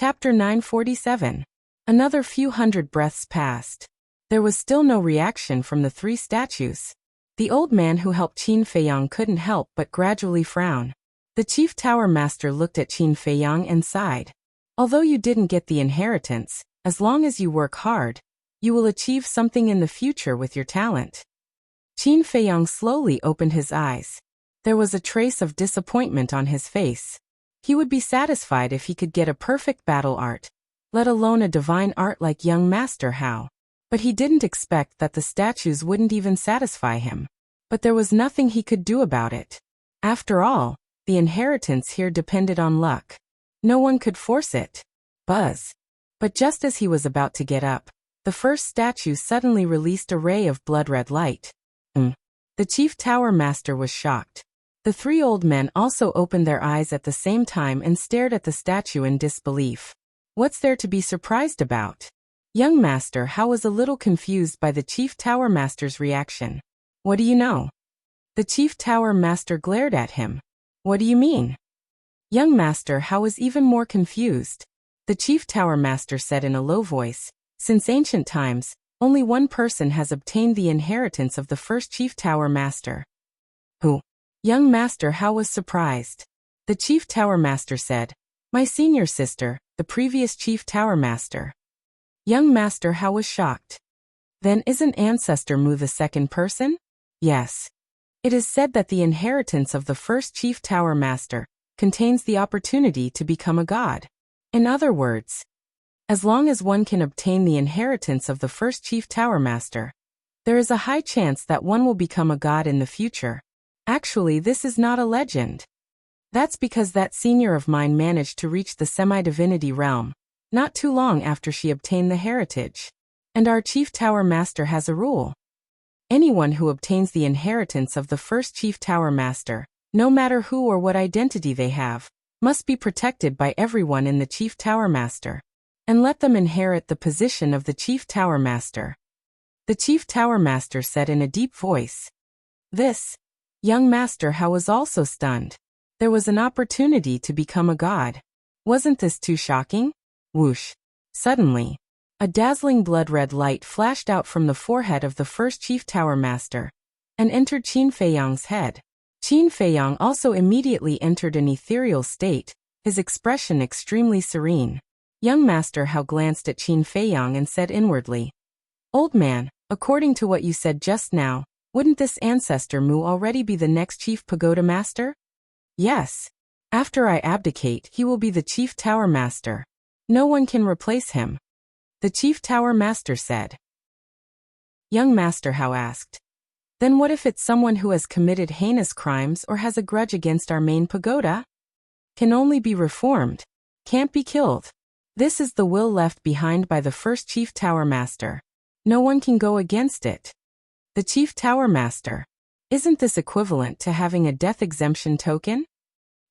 Chapter 947. Another few hundred breaths passed. There was still no reaction from the three statues. The old man who helped Qin Feiyang couldn't help but gradually frown. The chief tower master looked at Qin Feiyang and sighed. Although you didn't get the inheritance, as long as you work hard, you will achieve something in the future with your talent. Qin Feiyang slowly opened his eyes. There was a trace of disappointment on his face. He would be satisfied if he could get a perfect battle art, let alone a divine art like young Master Hao. But he didn't expect that the statues wouldn't even satisfy him. But there was nothing he could do about it. After all, the inheritance here depended on luck. No one could force it. Buzz. But just as he was about to get up, the first statue suddenly released a ray of blood-red light. The chief tower master was shocked. The three old men also opened their eyes at the same time and stared at the statue in disbelief. What's there to be surprised about? Young Master Hao was a little confused by the chief tower master's reaction. What do you know? The chief tower master glared at him. What do you mean? Young Master Hao was even more confused. The chief tower master said in a low voice, "Since ancient times, only one person has obtained the inheritance of the first chief tower master." Who? Young Master Hao was surprised. The chief tower master said, "My senior sister, the previous chief tower master." Young Master Hao was shocked. Then isn't Ancestor Mu the second person? Yes. It is said that the inheritance of the first chief tower master contains the opportunity to become a god. In other words, as long as one can obtain the inheritance of the first chief tower master, there is a high chance that one will become a god in the future. Actually, this is not a legend. That's because that senior of mine managed to reach the semi-divinity realm not too long after she obtained the heritage. And our chief tower master has a rule. Anyone who obtains the inheritance of the first chief tower master, no matter who or what identity they have, must be protected by everyone in the chief tower master, and let them inherit the position of the chief tower master. The chief tower master said in a deep voice. This. Young Master Hao was also stunned. There was an opportunity to become a god. Wasn't this too shocking? Whoosh. Suddenly, a dazzling blood-red light flashed out from the forehead of the first chief tower master and entered Qin Feiyang's head. Qin Feiyang also immediately entered an ethereal state, his expression extremely serene. Young Master Hao glanced at Qin Feiyang and said inwardly, "Old man, according to what you said just now, wouldn't this Ancestor Mu already be the next chief pagoda master?" "Yes. After I abdicate, he will be the chief tower master. No one can replace him," the chief tower master said. Young Master Hao asked, "Then what if it's someone who has committed heinous crimes or has a grudge against our main pagoda? Can only be reformed. Can't be killed. This is the will left behind by the first chief tower master. No one can go against it." The chief tower master. Isn't this equivalent to having a death exemption token?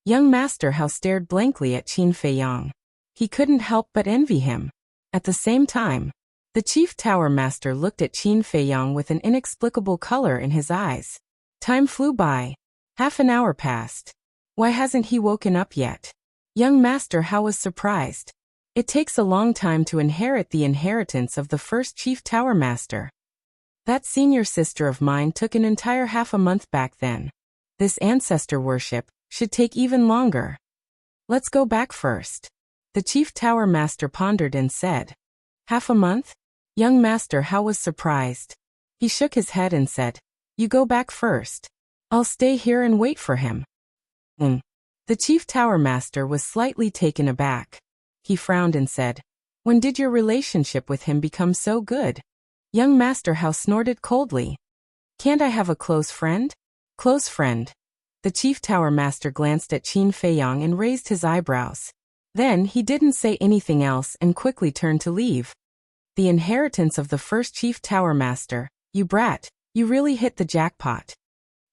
Young Master Hao stared blankly at Qin Feiyang. He couldn't help but envy him. At the same time, the chief tower master looked at Qin Feiyang with an inexplicable color in his eyes. Time flew by. Half an hour passed. Why hasn't he woken up yet? Young Master Hao was surprised. It takes a long time to inherit the inheritance of the first chief tower master. That senior sister of mine took an entire half a month back then. This ancestor worship should take even longer. Let's go back first. The chief tower master pondered and said, "Half a month?" Young Master Hao was surprised. He shook his head and said, "You go back first. I'll stay here and wait for him." The chief tower master was slightly taken aback. He frowned and said, "When did your relationship with him become so good?" Young Master Hao snorted coldly. "Can't I have a close friend?" "Close friend?" The chief tower master glanced at Qin Feiyang and raised his eyebrows. Then he didn't say anything else and quickly turned to leave. The inheritance of the first chief tower master. You brat, you really hit the jackpot.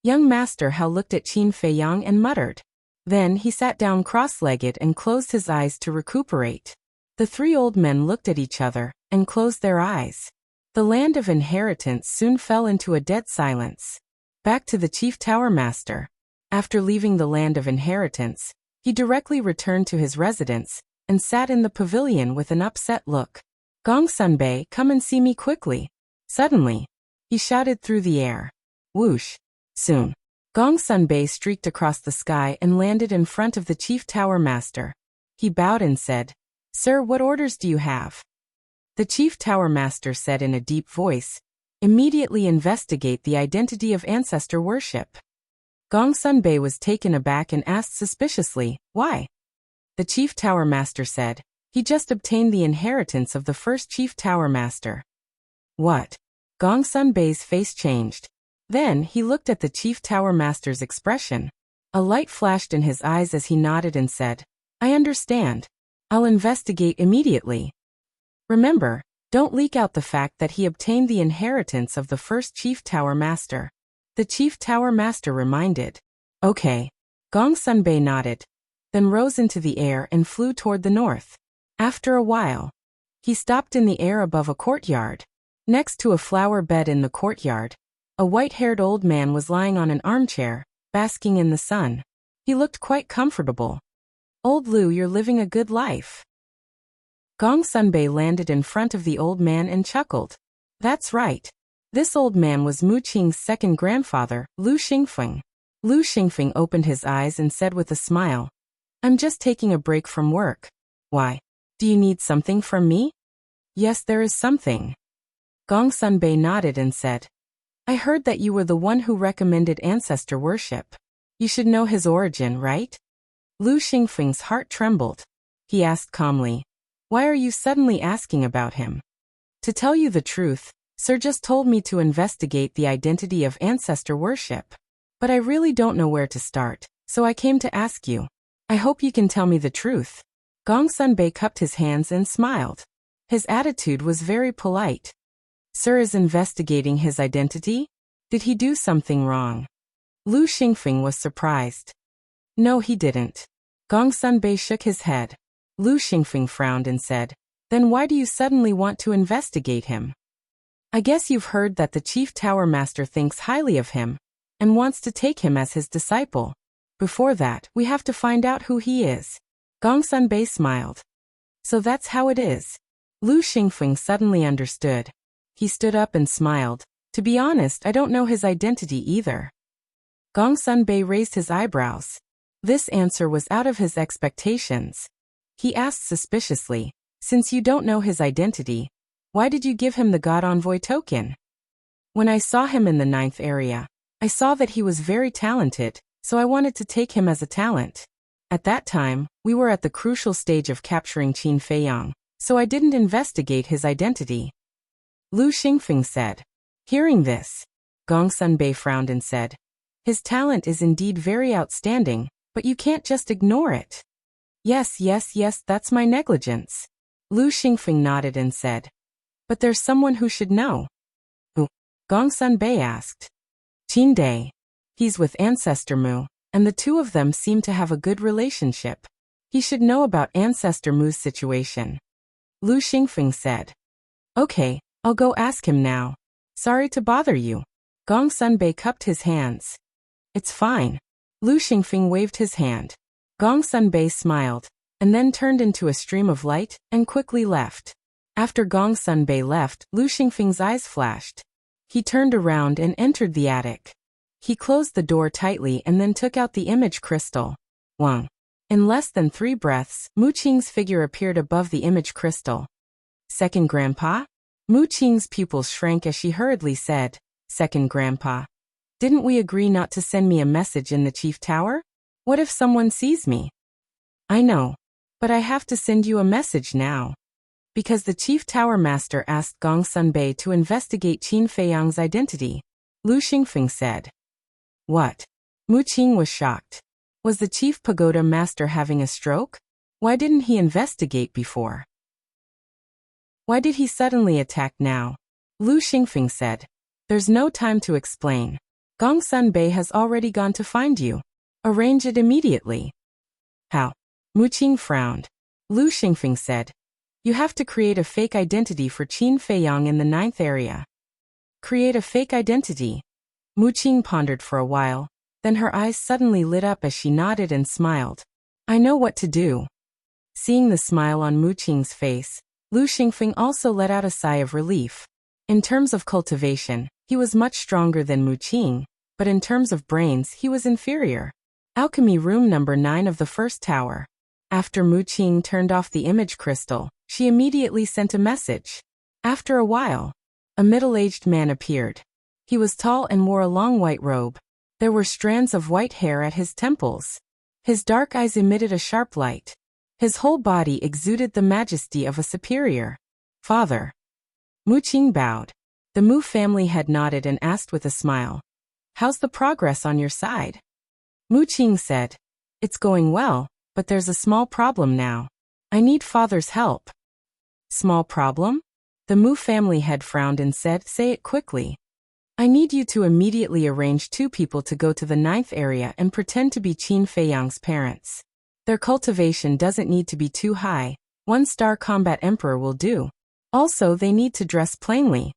Young Master Hao looked at Qin Feiyang and muttered. Then he sat down cross-legged and closed his eyes to recuperate. The three old men looked at each other and closed their eyes. The land of inheritance soon fell into a dead silence. Back to the chief tower master. After leaving the land of inheritance, he directly returned to his residence, and sat in the pavilion with an upset look. Gong Sunbei, come and see me quickly. Suddenly, he shouted through the air. Whoosh! Soon, Gong Sunbei streaked across the sky and landed in front of the Chief Tower Master. He bowed and said, Sir, what orders do you have? The Chief Tower Master said in a deep voice, Immediately investigate the identity of ancestor worship. Gong Sunbei was taken aback and asked suspiciously, Why? The Chief Tower Master said, He just obtained the inheritance of the first Chief Tower Master. What? Gong Sunbei's face changed. Then he looked at the Chief Tower Master's expression. A light flashed in his eyes as he nodded and said, I understand. I'll investigate immediately. Remember, don't leak out the fact that he obtained the inheritance of the first Chief Tower Master. The Chief Tower Master reminded. Okay. Gong Sunbei nodded, then rose into the air and flew toward the north. After a while, he stopped in the air above a courtyard. Next to a flower bed in the courtyard, a white-haired old man was lying on an armchair, basking in the sun. He looked quite comfortable. Old Lu, you're living a good life. Gong Sunbei landed in front of the old man and chuckled. That's right. This old man was Mu Qing's second grandfather, Lu Xingfeng. Lu Xingfeng opened his eyes and said with a smile, I'm just taking a break from work. Why? Do you need something from me? Yes, there is something. Gong Sunbei nodded and said, I heard that you were the one who recommended ancestor worship. You should know his origin, right? Lu Xingfeng's heart trembled. He asked calmly, Why are you suddenly asking about him? To tell you the truth, Sir just told me to investigate the identity of ancestor worship. But I really don't know where to start, so I came to ask you. I hope you can tell me the truth. Gong Sunbei cupped his hands and smiled. His attitude was very polite. Sir is investigating his identity? Did he do something wrong? Lu Xingfeng was surprised. No, he didn't. Gong Sunbei shook his head. Lu Xingfeng frowned and said, Then why do you suddenly want to investigate him? I guess you've heard that the Chief Tower Master thinks highly of him and wants to take him as his disciple. Before that, we have to find out who he is. Gong Sunbei smiled. So that's how it is. Lu Xingfeng suddenly understood. He stood up and smiled. To be honest, I don't know his identity either. Gong Sunbei raised his eyebrows. This answer was out of his expectations. He asked suspiciously, Since you don't know his identity, why did you give him the God Envoy token? When I saw him in the 9th area, I saw that he was very talented, so I wanted to take him as a talent. At that time, we were at the crucial stage of capturing Qin Feiyang, so I didn't investigate his identity. Lu Xingfeng said. Hearing this, Gong Sunbei frowned and said, His talent is indeed very outstanding, but you can't just ignore it. Yes, that's my negligence. Lu Xingfeng nodded and said, But there's someone who should know. Who? Gong Sunbei asked. Qin Dai. He's with Ancestor Mu, and the two of them seem to have a good relationship. He should know about Ancestor Mu's situation. Lu Xingfeng said. Okay, I'll go ask him now. Sorry to bother you. Gong Sunbei cupped his hands. It's fine. Lu Xingfeng waved his hand. Gong Sunbei smiled, and then turned into a stream of light and quickly left. After Gong Sunbei left, Lu Xingfeng's eyes flashed. He turned around and entered the attic. He closed the door tightly and then took out the image crystal. Wang. In less than 3 breaths, Mu Qing's figure appeared above the image crystal. Second Grandpa? Mu Qing's pupils shrank as she hurriedly said, Second Grandpa. Didn't we agree not to send me a message in the Chief Tower? What if someone sees me? I know. But I have to send you a message now. Because the Chief Tower Master asked Gong Sunbei to investigate Qin Feiyang's identity. Lu Xingfeng said. What? Mu Qing was shocked. Was the Chief Pagoda Master having a stroke? Why didn't he investigate before? Why did he suddenly attack now? Lu Xingfeng said. There's no time to explain. Gong Sunbei has already gone to find you. Arrange it immediately. How? Mu Qing frowned. Lu Xingfeng said. You have to create a fake identity for Qin Feiyang in the 9th area. Create a fake identity. Mu Qing pondered for a while, then her eyes suddenly lit up as she nodded and smiled. I know what to do. Seeing the smile on Mu Qing's face, Lu Xingfeng also let out a sigh of relief. In terms of cultivation, he was much stronger than Mu Qing, but in terms of brains he was inferior. Alchemy room number 9 of the first tower. After Mu Qing turned off the image crystal, she immediately sent a message. After a while, a middle-aged man appeared. He was tall and wore a long white robe. There were strands of white hair at his temples. His dark eyes emitted a sharp light. His whole body exuded the majesty of a superior. Father. Mu Qing bowed. The Mu family head nodded and asked with a smile. How's the progress on your side? Mu Qing said. It's going well, but there's a small problem now. I need father's help. Small problem? The Mu family head frowned and said, say it quickly. I need you to immediately arrange 2 people to go to the 9th area and pretend to be Qin Feiyang's parents. Their cultivation doesn't need to be too high. 1-star combat emperor will do. Also, they need to dress plainly.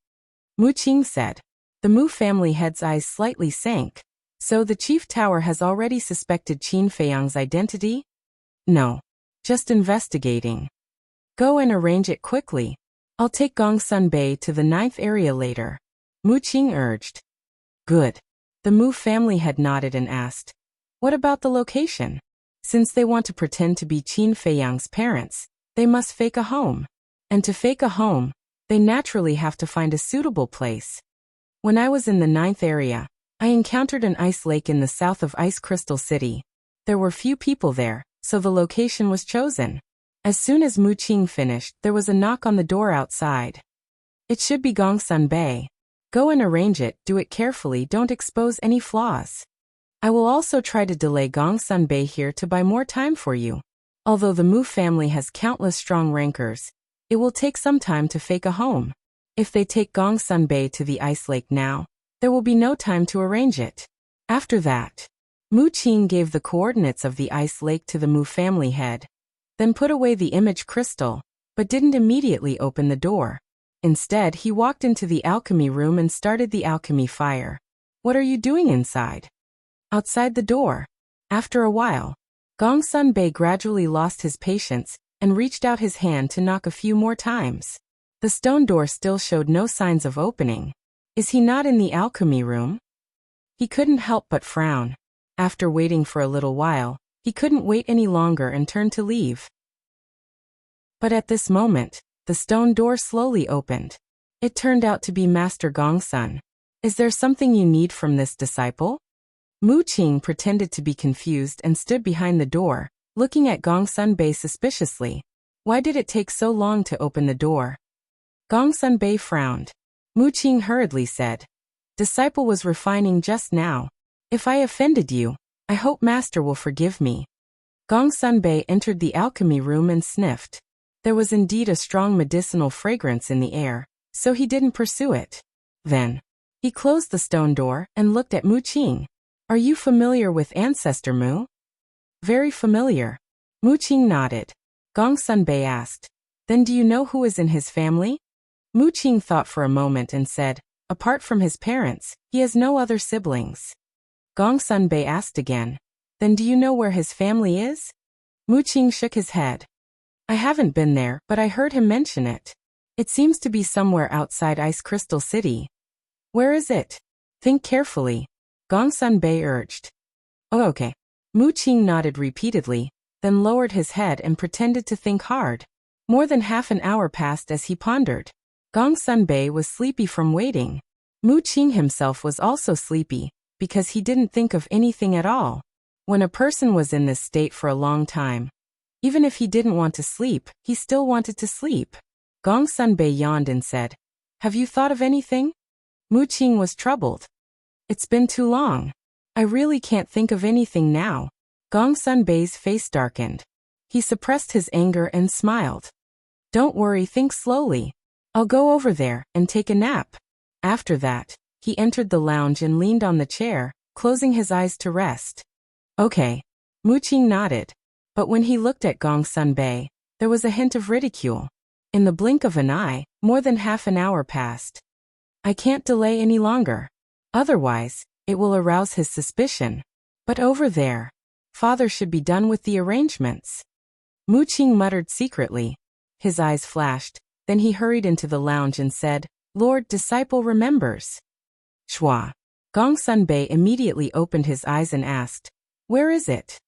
Mu Qing said. The Mu family head's eyes slightly sank. So the chief tower has already suspected Qin Feiyang's identity? No. Just investigating. Go and arrange it quickly. I'll take Gongsun Bei to the 9th area later. Mu Qing urged. Good. The Mu family head nodded and asked. What about the location? Since they want to pretend to be Qin Feiyang's parents, they must fake a home. And to fake a home, they naturally have to find a suitable place. When I was in the 9th area, I encountered an ice lake in the south of Ice Crystal City. There were few people there, so the location was chosen. As soon as Mu Qing finished, there was a knock on the door outside. It should be Gongsun Bei. Go and arrange it, do it carefully, don't expose any flaws. I will also try to delay Gongsun Bei here to buy more time for you. Although the Mu family has countless strong rankers, it will take some time to fake a home. If they take Gongsun Bei to the ice lake now, there will be no time to arrange it. After that, Mu Qing gave the coordinates of the ice lake to the Mu family head, then put away the image crystal, but didn't immediately open the door. Instead, he walked into the alchemy room and started the alchemy fire. What are you doing inside? Outside the door. After a while, Gongsun Bei gradually lost his patience and reached out his hand to knock a few more times. The stone door still showed no signs of opening. Is he not in the alchemy room? He couldn't help but frown. After waiting for a little while, he couldn't wait any longer and turned to leave. But at this moment, the stone door slowly opened. It turned out to be Master Gongsun. Is there something you need from this disciple? Mu Qing pretended to be confused and stood behind the door, looking at Gongsun Bei suspiciously. Why did it take so long to open the door? Gongsun Bei frowned. Mu Qing hurriedly said, Disciple was refining just now. If I offended you, I hope Master will forgive me. Gongsun Bei entered the alchemy room and sniffed. There was indeed a strong medicinal fragrance in the air, so he didn't pursue it. Then, he closed the stone door and looked at Mu Qing. Are you familiar with Ancestor Mu? Very familiar. Mu Qing nodded. Gongsun Bei asked, Then do you know who is in his family? Mu Qing thought for a moment and said, Apart from his parents, he has no other siblings. Gongsun Bei asked again, Then do you know where his family is? Mu Qing shook his head. I haven't been there, but I heard him mention it. It seems to be somewhere outside Ice Crystal City. Where is it? Think carefully. Gongsun Bei urged. Oh, okay. Mu Qing nodded repeatedly, then lowered his head and pretended to think hard. More than half an hour passed as he pondered. Gongsun Bei was sleepy from waiting. Mu Qing himself was also sleepy, because he didn't think of anything at all. When a person was in this state for a long time, even if he didn't want to sleep, he still wanted to sleep. Gongsun Bei yawned and said, Have you thought of anything? Mu Qing was troubled. It's been too long. I really can't think of anything now. Gongsun Bei's face darkened. He suppressed his anger and smiled. Don't worry, think slowly. I'll go over there and take a nap. After that, he entered the lounge and leaned on the chair, closing his eyes to rest. Okay. Mu Qing nodded. But when he looked at Gongsun Bei, there was a hint of ridicule. In the blink of an eye, more than half an hour passed. I can't delay any longer. Otherwise, it will arouse his suspicion. But over there, father should be done with the arrangements. Mu Qing muttered secretly. His eyes flashed, then he hurried into the lounge and said, Lord Disciple remembers. Shua. Gong Sunbei immediately opened his eyes and asked, Where is it?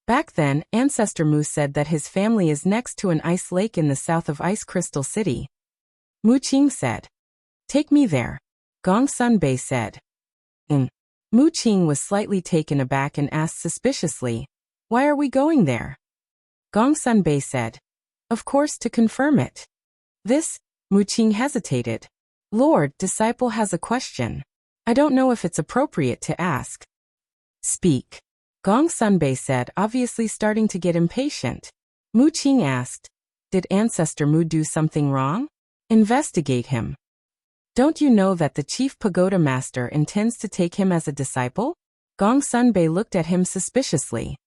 Back then, Ancestor Mu said that his family is next to an ice lake in the south of Ice Crystal City. Mu Qing said, Take me there. Gong Sunbei said. Mu Qing was slightly taken aback and asked suspiciously, Why are we going there? Gong Sunbei said, Of course to confirm it. This, Mu Qing hesitated. Lord Disciple has a question. I don't know if it's appropriate to ask. Speak. Gong Sunbei said, obviously starting to get impatient. Mu Qing asked, Did Ancestor Mu do something wrong? Investigate him. Don't you know that the chief pagoda master intends to take him as a disciple? Gong Sunbei looked at him suspiciously.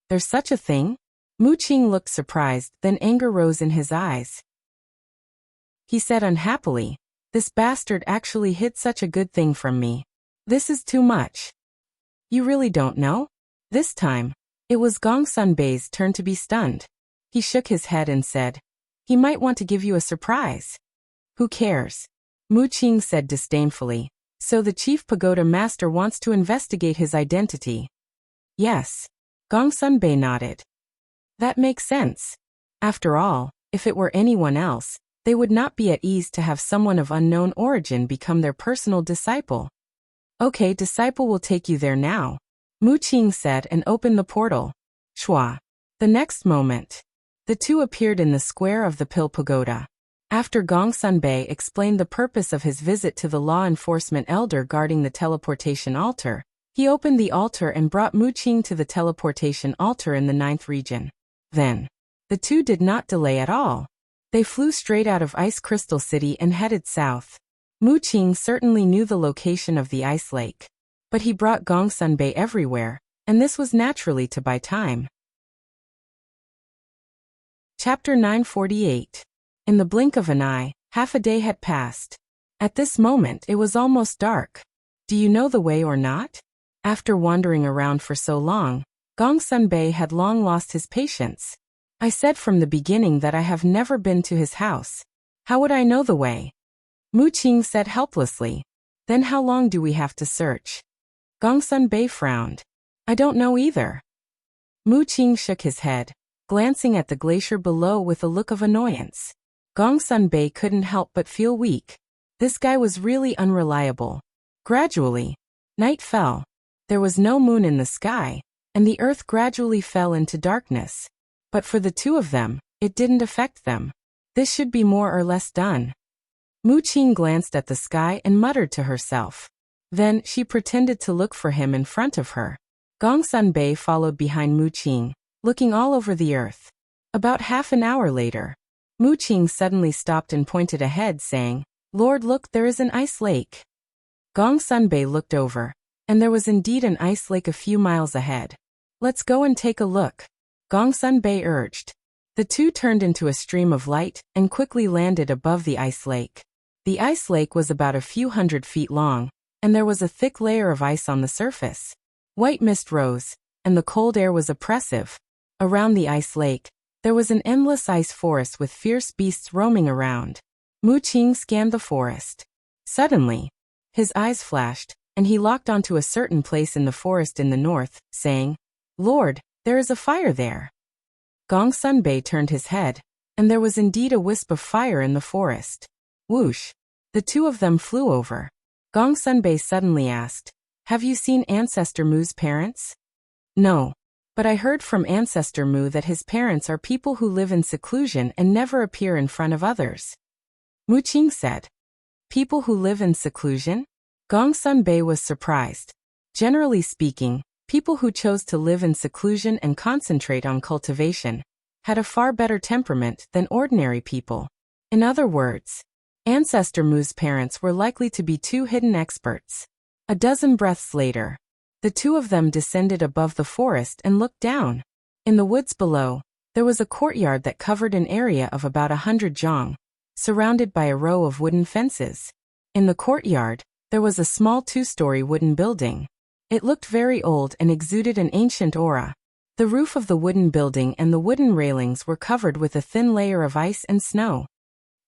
There's such a thing? Mu Qing looked surprised, then anger rose in his eyes. He said unhappily, This bastard actually hid such a good thing from me. This is too much. You really don't know? This time, it was Gong Sunbei's turn to be stunned. He shook his head and said, He might want to give you a surprise. Who cares? Mu Qing said disdainfully. So the chief pagoda master wants to investigate his identity. Yes. Gong Sunbei nodded. That makes sense. After all, if it were anyone else, they would not be at ease to have someone of unknown origin become their personal disciple. Okay, disciple will take you there now. Mu Qing said and opened the portal. Shua. The next moment, the two appeared in the square of the Pill Pagoda. After Gong Sunbei explained the purpose of his visit to the law enforcement elder guarding the teleportation altar, he opened the altar and brought Mu Qing to the teleportation altar in the 9th region. Then, the two did not delay at all. They flew straight out of Ice Crystal City and headed south. Mu Qing certainly knew the location of the ice lake. But he brought Gong Sunbei everywhere, and this was naturally to buy time. Chapter 948. In the blink of an eye, half a day had passed. At this moment it was almost dark. Do you know the way or not? After wandering around for so long, Gong Sunbei had long lost his patience. I said from the beginning that I have never been to his house. How would I know the way? Mu Qing said helplessly. Then how long do we have to search? Gong Sunbei frowned. I don't know either. Mu Qing shook his head, glancing at the glacier below with a look of annoyance. Gong Sunbei couldn't help but feel weak. This guy was really unreliable. Gradually, night fell. There was no moon in the sky, and the earth gradually fell into darkness. But for the two of them, it didn't affect them. This should be more or less done. Mu Qing glanced at the sky and muttered to herself. Then, she pretended to look for him in front of her. Gong Sunbei followed behind Mu Qing, looking all over the earth. About half an hour later, Mu Qing suddenly stopped and pointed ahead, saying, Lord, look, there is an ice lake. Gong Sunbei looked over, and there was indeed an ice lake a few miles ahead. Let's go and take a look, Gong Sunbei urged. The two turned into a stream of light and quickly landed above the ice lake. The ice lake was about a few 100 feet long, and there was a thick layer of ice on the surface. White mist rose, and the cold air was oppressive. Around the ice lake, there was an endless ice forest with fierce beasts roaming around. Mu Qing scanned the forest. Suddenly, his eyes flashed, and he locked onto a certain place in the forest in the north, saying, Lord, there is a fire there. Gong Sunbei turned his head, and there was indeed a wisp of fire in the forest. Whoosh! The two of them flew over. Gong Sunbei suddenly asked, Have you seen Ancestor Mu's parents? No. But I heard from Ancestor Mu that his parents are people who live in seclusion and never appear in front of others. Mu Qing said. People who live in seclusion? Gong Sunbei was surprised. Generally speaking, people who chose to live in seclusion and concentrate on cultivation had a far better temperament than ordinary people. In other words, Ancestor Mu's parents were likely to be two hidden experts. A dozen breaths later, the two of them descended above the forest and looked down. In the woods below, there was a courtyard that covered an area of about 100 zhang, surrounded by a row of wooden fences. In the courtyard, there was a small 2-story wooden building. It looked very old and exuded an ancient aura. The roof of the wooden building and the wooden railings were covered with a thin layer of ice and snow.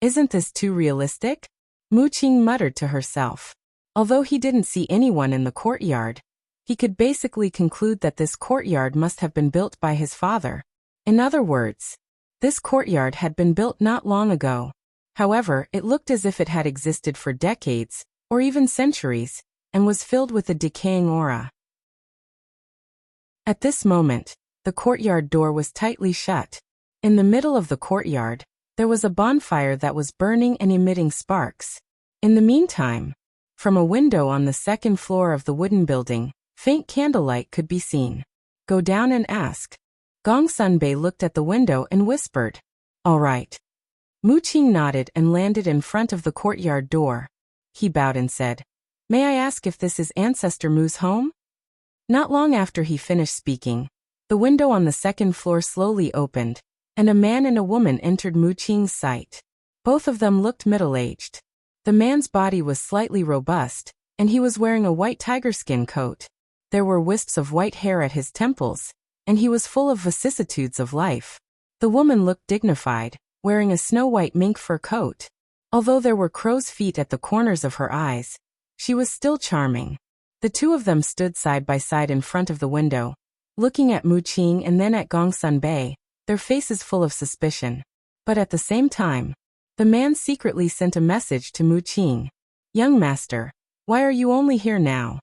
Isn't this too realistic? Mu Qing muttered to herself. Although he didn't see anyone in the courtyard, he could basically conclude that this courtyard must have been built by his father. In other words, this courtyard had been built not long ago. However, it looked as if it had existed for decades, or even centuries, and was filled with a decaying aura. At this moment, the courtyard door was tightly shut. In the middle of the courtyard, there was a bonfire that was burning and emitting sparks. In the meantime, from a window on the second floor of the wooden building, faint candlelight could be seen. Go down and ask. Gong Sunbei looked at the window and whispered, "All right." Mu Qing nodded and landed in front of the courtyard door. He bowed and said, "May I ask if this is Ancestor Mu's home?" Not long after he finished speaking, the window on the second floor slowly opened, and a man and a woman entered Mu Qing's sight. Both of them looked middle-aged. The man's body was slightly robust, and he was wearing a white tiger skin coat. There were wisps of white hair at his temples, and he was full of vicissitudes of life. The woman looked dignified, wearing a snow-white mink fur coat. Although there were crow's feet at the corners of her eyes, she was still charming. The two of them stood side by side in front of the window, looking at Mu Qing and then at Gong Sunbei, their faces full of suspicion. But at the same time, the man secretly sent a message to Mu Qing. "Young master, why are you only here now?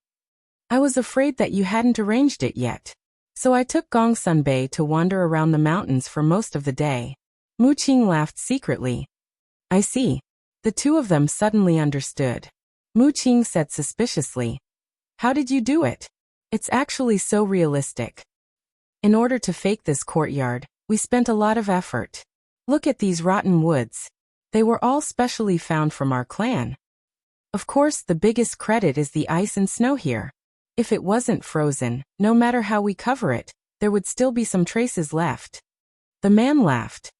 I was afraid that you hadn't arranged it yet. So I took Gong Sunbei to wander around the mountains for most of the day." Mu Qing laughed secretly. "I see." The two of them suddenly understood. Mu Qing said suspiciously, "How did you do it? It's actually so realistic. In order to fake this courtyard, we spent a lot of effort. Look at these rotten woods. They were all specially found from our clan. Of course, the biggest credit is the ice and snow here. If it wasn't frozen, no matter how we cover it, there would still be some traces left." The man laughed.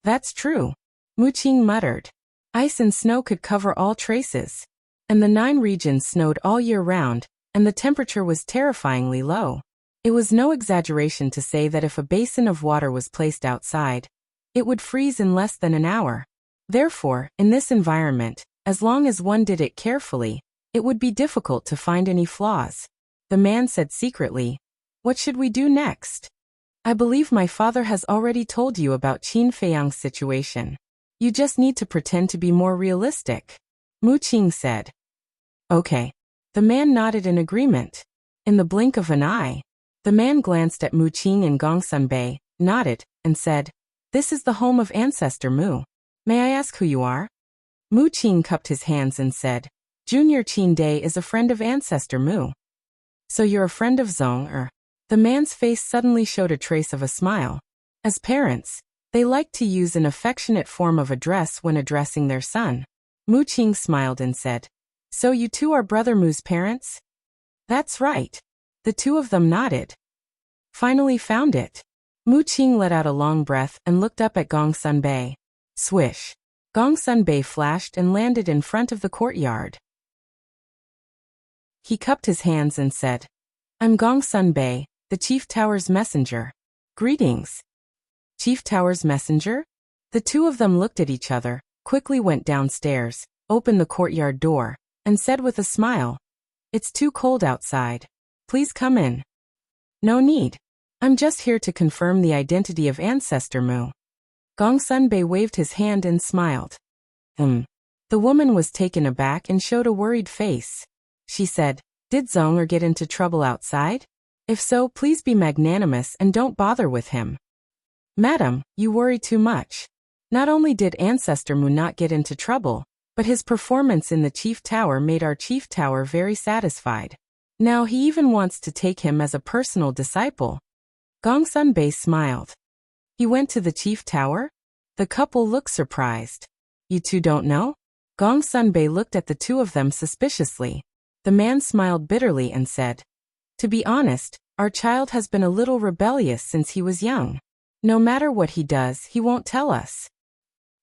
"That's true," Mu Qing muttered. "Ice and snow could cover all traces. And the 9 regions snowed all year round, and the temperature was terrifyingly low. It was no exaggeration to say that if a basin of water was placed outside, it would freeze in less than an hour. Therefore, in this environment, as long as one did it carefully, it would be difficult to find any flaws." The man said secretly, "What should we do next? I believe my father has already told you about Qin Feiyang's situation. You just need to pretend to be more realistic." Mu Qing said. "Okay." The man nodded in agreement. In the blink of an eye, the man glanced at Mu Qing and Gong Sunbei, nodded, and said, "This is the home of Ancestor Mu. May I ask who you are?" Mu Qing cupped his hands and said, "Junior Qin Dai is a friend of Ancestor Mu." "So you're a friend of Zong?" The man's face suddenly showed a trace of a smile. As parents, they like to use an affectionate form of address when addressing their son. Mu Qing smiled and said, "So you two are Brother Mu's parents?" "That's right." The two of them nodded. "Finally found it." Mu Qing let out a long breath and looked up at Gong Sunbei. Swish. Gong Sunbei flashed and landed in front of the courtyard. He cupped his hands and said, "I'm Gong Sunbei, the Chief Tower's messenger. Greetings." Chief Tower's messenger? The two of them looked at each other, quickly went downstairs, opened the courtyard door, and said with a smile, "It's too cold outside. Please come in." "No need. I'm just here to confirm the identity of Ancestor Mu." Gong Sunbei waved his hand and smiled. The woman was taken aback and showed a worried face. She said, "Did Zonger get into trouble outside? If so, please be magnanimous and don't bother with him." "Madam, you worry too much. Not only did Ancestor Mu not get into trouble, but his performance in the Chief Tower made our Chief Tower very satisfied. Now he even wants to take him as a personal disciple." Gong Sunbei smiled. "He went to the Chief Tower?" The couple looked surprised. "You two don't know?" Gong Sunbei looked at the two of them suspiciously. The man smiled bitterly and said, "To be honest, our child has been a little rebellious since he was young. No matter what he does, he won't tell us."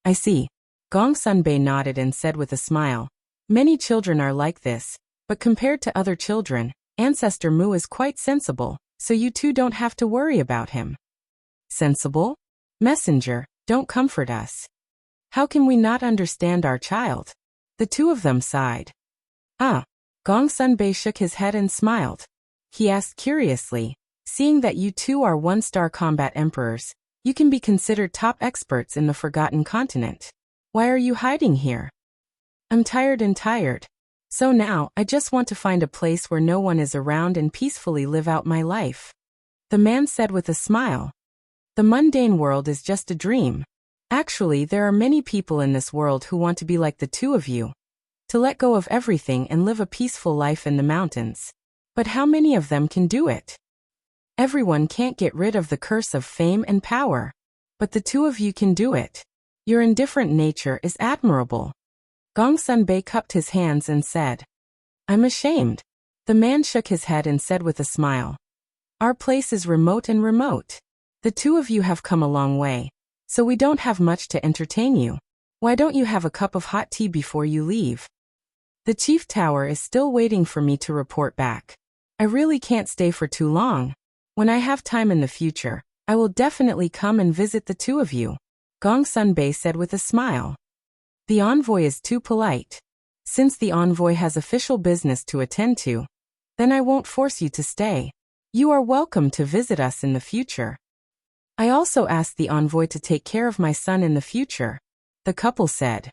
"I see." Gong Sunbei nodded and said with a smile, "Many children are like this, but compared to other children, Ancestor Mu is quite sensible. so you two don't have to worry about him. Sensible? Messenger, don't comfort us. How can we not understand our child? The two of them sighed. Ah. Gongsun-bei shook his head and smiled. He asked curiously, seeing that you two are one-star combat emperors, you can be considered top experts in the Forgotten Continent. Why are you hiding here? I'm tired. So now, I just want to find a place where no one is around and peacefully live out my life. The man said with a smile. The mundane world is just a dream. Actually, there are many people in this world who want to be like the two of you. To let go of everything and live a peaceful life in the mountains. But how many of them can do it? Everyone can't get rid of the curse of fame and power. But the two of you can do it. Your indifferent nature is admirable. Gongsun-bei cupped his hands and said, I'm ashamed. The man shook his head and said with a smile. Our place is remote. The two of you have come a long way, so we don't have much to entertain you. Why don't you have a cup of hot tea before you leave? The chief tower is still waiting for me to report back. I really can't stay for too long. When I have time in the future, I will definitely come and visit the two of you, Gongsun-bei said with a smile. The envoy is too polite. Since the envoy has official business to attend to, then I won't force you to stay. You are welcome to visit us in the future. I also asked the envoy to take care of my son in the future, the couple said.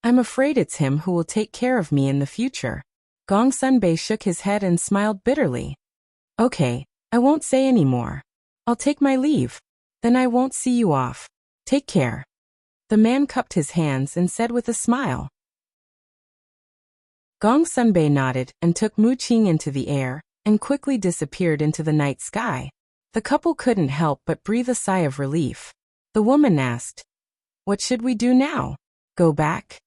I'm afraid it's him who will take care of me in the future. Gongsun-bei shook his head and smiled bitterly. Okay, I won't say any more. I'll take my leave. Then I won't see you off. Take care. The man cupped his hands and said with a smile. Gongsun-bei nodded and took Mu Qing into the air and quickly disappeared into the night sky. The couple couldn't help but breathe a sigh of relief. The woman asked, What should we do now? Go back?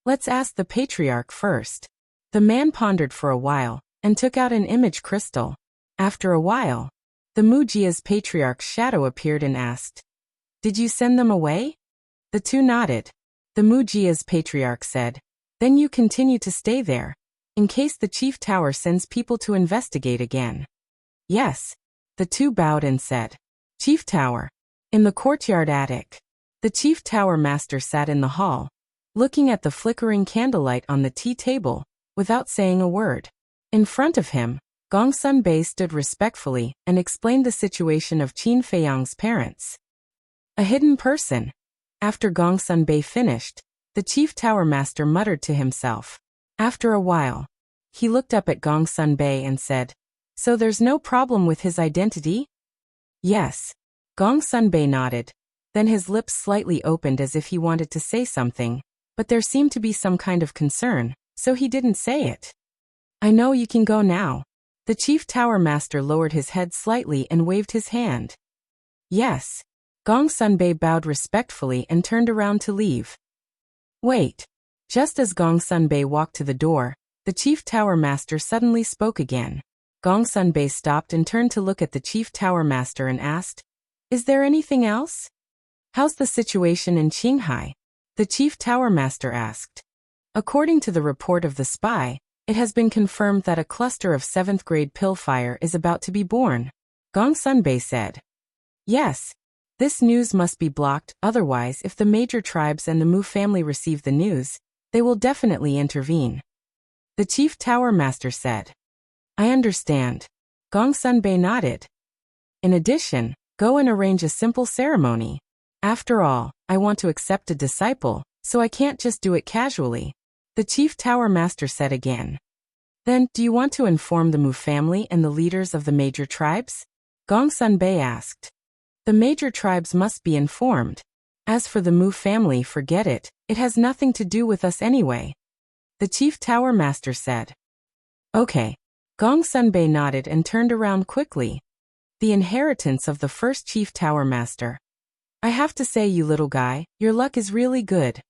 Let's ask the patriarch first. The man pondered for a while and took out an image crystal. After a while, the Mujia's patriarch's shadow appeared and asked, Did you send them away? The two nodded. The Mujia's patriarch said, Then you continue to stay there, in case the chief tower sends people to investigate again. Yes. The two bowed and said, Chief tower. In the courtyard attic. The chief tower master sat in the hall, looking at the flickering candlelight on the tea table, without saying a word. In front of him, Gongsun-bei stood respectfully and explained the situation of Qin Feiyang's parents. A hidden person. After Gongsun-bei finished, the chief tower master muttered to himself. After a while, he looked up at Gongsun-bei and said, So there's no problem with his identity? Yes. Gongsun-bei nodded. Then his lips slightly opened as if he wanted to say something, but there seemed to be some kind of concern, so he didn't say it. I know you can go now. The chief tower master lowered his head slightly and waved his hand. Yes. Gongsun-bei bowed respectfully and turned around to leave. Wait. Just as Gongsun-bei walked to the door, the chief tower master suddenly spoke again. Gongsun-bei stopped and turned to look at the chief tower master and asked, Is there anything else? How's the situation in Qinghai? The chief tower master asked. According to the report of the spy, it has been confirmed that a cluster of 7th-grade pillfire is about to be born. Gongsun-bei said. Yes. This news must be blocked, otherwise if the major tribes and the Mu family receive the news, they will definitely intervene. The chief tower master said. I understand. Gongsun-bei nodded. In addition, go and arrange a simple ceremony. After all, I want to accept a disciple, so I can't just do it casually. The chief tower master said again. Then, do you want to inform the Mu family and the leaders of the major tribes? Gongsun-bei asked. The major tribes must be informed. As for the Mu family, forget it, it has nothing to do with us anyway. The chief tower master said. Okay. Gongsun-bei nodded and turned around quickly. The inheritance of the first chief tower master. I have to say, you little guy, your luck is really good.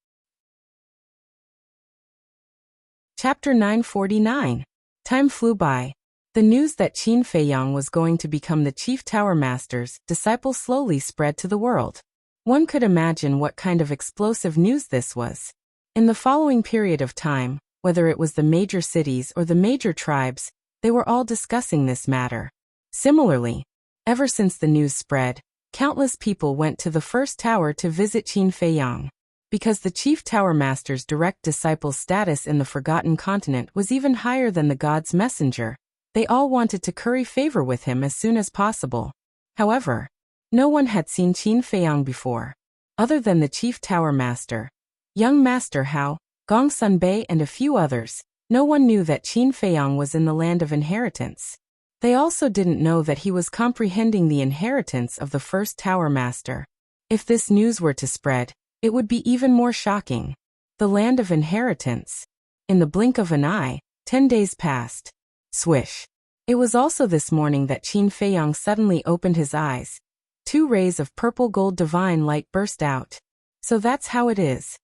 Chapter 949. Time flew by. The news that Qin Feiyang was going to become the chief tower master's disciple slowly spread to the world. One could imagine what kind of explosive news this was. In the following period of time, whether it was the major cities or the major tribes, they were all discussing this matter. Similarly, ever since the news spread, countless people went to the first tower to visit Qin Feiyang. Because the chief tower master's direct disciple's status in the Forgotten Continent was even higher than the god's messenger, they all wanted to curry favor with him as soon as possible. However, no one had seen Qin Feiyang before. Other than the chief tower master, young Master Hao, Gong Sunbei and a few others, no one knew that Qin Feiyang was in the land of inheritance. They also didn't know that he was comprehending the inheritance of the first tower master. If this news were to spread, it would be even more shocking. The land of inheritance. In the blink of an eye, 10 days passed. Swish. It was also this morning that Qin Feiyang suddenly opened his eyes. 2 rays of purple gold divine light burst out. So that's how it is.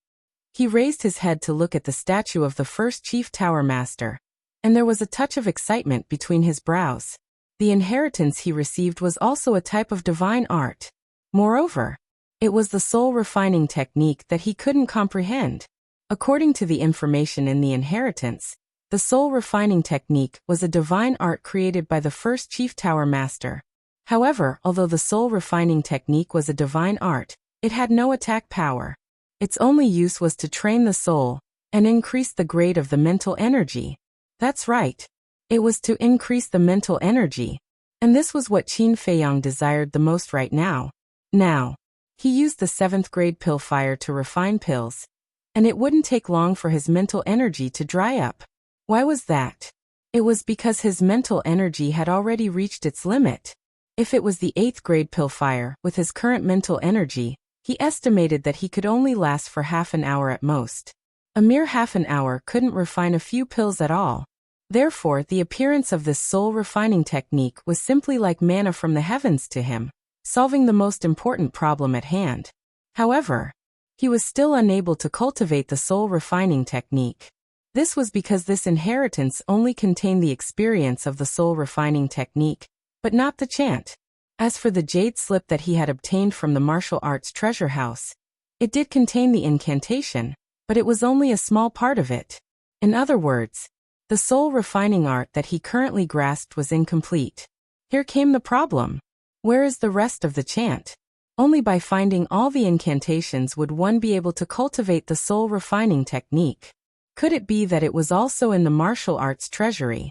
He raised his head to look at the statue of the first chief tower master, and there was a touch of excitement between his brows. The inheritance he received was also a type of divine art. Moreover, it was the soul refining technique that he couldn't comprehend. According to the information in the inheritance, the soul refining technique was a divine art created by the first chief tower master. However, although the soul refining technique was a divine art, it had no attack power. Its only use was to train the soul and increase the grade of the mental energy. That's right. It was to increase the mental energy. And this was what Qin Feiyang desired the most right now. Now, he used the 7th grade pill fire to refine pills, and it wouldn't take long for his mental energy to dry up. Why was that? It was because his mental energy had already reached its limit. If it was the 8th grade pill fire, with his current mental energy, he estimated that he could only last for half an hour at most. A mere half an hour couldn't refine a few pills at all. Therefore, the appearance of this soul refining technique was simply like manna from the heavens to him, solving the most important problem at hand. However, he was still unable to cultivate the soul refining technique. This was because this inheritance only contained the experience of the soul refining technique, but not the chant. As for the jade slip that he had obtained from the martial arts treasure house, it did contain the incantation, but it was only a small part of it. In other words, the soul refining art that he currently grasped was incomplete. Here came the problem. Where is the rest of the chant? Only by finding all the incantations would one be able to cultivate the soul refining technique. Could it be that it was also in the martial arts treasury?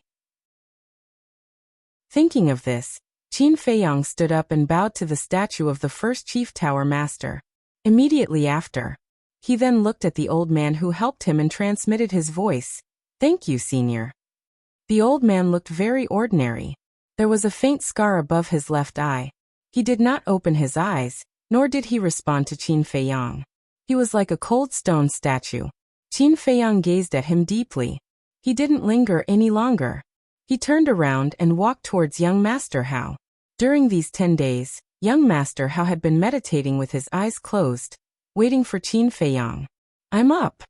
Thinking of this, Qin Feiyang stood up and bowed to the statue of the first chief tower master. Immediately after, he then looked at the old man who helped him and transmitted his voice. "Thank you, senior." The old man looked very ordinary. There was a faint scar above his left eye. He did not open his eyes, nor did he respond to Qin Feiyang. He was like a cold stone statue. Qin Feiyang gazed at him deeply. He didn't linger any longer. He turned around and walked towards young Master Hao. During these 10 days, young Master Hao had been meditating with his eyes closed, waiting for Qin Feiyang. "I'm up."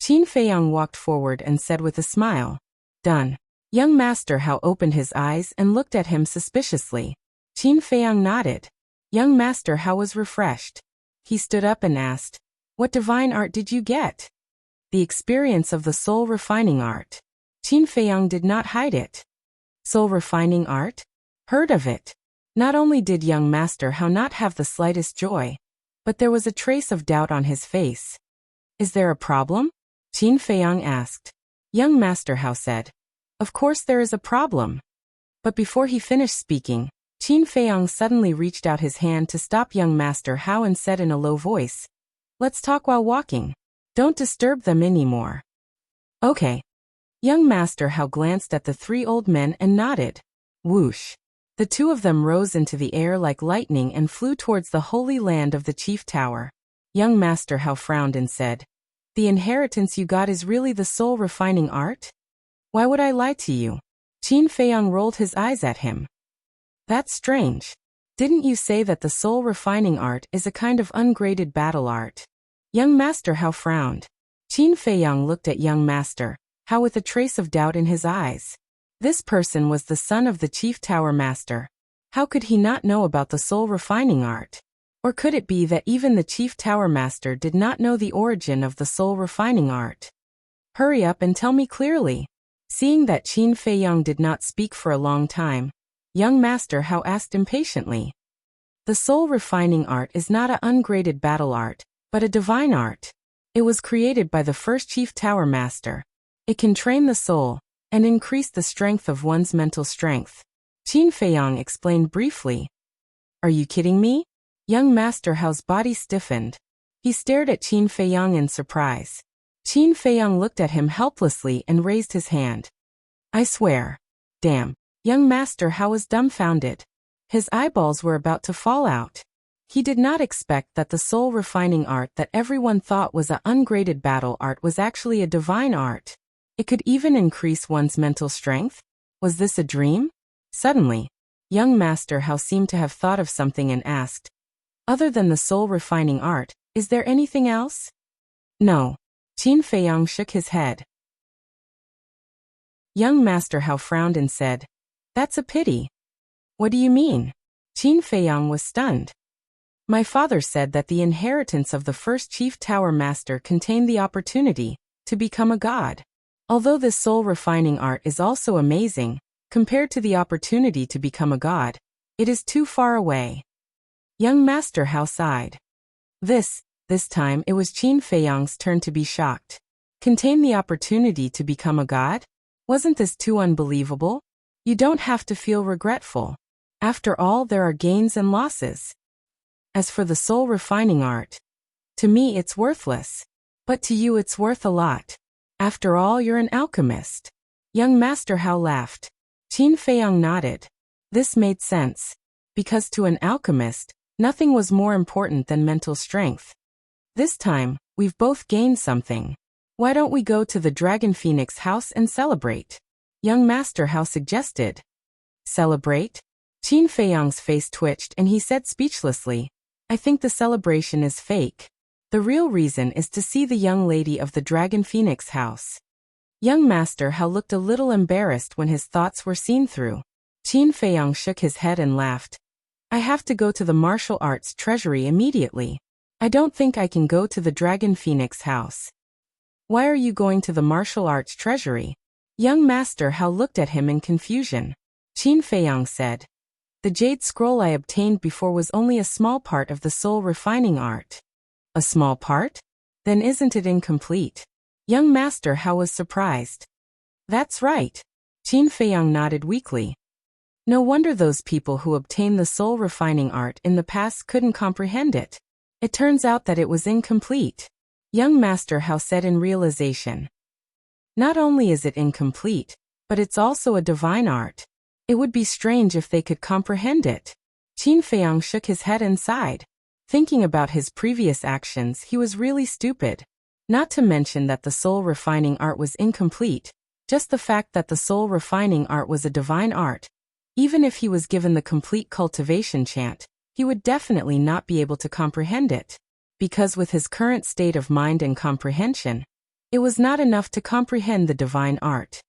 Qin Feiyang walked forward and said with a smile, "Done." Young Master Hao opened his eyes and looked at him suspiciously. Qin Feiyang nodded. Young Master Hao was refreshed. He stood up and asked, "What divine art did you get?" "The experience of the soul refining art." Qin Feiyang did not hide it. Soul refining art? Heard of it. Not only did young Master Hao not have the slightest joy, but there was a trace of doubt on his face. "Is there a problem?" Qin Feiyang asked. Young Master Hao said, "Of course there is a problem." But before he finished speaking, Qin Feiyang suddenly reached out his hand to stop young Master Hao and said in a low voice, "Let's talk while walking. Don't disturb them anymore." "Okay." Young Master Hao glanced at the 3 old men and nodded. Whoosh. The 2 of them rose into the air like lightning and flew towards the holy land of the chief tower. Young Master Hao frowned and said, "The inheritance you got is really the soul refining art? Why would I lie to you?" Qin Feiyang rolled his eyes at him. "That's strange. Didn't you say that the soul refining art is a kind of ungraded battle art?" Young Master Hao frowned. Qin Feiyang looked at young Master Hao with a trace of doubt in his eyes. This person was the son of the chief tower master. How could he not know about the soul refining art? Or could it be that even the chief tower master did not know the origin of the soul refining art? "Hurry up and tell me clearly." Seeing that Qin Feiyang did not speak for a long time, Young Master Hao asked impatiently. The soul refining art is not an ungraded battle art, but a divine art. It was created by the first Chief Tower Master. It can train the soul and increase the strength of one's mental strength. Qin Feiyang explained briefly. Are you kidding me? Young Master Hao's body stiffened. He stared at Qin Feiyang in surprise. Qin Feiyang looked at him helplessly and raised his hand. I swear. Damn. Young Master Hao was dumbfounded. His eyeballs were about to fall out. He did not expect that the soul refining art that everyone thought was an ungraded battle art was actually a divine art. It could even increase one's mental strength? Was this a dream? Suddenly, young Master Hao seemed to have thought of something and asked, other than the soul refining art, is there anything else? No. Qin Feiyang shook his head. Young Master Hao frowned and said, that's a pity. What do you mean? Qin Feiyang was stunned. My father said that the inheritance of the first Chief Tower Master contained the opportunity to become a god. Although this soul refining art is also amazing, compared to the opportunity to become a god, it is too far away. Young Master Hao sighed. This time it was Qin Feiyang's turn to be shocked. Contain the opportunity to become a god? Wasn't this too unbelievable? You don't have to feel regretful. After all, there are gains and losses. As for the soul refining art, to me it's worthless. But to you it's worth a lot. After all, you're an alchemist. Young Master Hao laughed. Qin Feiyang nodded. This made sense. Because to an alchemist, nothing was more important than mental strength. This time, we've both gained something. Why don't we go to the Dragon Phoenix house and celebrate? Young Master Hao suggested. Celebrate? Qin Feiyang's face twitched and he said speechlessly, I think the celebration is fake. The real reason is to see the young lady of the Dragon Phoenix house. Young Master Hao looked a little embarrassed when his thoughts were seen through. Qin Feiyang shook his head and laughed. I have to go to the martial arts treasury immediately. I don't think I can go to the Dragon Phoenix house. Why are you going to the martial arts treasury? Young Master Hao looked at him in confusion. Qin Feiyang said, the jade scroll I obtained before was only a small part of the soul refining art. A small part? Then isn't it incomplete? Young Master Hao was surprised. That's right. Qin Feiyang nodded weakly. No wonder those people who obtained the soul refining art in the past couldn't comprehend it. It turns out that it was incomplete. Young Master Hao said in realization. Not only is it incomplete, but it's also a divine art. It would be strange if they could comprehend it. Qin Feiyang shook his head and sighed. Thinking about his previous actions, he was really stupid. Not to mention that the soul refining art was incomplete. Just the fact that the soul refining art was a divine art. Even if he was given the complete cultivation chant, he would definitely not be able to comprehend it. Because with his current state of mind and comprehension, it was not enough to comprehend the divine art.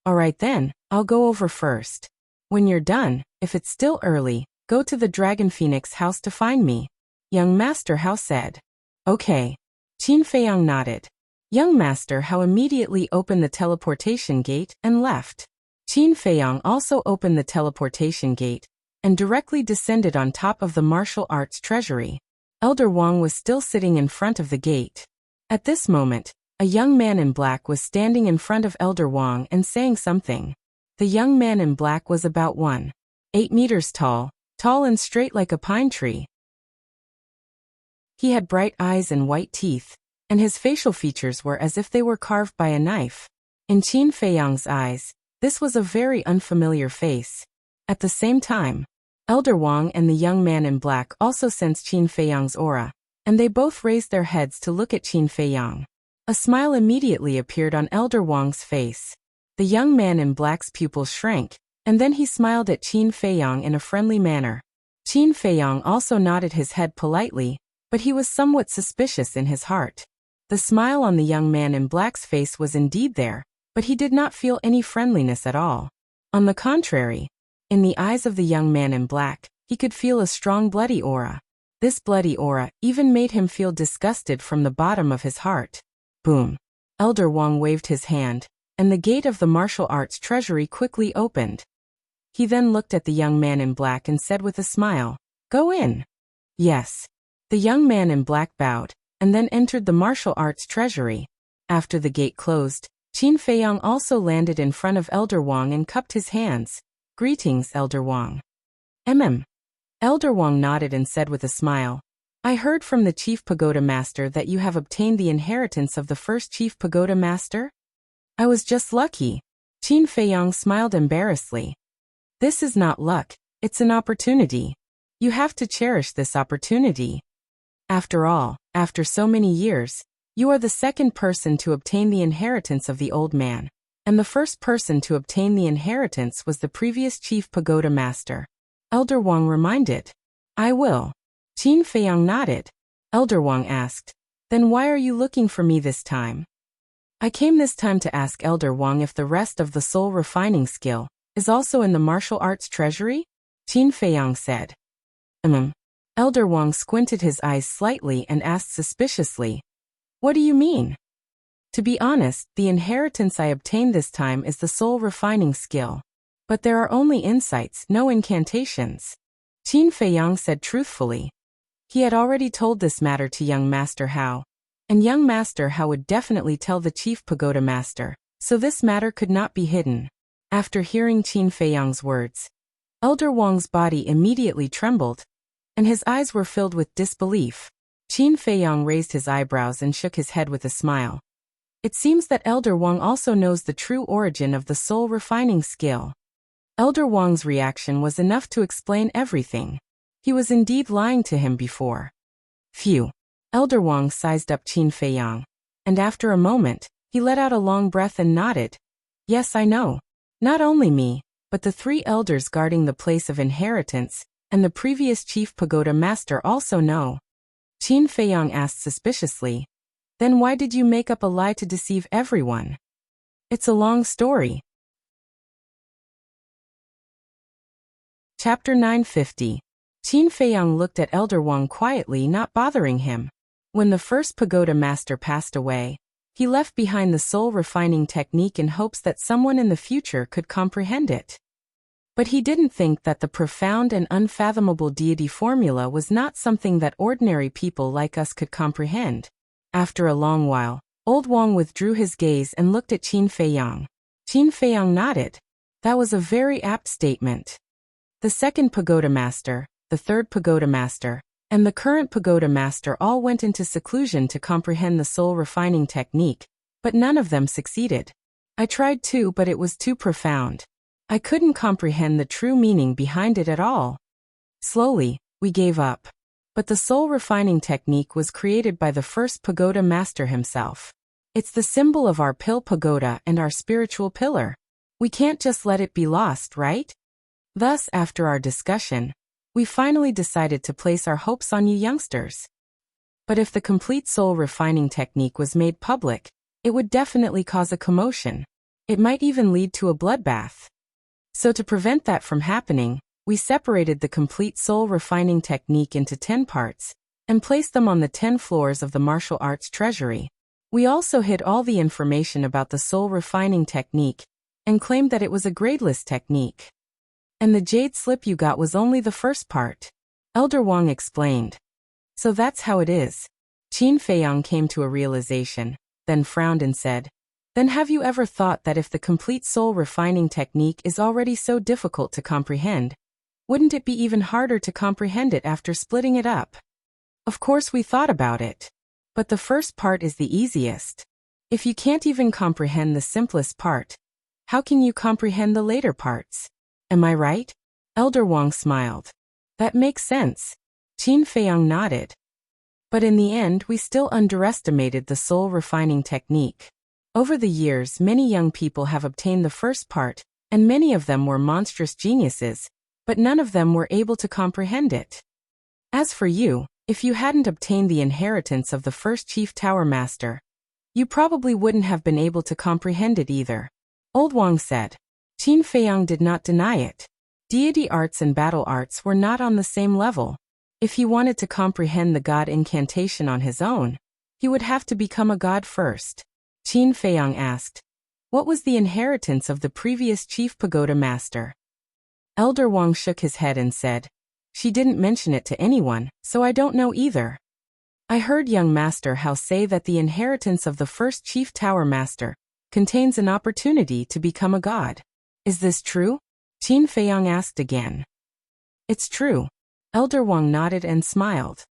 Alright then, I'll go over first. When you're done, if it's still early, go to the Dragon Phoenix house to find me. Young Master Hao said. Okay. Qin Feiyang nodded. Young Master Hao immediately opened the teleportation gate and left. Qin Feiyang also opened the teleportation gate and directly descended on top of the martial arts treasury. Elder Wang was still sitting in front of the gate. At this moment, a young man in black was standing in front of Elder Wang and saying something. The young man in black was about 1.8 meters tall and straight like a pine tree. He had bright eyes and white teeth, and his facial features were as if they were carved by a knife. In Qin Feiyang's eyes, this was a very unfamiliar face. At the same time, Elder Wang and the young man in black also sensed Qin Feiyang's aura, and they both raised their heads to look at Qin Feiyang. A smile immediately appeared on Elder Wang's face. The young man in black's pupils shrank, and then he smiled at Qin Feiyang in a friendly manner. Qin Feiyang also nodded his head politely, but he was somewhat suspicious in his heart. The smile on the young man in black's face was indeed there, but he did not feel any friendliness at all. On the contrary, in the eyes of the young man in black, he could feel a strong bloody aura. This bloody aura even made him feel disgusted from the bottom of his heart. Boom. Elder Wang waved his hand, and the gate of the martial arts treasury quickly opened. He then looked at the young man in black and said with a smile, "Go in." "Yes." The young man in black bowed, and then entered the martial arts treasury. After the gate closed, Qin Feiyang also landed in front of Elder Wang and cupped his hands. "Greetings, Elder Wang." Elder Wang nodded and said with a smile, "I heard from the Chief Pagoda Master that you have obtained the inheritance of the first Chief Pagoda Master?" "I was just lucky." Qin Feiyang smiled embarrassedly. "This is not luck, it's an opportunity. You have to cherish this opportunity. After all, after so many years, you are the second person to obtain the inheritance of the old man, and the first person to obtain the inheritance was the previous Chief Pagoda Master." Elder Wang reminded. "I will." Qin Feiyang nodded. Elder Wang asked, "Then why are you looking for me this time?" "I came this time to ask Elder Wang if the rest of the soul refining skill is also in the martial arts treasury?" Qin Feiyang said. Elder Wang squinted his eyes slightly and asked suspiciously, "What do you mean?" "To be honest, the inheritance I obtained this time is the soul refining skill. But there are only insights, no incantations." Qin Feiyang said truthfully. He had already told this matter to young Master Hao, and young Master Hao would definitely tell the Chief Pagoda Master, so this matter could not be hidden. After hearing Qin Feiyang's words, Elder Wang's body immediately trembled, and his eyes were filled with disbelief. Qin Feiyang raised his eyebrows and shook his head with a smile. It seems that Elder Wang also knows the true origin of the soul refining skill. Elder Wang's reaction was enough to explain everything. He was indeed lying to him before. Phew. Elder Wang sized up Qin Feiyang, and after a moment, he let out a long breath and nodded. "Yes, I know. Not only me, but the 3 elders guarding the place of inheritance, and the previous Chief Pagoda Master also know." Qin Feiyang asked suspiciously, "Then why did you make up a lie to deceive everyone?" "It's a long story." Chapter 950. Qin Feiyang looked at Elder Wang quietly, not bothering him. When the first Pagoda Master passed away, he left behind the soul refining technique in hopes that someone in the future could comprehend it. But he didn't think that the profound and unfathomable deity formula was not something that ordinary people like us could comprehend. After a long while, Old Wang withdrew his gaze and looked at Qin Feiyang. Qin Feiyang nodded. That was a very apt statement. The second Pagoda Master, the third Pagoda Master, and the current Pagoda Master all went into seclusion to comprehend the soul refining technique, but none of them succeeded. I tried too, but it was too profound. I couldn't comprehend the true meaning behind it at all. Slowly, we gave up. But the soul refining technique was created by the first Pagoda Master himself. It's the symbol of our pill pagoda and our spiritual pillar. We can't just let it be lost, right? Thus, after our discussion, we finally decided to place our hopes on you youngsters. But if the complete soul refining technique was made public, it would definitely cause a commotion. It might even lead to a bloodbath. So to prevent that from happening, we separated the complete soul refining technique into 10 parts, and placed them on the 10 floors of the martial arts treasury. We also hid all the information about the soul refining technique, and claimed that it was a gradeless technique. And the jade slip you got was only the first part. Elder Wang explained. So that's how it is. Qin Feiyang came to a realization, then frowned and said, Then have you ever thought that if the complete soul refining technique is already so difficult to comprehend, wouldn't it be even harder to comprehend it after splitting it up? Of course we thought about it. But the first part is the easiest. If you can't even comprehend the simplest part, how can you comprehend the later parts? Am I right? Elder Wang smiled. That makes sense. Qin Feiyang nodded. But in the end we still underestimated the soul refining technique. Over the years many young people have obtained the first part, and many of them were monstrous geniuses, but none of them were able to comprehend it. As for you, if you hadn't obtained the inheritance of the first Chief Tower Master, you probably wouldn't have been able to comprehend it either. Old Wang said. Qin Feiyang did not deny it. Deity arts and battle arts were not on the same level. If he wanted to comprehend the god incantation on his own, he would have to become a god first. Qin Feiyang asked, What was the inheritance of the previous Chief Pagoda Master? Elder Wang shook his head and said, "She didn't mention it to anyone, so I don't know either. I heard young Master Hao say that the inheritance of the first Chief Tower Master contains an opportunity to become a god. Is this true?" Qin Feiyang asked again. "It's true." Elder Wang nodded and smiled.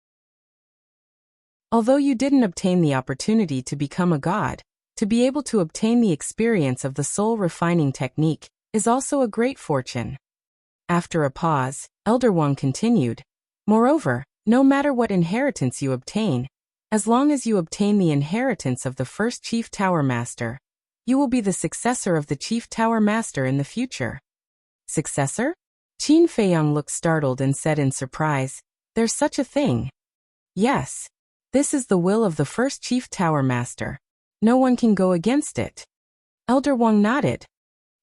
"Although you didn't obtain the opportunity to become a god, to be able to obtain the experience of the soul refining technique is also a great fortune." After a pause, Elder Wang continued, "Moreover, no matter what inheritance you obtain, as long as you obtain the inheritance of the first Chief Tower Master, you will be the successor of the Chief Tower Master in the future." "Successor?" Qin Feiyang looked startled and said in surprise, "There's such a thing?" "Yes. This is the will of the first Chief Tower Master. No one can go against it." Elder Wang nodded.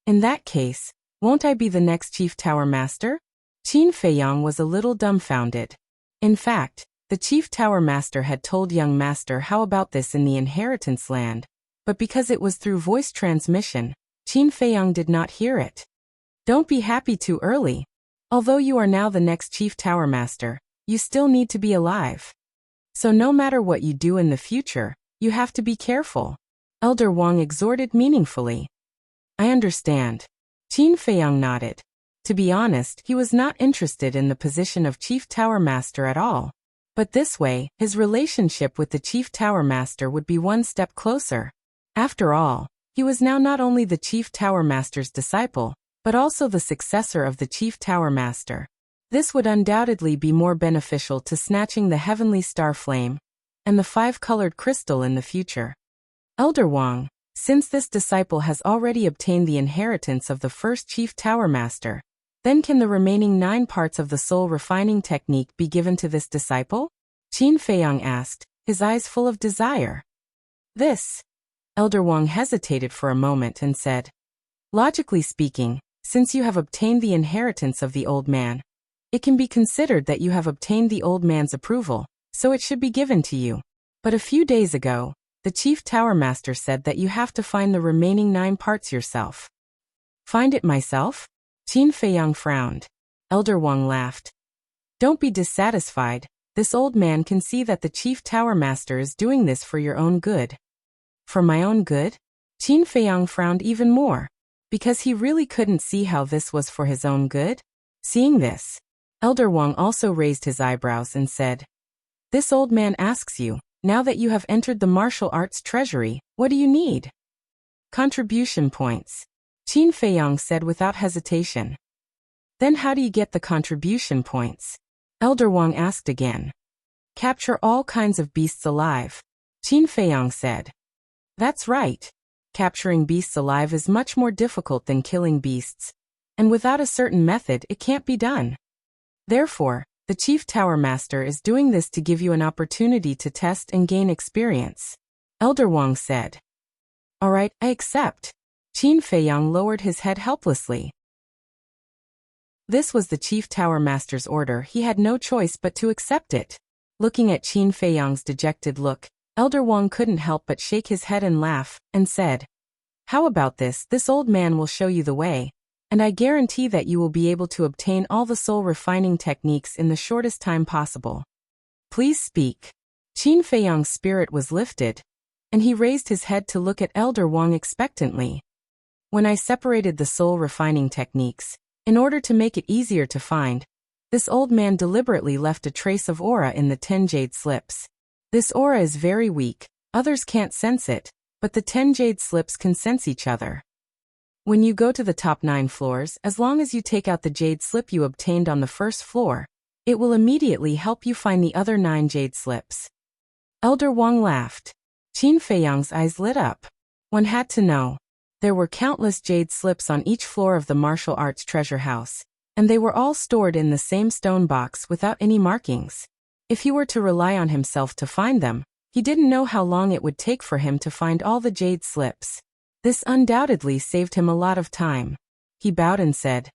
"In that case, won't I be the next Chief Tower Master?" Qin Feiyang was a little dumbfounded. In fact, the Chief Tower Master had told young Master Hao about this in the inheritance land, but because it was through voice transmission, Qin Feiyang did not hear it. "Don't be happy too early. Although you are now the next Chief Tower Master, you still need to be alive. So no matter what you do in the future, you have to be careful," Elder Wang exhorted meaningfully. "I understand." Qin Feiyang nodded. To be honest, he was not interested in the position of Chief Tower Master at all. But this way, his relationship with the Chief Tower Master would be one step closer. After all, he was now not only the Chief Tower Master's disciple, but also the successor of the Chief Tower Master. This would undoubtedly be more beneficial to snatching the heavenly star flame and the five-colored crystal in the future. "Elder Wang, since this disciple has already obtained the inheritance of the first Chief Tower Master, then can the remaining 9 parts of the soul refining technique be given to this disciple?" Qin Feiyang asked, his eyes full of desire. "This." Elder Wang hesitated for a moment and said, "Logically speaking, since you have obtained the inheritance of the old man, it can be considered that you have obtained the old man's approval, so it should be given to you. But a few days ago, the Chief Tower Master said that you have to find the remaining 9 parts yourself." "Find it myself?" Qin Feiyang frowned. Elder Wang laughed. "Don't be dissatisfied. This old man can see that the Chief Tower Master is doing this for your own good." "For my own good?" Qin Feiyang frowned even more, because he really couldn't see how this was for his own good. Seeing this, Elder Wang also raised his eyebrows and said, "This old man asks you, now that you have entered the martial arts treasury, what do you need?" "Contribution points," Qin Feiyang said without hesitation. "Then how do you get the contribution points?" Elder Wang asked again. "Capture all kinds of beasts alive," Qin Feiyang said. "That's right. Capturing beasts alive is much more difficult than killing beasts, and without a certain method it can't be done. Therefore, the Chief Tower Master is doing this to give you an opportunity to test and gain experience," Elder Wang said. "All right, I accept." Qin Feiyang lowered his head helplessly. This was the Chief Tower Master's order. He had no choice but to accept it. Looking at Qin Feiyang's dejected look, Elder Wang couldn't help but shake his head and laugh, and said, "How about this? This old man will show you the way, and I guarantee that you will be able to obtain all the soul refining techniques in the shortest time possible. Please speak." Qin Feiyang's spirit was lifted, and he raised his head to look at Elder Wang expectantly. "When I separated the soul refining techniques, in order to make it easier to find, this old man deliberately left a trace of aura in the 10 jade slips. This aura is very weak, others can't sense it, but the 10 jade slips can sense each other. When you go to the top 9 floors, as long as you take out the jade slip you obtained on the first floor, it will immediately help you find the other 9 jade slips." Elder Wang laughed. Qin Feiyang's eyes lit up. One had to know. There were countless jade slips on each floor of the martial arts treasure house, and they were all stored in the same stone box without any markings. If he were to rely on himself to find them, he didn't know how long it would take for him to find all the jade slips. This undoubtedly saved him a lot of time. He bowed and said,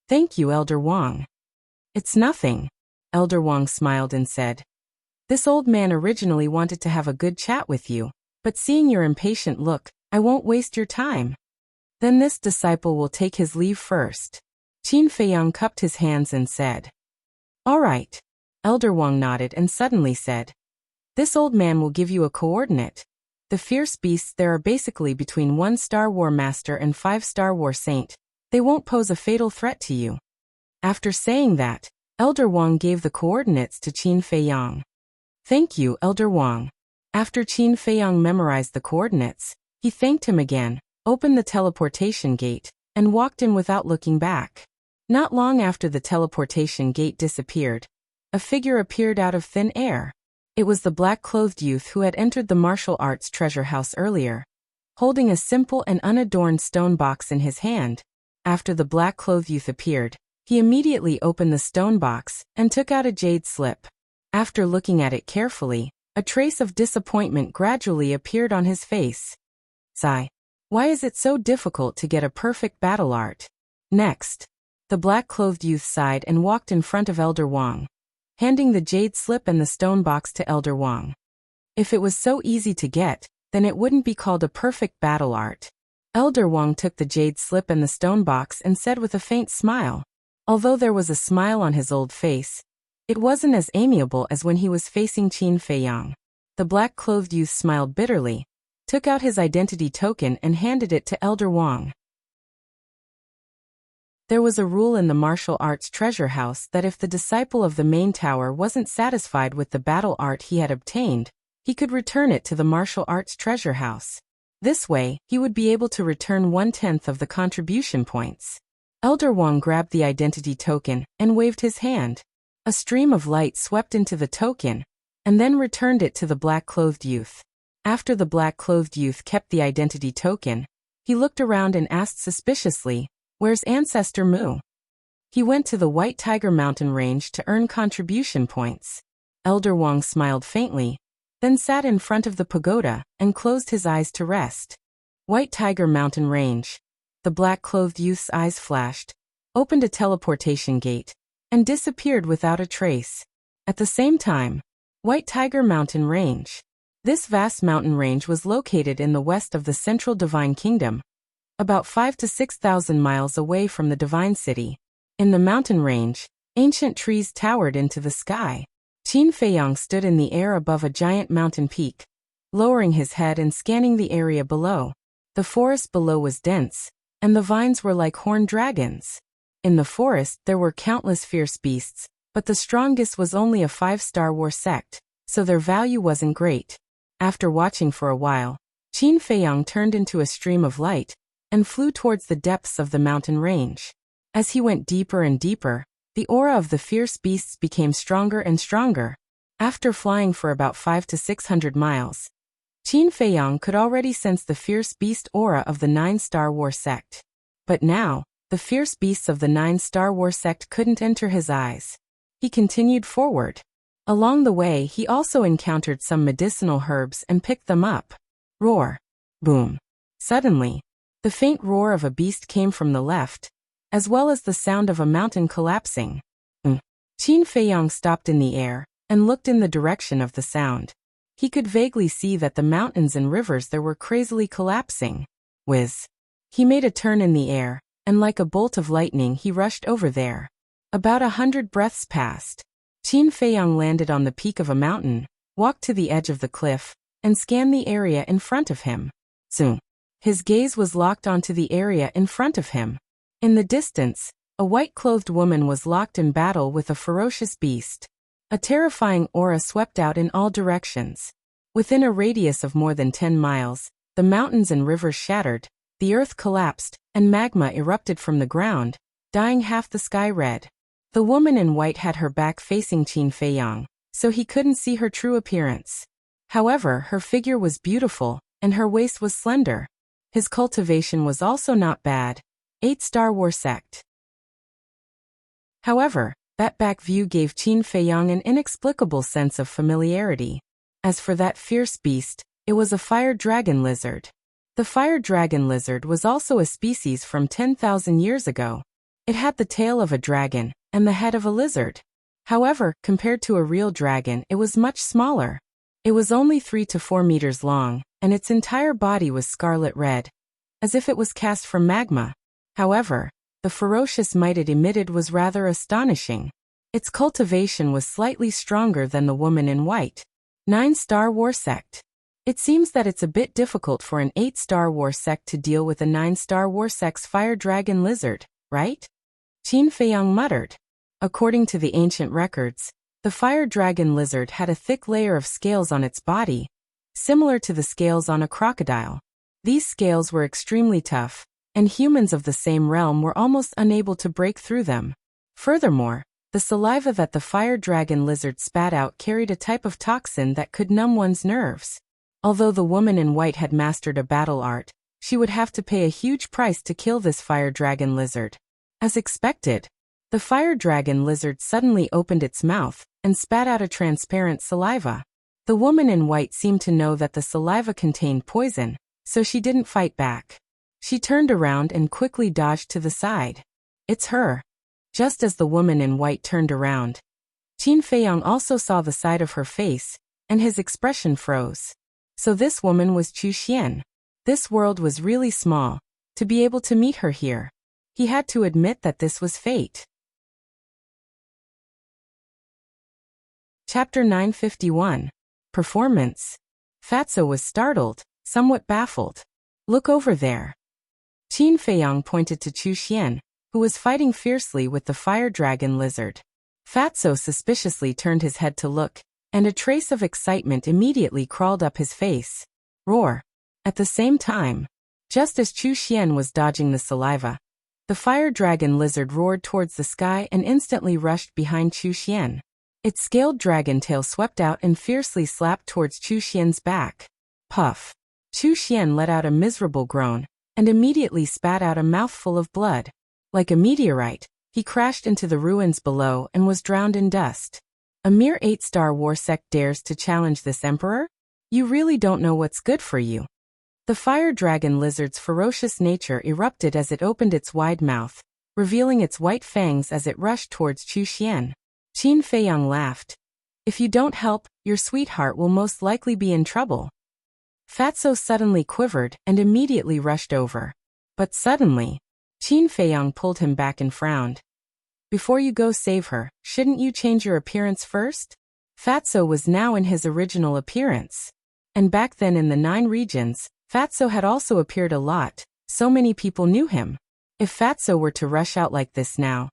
"Thank you, Elder Wang." "It's nothing." Elder Wang smiled and said, "This old man originally wanted to have a good chat with you, but seeing your impatient look, I won't waste your time. Then this disciple will take his leave first." Qin Feiyang cupped his hands and said, "All right." Elder Wang nodded and suddenly said, "This old man will give you a coordinate. The fierce beasts there are basically between 1-star War Master and 5-star War Saint. They won't pose a fatal threat to you." After saying that, Elder Wang gave the coordinates to Qin Feiyang. "Thank you, Elder Wang." After Qin Feiyang memorized the coordinates, he thanked him again, opened the teleportation gate, and walked in without looking back. Not long after the teleportation gate disappeared, a figure appeared out of thin air. It was the black-clothed youth who had entered the martial arts treasure house earlier, holding a simple and unadorned stone box in his hand. After the black-clothed youth appeared, he immediately opened the stone box and took out a jade slip. After looking at it carefully, a trace of disappointment gradually appeared on his face. Sigh. Why is it so difficult to get a perfect battle art? Next, the black-clothed youth sighed and walked in front of Elder Wang, handing the jade slip and the stone box to Elder Wang. If it was so easy to get, then it wouldn't be called a perfect battle art. Elder Wang took the jade slip and the stone box and said with a faint smile. Although there was a smile on his old face, it wasn't as amiable as when he was facing Qin Feiyang. The black-clothed youth smiled bitterly, took out his identity token and handed it to Elder Wang. There was a rule in the martial arts treasure house that if the disciple of the main tower wasn't satisfied with the battle art he had obtained, he could return it to the martial arts treasure house. This way, he would be able to return 1/10 of the contribution points. Elder Wang grabbed the identity token and waved his hand. A stream of light swept into the token, and then returned it to the black-clothed youth. After the black-clothed youth kept the identity token, he looked around and asked suspiciously, "Where's Ancestor Mu?" "He went to the White Tiger Mountain Range to earn contribution points." Elder Wang smiled faintly, then sat in front of the pagoda and closed his eyes to rest. White Tiger Mountain Range. The black-clothed youth's eyes flashed, opened a teleportation gate, and disappeared without a trace. At the same time, White Tiger Mountain Range. This vast mountain range was located in the west of the Central Divine Kingdom, about 5,000 to 6,000 miles away from the Divine City. In the mountain range, ancient trees towered into the sky. Qin Feiyang stood in the air above a giant mountain peak, lowering his head and scanning the area below. The forest below was dense, and the vines were like horned dragons. In the forest there were countless fierce beasts, but the strongest was only a 5-star war sect, so their value wasn't great. After watching for a while, Qin Feiyang turned into a stream of light and flew towards the depths of the mountain range. As he went deeper and deeper, the aura of the fierce beasts became stronger and stronger. After flying for about 500 to 600 miles, Qin Feiyang could already sense the fierce beast aura of the 9-star war sect. But now, the fierce beasts of the 9-star war sect couldn't enter his eyes. He continued forward. Along the way he also encountered some medicinal herbs and picked them up. Roar. Boom. Suddenly, the faint roar of a beast came from the left, as well as the sound of a mountain collapsing. Qin Feiyang stopped in the air and looked in the direction of the sound. He could vaguely see that the mountains and rivers there were crazily collapsing. Whiz. He made a turn in the air, and like a bolt of lightning he rushed over there. About 100 breaths passed. Qin Feiyang landed on the peak of a mountain, walked to the edge of the cliff, and scanned the area in front of him. Soon, his gaze was locked onto the area in front of him. In the distance, a white-clothed woman was locked in battle with a ferocious beast. A terrifying aura swept out in all directions. Within a radius of more than 10 miles, the mountains and rivers shattered, the earth collapsed, and magma erupted from the ground, dyeing half the sky red. The woman in white had her back facing Qin Feiyang, so he couldn't see her true appearance. However, her figure was beautiful, and her waist was slender. His cultivation was also not bad. 8-star war sect. However, that back view gave Qin Feiyang an inexplicable sense of familiarity. As for that fierce beast, it was a fire dragon lizard. The fire dragon lizard was also a species from 10,000 years ago. It had the tail of a dragon and the head of a lizard. However, compared to a real dragon, it was much smaller. It was only 3 to 4 meters long, and its entire body was scarlet red, as if it was cast from magma. However, The ferocious might it emitted was rather astonishing. Its cultivation was slightly stronger than the woman in white. 9-star war sect. It seems that it's a bit difficult for an 8-star war sect to deal with a 9-star war sect's fire dragon lizard, right? Qin Feiyang muttered. According to the ancient records, the fire dragon lizard had a thick layer of scales on its body, similar to the scales on a crocodile. These scales were extremely tough, and humans of the same realm were almost unable to break through them. Furthermore, the saliva that the fire dragon lizard spat out carried a type of toxin that could numb one's nerves. Although the woman in white had mastered a battle art, she would have to pay a huge price to kill this fire dragon lizard. As expected, the fire dragon lizard suddenly opened its mouth and spat out a transparent saliva. The woman in white seemed to know that the saliva contained poison, so she didn't fight back. She turned around and quickly dodged to the side. It's her. Just as the woman in white turned around, Qin Feiyang also saw the side of her face, and his expression froze. So this woman was Chu Xian. This world was really small. To be able to meet her here, he had to admit that this was fate. Chapter 951. Performance. Fatso was startled, somewhat baffled. Look over there. Qin Feiyang pointed to Chu Xian, who was fighting fiercely with the fire dragon lizard. Fatso suspiciously turned his head to look, and a trace of excitement immediately crawled up his face. Roar. At the same time, just as Chu Xian was dodging the saliva, the fire dragon lizard roared towards the sky and instantly rushed behind Chu Xian. Its scaled dragon tail swept out and fiercely slapped towards Chu Xian's back. Puff. Chu Xian let out a miserable groan, and immediately spat out a mouthful of blood. Like a meteorite, he crashed into the ruins below and was drowned in dust. A mere 8-star war sect dares to challenge this emperor? You really don't know what's good for you. The fire dragon lizard's ferocious nature erupted as it opened its wide mouth, revealing its white fangs as it rushed towards Chu Xian. Qin Feiyang laughed. If you don't help, your sweetheart will most likely be in trouble. Fatso suddenly quivered and immediately rushed over. But suddenly, Qin Feiyang pulled him back and frowned. Before you go save her, shouldn't you change your appearance first? Fatso was now in his original appearance. And back then in the 9 regions, Fatso had also appeared a lot, so many people knew him. If Fatso were to rush out like this now,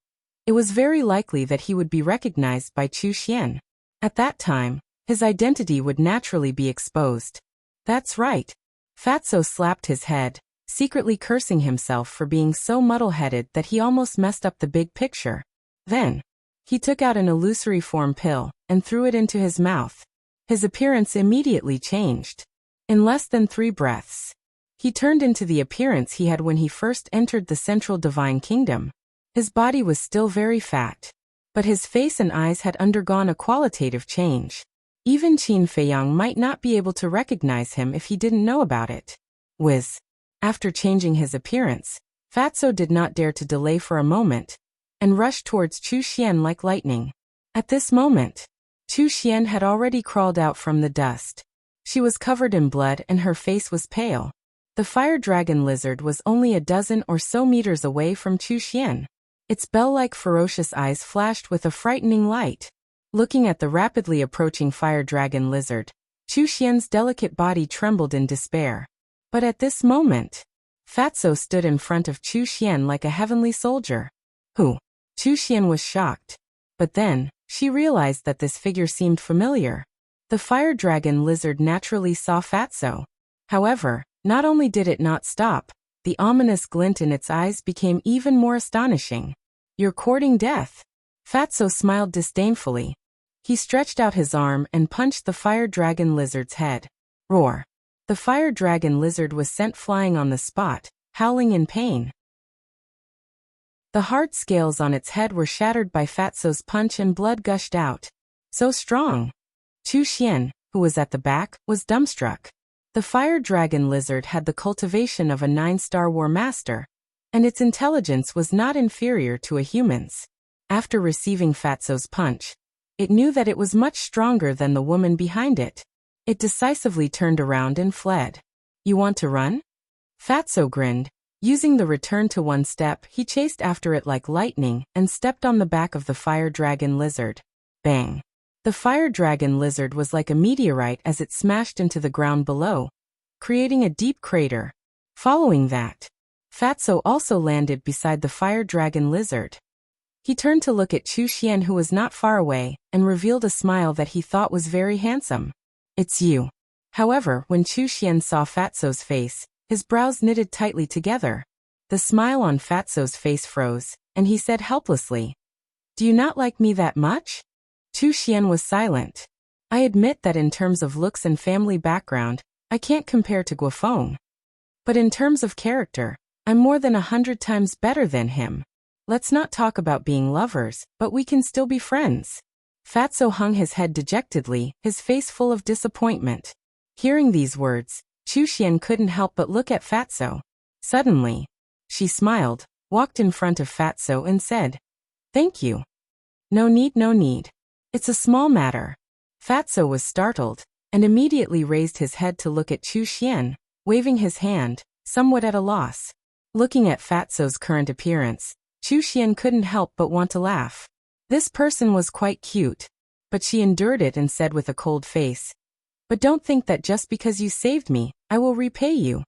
it was very likely that he would be recognized by Chu Xian. At that time, his identity would naturally be exposed. That's right. Fatso slapped his head, secretly cursing himself for being so muddle-headed that he almost messed up the big picture. Then, he took out an illusory form pill and threw it into his mouth. His appearance immediately changed. In less than 3 breaths, he turned into the appearance he had when he first entered the Central Divine Kingdom. His body was still very fat, but his face and eyes had undergone a qualitative change. Even Qin Feiyang might not be able to recognize him if he didn't know about it. Whiz. After changing his appearance, Fatso did not dare to delay for a moment, and rushed towards Chu Xian like lightning. At this moment, Chu Xian had already crawled out from the dust. She was covered in blood and her face was pale. The fire dragon lizard was only a dozen or so meters away from Chu Xian. Its bell-like ferocious eyes flashed with a frightening light. Looking at the rapidly approaching fire dragon lizard, Chu Xian's delicate body trembled in despair. But at this moment, Fatso stood in front of Chu Xian like a heavenly soldier. Who? Chu Xian was shocked. But then, she realized that this figure seemed familiar. The fire dragon lizard naturally saw Fatso. However, not only did it not stop, the ominous glint in its eyes became even more astonishing. You're courting death. Fatso smiled disdainfully. He stretched out his arm and punched the fire dragon lizard's head. Roar. The fire dragon lizard was sent flying on the spot, howling in pain. The hard scales on its head were shattered by Fatso's punch and blood gushed out. So strong. Chu Xian, who was at the back, was dumbstruck. The fire dragon lizard had the cultivation of a 9-star war master, and its intelligence was not inferior to a human's. After receiving Fatso's punch, it knew that it was much stronger than the woman behind it. It decisively turned around and fled. You want to run? Fatso grinned. Using the return to one step, he chased after it like lightning and stepped on the back of the fire dragon lizard. Bang! The fire dragon lizard was like a meteorite as it smashed into the ground below, creating a deep crater. Following that, Fatso also landed beside the fire dragon lizard. He turned to look at Chu Xian, who was not far away, and revealed a smile that he thought was very handsome. "It's you." However, when Chu Xian saw Fatso's face, his brows knitted tightly together. The smile on Fatso's face froze, and he said helplessly, "Do you not like me that much?" Chu Xian was silent. "I admit that in terms of looks and family background, I can't compare to Guofeng. But in terms of character, I'm more than 100 times better than him. Let's not talk about being lovers, but we can still be friends." Fatso hung his head dejectedly, his face full of disappointment. Hearing these words, Chu Xian couldn't help but look at Fatso. Suddenly, she smiled, walked in front of Fatso and said, "Thank you." "No need, no need. It's a small matter." Fatso was startled, and immediately raised his head to look at Chu Xian, waving his hand, somewhat at a loss. Looking at Fatso's current appearance, Chu Xian couldn't help but want to laugh. This person was quite cute, but she endured it and said with a cold face, "But don't think that just because you saved me, I will repay you."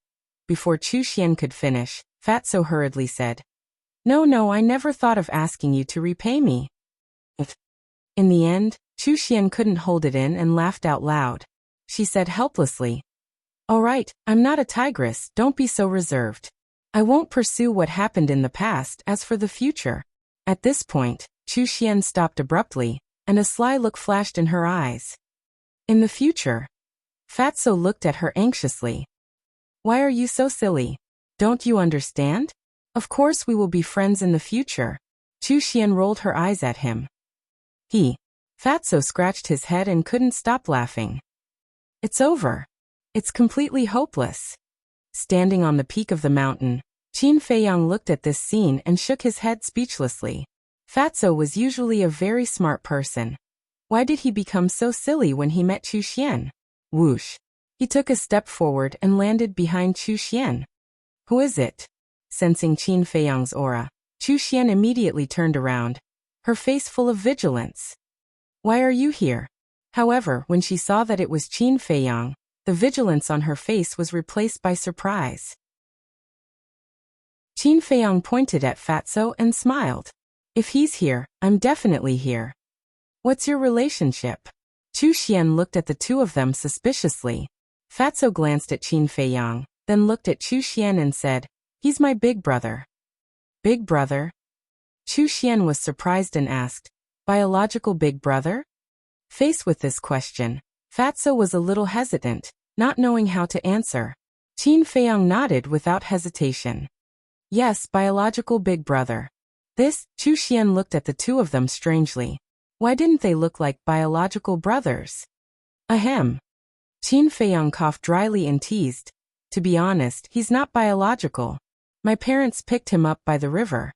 Before Chu Xian could finish, Fatso hurriedly said, No, I never thought of asking you to repay me." In the end, Chu Xian couldn't hold it in and laughed out loud. She said helplessly, "All right, I'm not a tigress, don't be so reserved. I won't pursue what happened in the past as for the future." At this point, Chu Xian stopped abruptly, and a sly look flashed in her eyes. "In the future?" Fatso looked at her anxiously. "Why are you so silly? Don't you understand? Of course we will be friends in the future." Chu Xian rolled her eyes at him. Fatso scratched his head and couldn't stop laughing. "It's over. It's completely hopeless." Standing on the peak of the mountain, Qin Feiyang looked at this scene and shook his head speechlessly. Fatso was usually a very smart person. Why did he become so silly when he met Chu Xian? Whoosh! He took a step forward and landed behind Chu Xian. "Who is it?" Sensing Qin Feiyang's aura, Chu Xian immediately turned around, her face full of vigilance. "Why are you here?" However, when she saw that it was Qin Feiyang, the vigilance on her face was replaced by surprise. Qin Feiyang pointed at Fatso and smiled. "If he's here, I'm definitely here. What's your relationship?" Chu Xian looked at the two of them suspiciously. Fatso glanced at Qin Feiyang, then looked at Chu Xian and said, "He's my big brother." "Big brother?" Chu Xian was surprised and asked, "Biological big brother?" Faced with this question, Fatso was a little hesitant, not knowing how to answer. Qin Feiyang nodded without hesitation. "Yes, biological big brother." Chu Xian looked at the two of them strangely. Why didn't they look like biological brothers? Ahem. Qin Feiyang coughed dryly and teased. "To be honest, he's not biological. My parents picked him up by the river."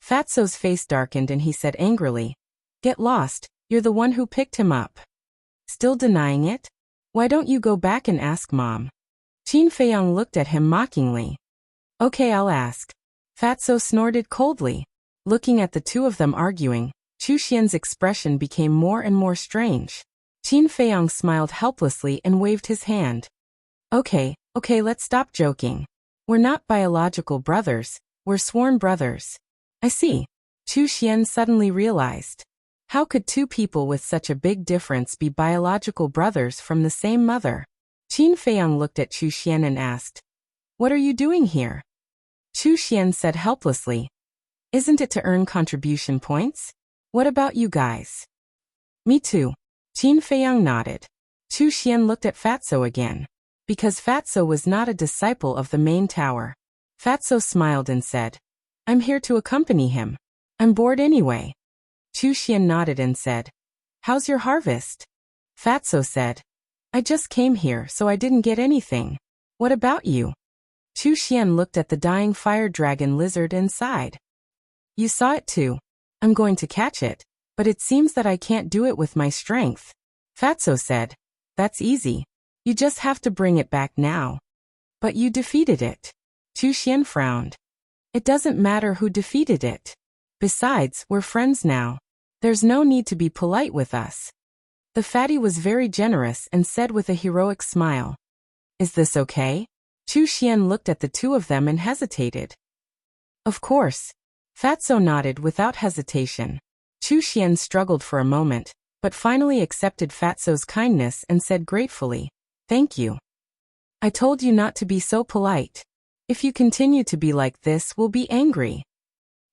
Fatso's face darkened and he said angrily, "Get lost, you're the one who picked him up." Still denying it? "Why don't you go back and ask Mom?" Qin Feiyang looked at him mockingly. "Okay, I'll ask." Fatso snorted coldly. Looking at the two of them arguing, Chu Xian's expression became more and more strange. Qin Feiyang smiled helplessly and waved his hand. Okay, let's stop joking. We're not biological brothers, we're sworn brothers." "I see." Chu Xian suddenly realized. How could two people with such a big difference be biological brothers from the same mother? Qin Feiyang looked at Chu Xian and asked, "What are you doing here?" Chu Xian said helplessly, "Isn't it to earn contribution points? What about you guys?" "Me too." Qin Feiyang nodded. Chu Xian looked at Fatso again. Because Fatso was not a disciple of the main tower. Fatso smiled and said, "I'm here to accompany him. I'm bored anyway." Chu Xian nodded and said, "How's your harvest?" Fatso said, "I just came here so I didn't get anything. What about you?" Chu Xian looked at the dying fire dragon lizard and sighed. "You saw it too. I'm going to catch it, but it seems that I can't do it with my strength." Fatso said, "That's easy. You just have to bring it back now." "But you defeated it." Chu Xian frowned. It doesn't matter who defeated it. Besides, we're friends now. There's no need to be polite with us. The fatty was very generous and said with a heroic smile. Is this okay? Chu Xian looked at the two of them and hesitated. Of course. Fatso nodded without hesitation. Chu Xian struggled for a moment, but finally accepted Fatso's kindness and said gratefully, Thank you. I told you not to be so polite. If you continue to be like this, we'll be angry.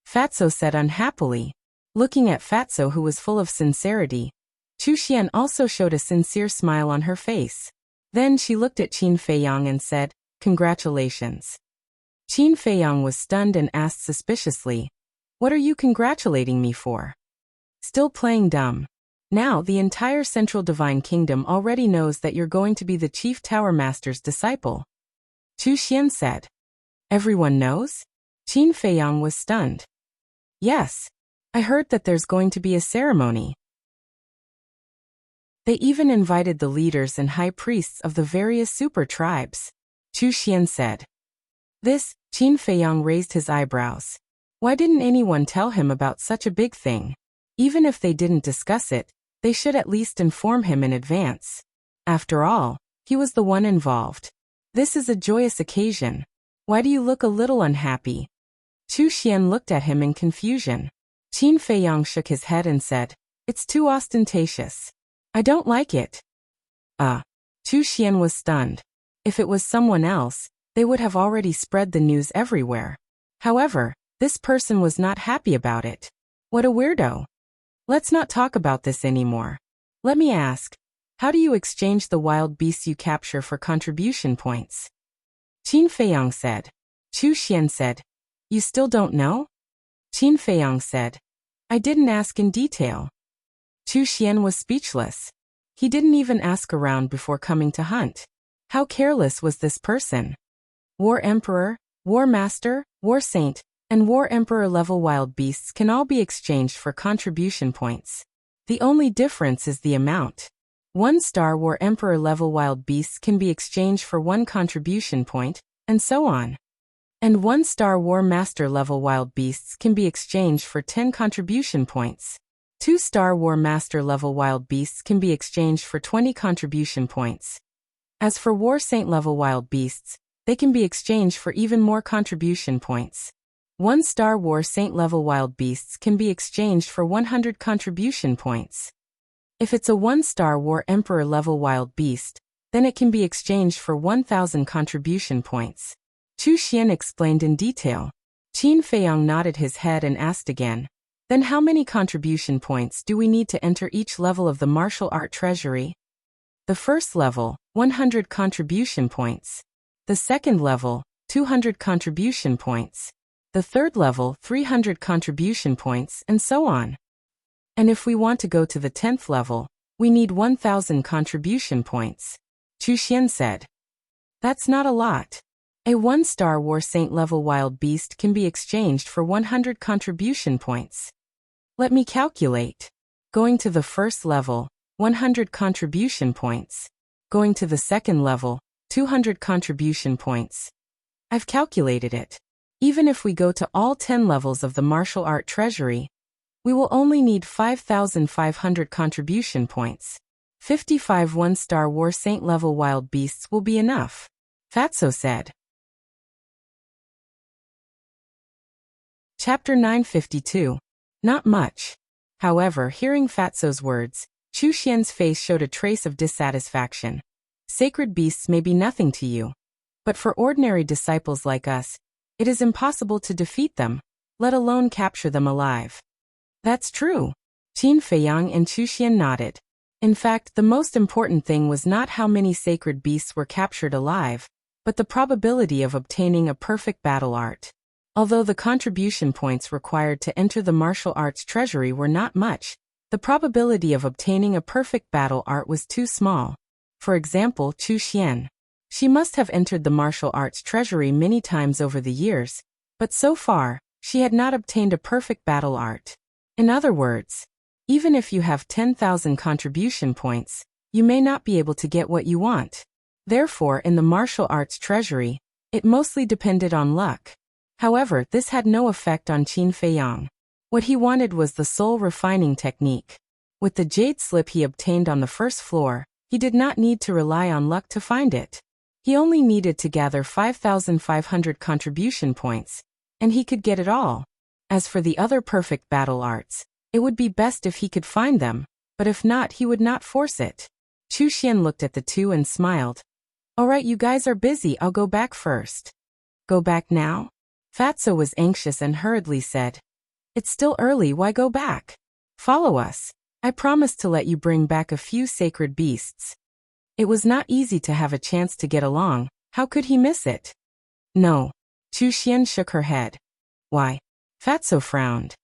Fatso said unhappily. Looking at Fatso, who was full of sincerity, Chu Xian also showed a sincere smile on her face. Then she looked at Qin Feiyang and said, Congratulations. Qin Feiyang was stunned and asked suspiciously, What are you congratulating me for? Still playing dumb. Now the entire Central Divine Kingdom already knows that you're going to be the Chief Tower Master's disciple. Chu Xian said. Everyone knows? Qin Feiyang was stunned. Yes. I heard that there's going to be a ceremony. They even invited the leaders and high priests of the various super tribes. Chu Xian said. This, Qin Feiyang raised his eyebrows. Why didn't anyone tell him about such a big thing? Even if they didn't discuss it, they should at least inform him in advance. After all, he was the one involved. This is a joyous occasion. Why do you look a little unhappy? Chu Xian looked at him in confusion. Qin Feiyang shook his head and said, It's too ostentatious. I don't like it. Chu Xian was stunned. If it was someone else, they would have already spread the news everywhere. However, this person was not happy about it. What a weirdo. Let's not talk about this anymore. Let me ask, how do you exchange the wild beasts you capture for contribution points? Qin Feiyang said. Chu Xian said, You still don't know? Qin Feiyang said, I didn't ask in detail. Chu Xian was speechless. He didn't even ask around before coming to hunt. How careless was this person? War Emperor, War Master, War Saint, and War Emperor level wild beasts can all be exchanged for contribution points. The only difference is the amount. 1-star War Emperor level wild beasts can be exchanged for 1 contribution point, and so on. And 1-star War Master level wild beasts can be exchanged for 10 contribution points. 2-star War Master level wild beasts can be exchanged for 20 contribution points. As for War Saint level wild beasts, they can be exchanged for even more contribution points. 1-star War Saint level wild beasts can be exchanged for 100 contribution points. If it's a 1-star War Emperor level wild beast, then it can be exchanged for 1,000 contribution points. Chu Xian explained in detail. Qin Feiyang nodded his head and asked again, Then how many contribution points do we need to enter each level of the martial art treasury? The first level, 100 contribution points. The second level, 200 contribution points. The third level, 300 contribution points, and so on. And if we want to go to the 10th level, we need 1,000 contribution points. Chu Xian said. That's not a lot. A 1-star War Saint level wild beast can be exchanged for 100 contribution points. Let me calculate. Going to the first level, 100 contribution points. Going to the second level, 200 contribution points. I've calculated it. Even if we go to all 10 levels of the martial art treasury, we will only need 5,500 contribution points. 55 1-star War Saint level wild beasts will be enough. Fatso said. Chapter 952. Not much. However, hearing Fatso's words, Chu Xian's face showed a trace of dissatisfaction. Sacred beasts may be nothing to you. But for ordinary disciples like us, it is impossible to defeat them, let alone capture them alive. That's true. Qin Feiyang and Chu Xian nodded. In fact, the most important thing was not how many sacred beasts were captured alive, but the probability of obtaining a perfect battle art. Although the contribution points required to enter the martial arts treasury were not much, the probability of obtaining a perfect battle art was too small. For example, Chu Xian. She must have entered the martial arts treasury many times over the years, but so far, she had not obtained a perfect battle art. In other words, even if you have 10,000 contribution points, you may not be able to get what you want. Therefore, in the martial arts treasury, It mostly depended on luck. However, this had no effect on Qin Feiyang. What he wanted was the soul refining technique. With the jade slip he obtained on the first floor, he did not need to rely on luck to find it. He only needed to gather 5,500 contribution points, and he could get it all. As for the other perfect battle arts, it would be best if he could find them, but if not, he would not force it. Chu Xian looked at the two and smiled. Alright, you guys are busy, I'll go back first. Go back now? Fatso was anxious and hurriedly said. It's still early, why go back? Follow us. I promised to let you bring back a few sacred beasts. It was not easy to have a chance to get along, how could he miss it? No. Chu Xian shook her head. Why? Fatso frowned.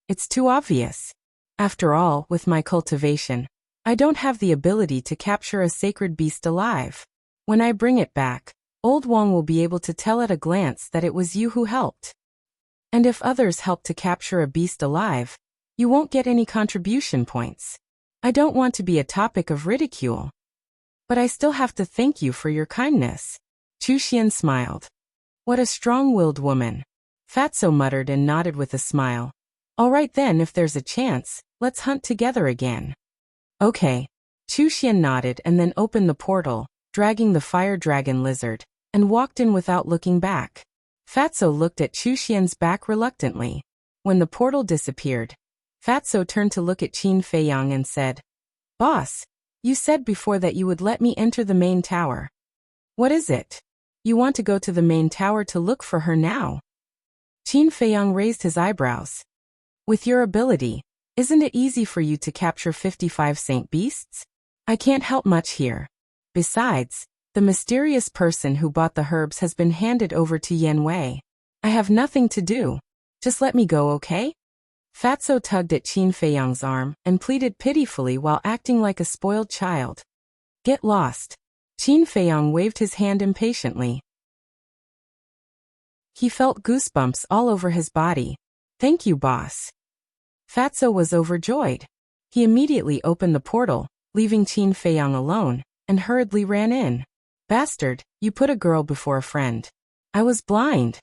It's too obvious. After all, with my cultivation, I don't have the ability to capture a sacred beast alive. When I bring it back, Old Wong will be able to tell at a glance that it was you who helped. And if others help to capture a beast alive, you won't get any contribution points. I don't want to be a topic of ridicule. But I still have to thank you for your kindness. Chu Xian smiled. What a strong-willed woman. Fatso muttered and nodded with a smile. All right then, if there's a chance, let's hunt together again. Okay. Chu Xian nodded and then opened the portal, dragging the fire dragon lizard, and walked in without looking back. Fatso looked at Chu Xian's back reluctantly. When the portal disappeared, Fatso turned to look at Qin Feiyang and said, Boss, you said before that you would let me enter the main tower. What is it? You want to go to the main tower to look for her now? Qin Feiyang raised his eyebrows. With your ability, isn't it easy for you to capture 55 saint beasts? I can't help much here. Besides, the mysterious person who bought the herbs has been handed over to Yan Wei. I have nothing to do. Just let me go, okay? Fatso tugged at Qin Feiyang's arm and pleaded pitifully while acting like a spoiled child. Get lost. Qin Feiyang waved his hand impatiently. He felt goosebumps all over his body. Thank you, boss. Fatso was overjoyed. He immediately opened the portal, leaving Qin Feiyang alone, and hurriedly ran in. Bastard, you put a girl before a friend. I was blind.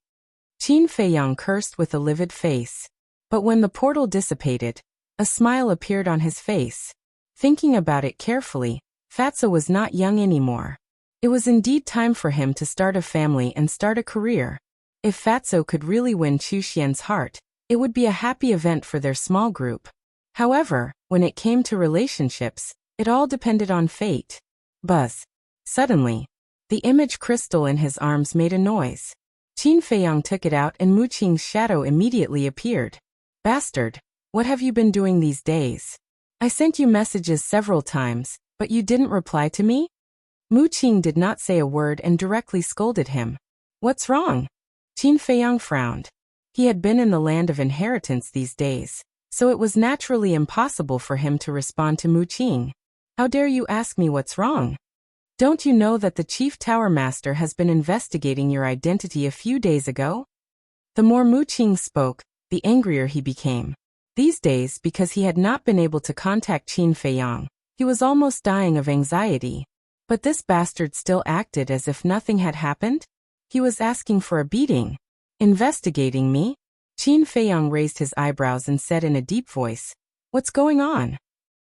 Qin Feiyang cursed with a livid face. But when the portal dissipated, a smile appeared on his face. Thinking about it carefully, Fatso was not young anymore. It was indeed time for him to start a family and start a career. If Fatso could really win Chu Xian's heart, it would be a happy event for their small group. However, when it came to relationships, it all depended on fate. Buzz. Suddenly, the image crystal in his arms made a noise. Qin Feiyang took it out and Mu Qing's shadow immediately appeared. Bastard, what have you been doing these days? I sent you messages several times, but you didn't reply to me? Mu Qing did not say a word and directly scolded him. What's wrong? Qin Feiyang frowned. He had been in the land of inheritance these days, so it was naturally impossible for him to respond to Mu Qing. How dare you ask me what's wrong? Don't you know that the chief tower master has been investigating your identity a few days ago? The more Mu Qing spoke, the angrier he became. These days, because he had not been able to contact Qin Feiyang, he was almost dying of anxiety. But this bastard still acted as if nothing had happened? He was asking for a beating. Investigating me? Qin Feiyang raised his eyebrows and said in a deep voice, What's going on?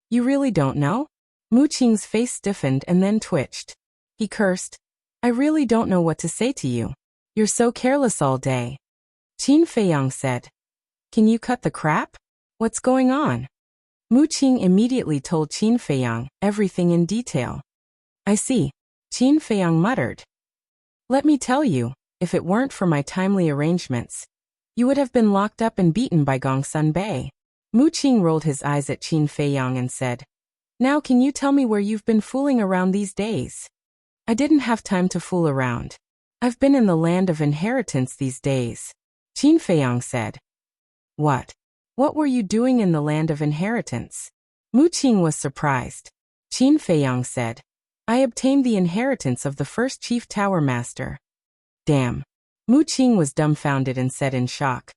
You really don't know? Mu Qing's face stiffened and then twitched. He cursed. I really don't know what to say to you. You're so careless all day. Qin Feiyang said. Can you cut the crap? What's going on? Mu Qing immediately told Qin Feiyang everything in detail. I see. Qin Feiyang muttered. Let me tell you, if it weren't for my timely arrangements, you would have been locked up and beaten by Gongsun Bei. Mu Qing rolled his eyes at Qin Feiyang and said, Now can you tell me where you've been fooling around these days? I didn't have time to fool around. I've been in the land of inheritance these days. Qin Feiyang said. What? What were you doing in the land of inheritance? Mu Qing was surprised. Qin Feiyang said. I obtained the inheritance of the first chief tower master. Damn. Mu Qing was dumbfounded and said in shock.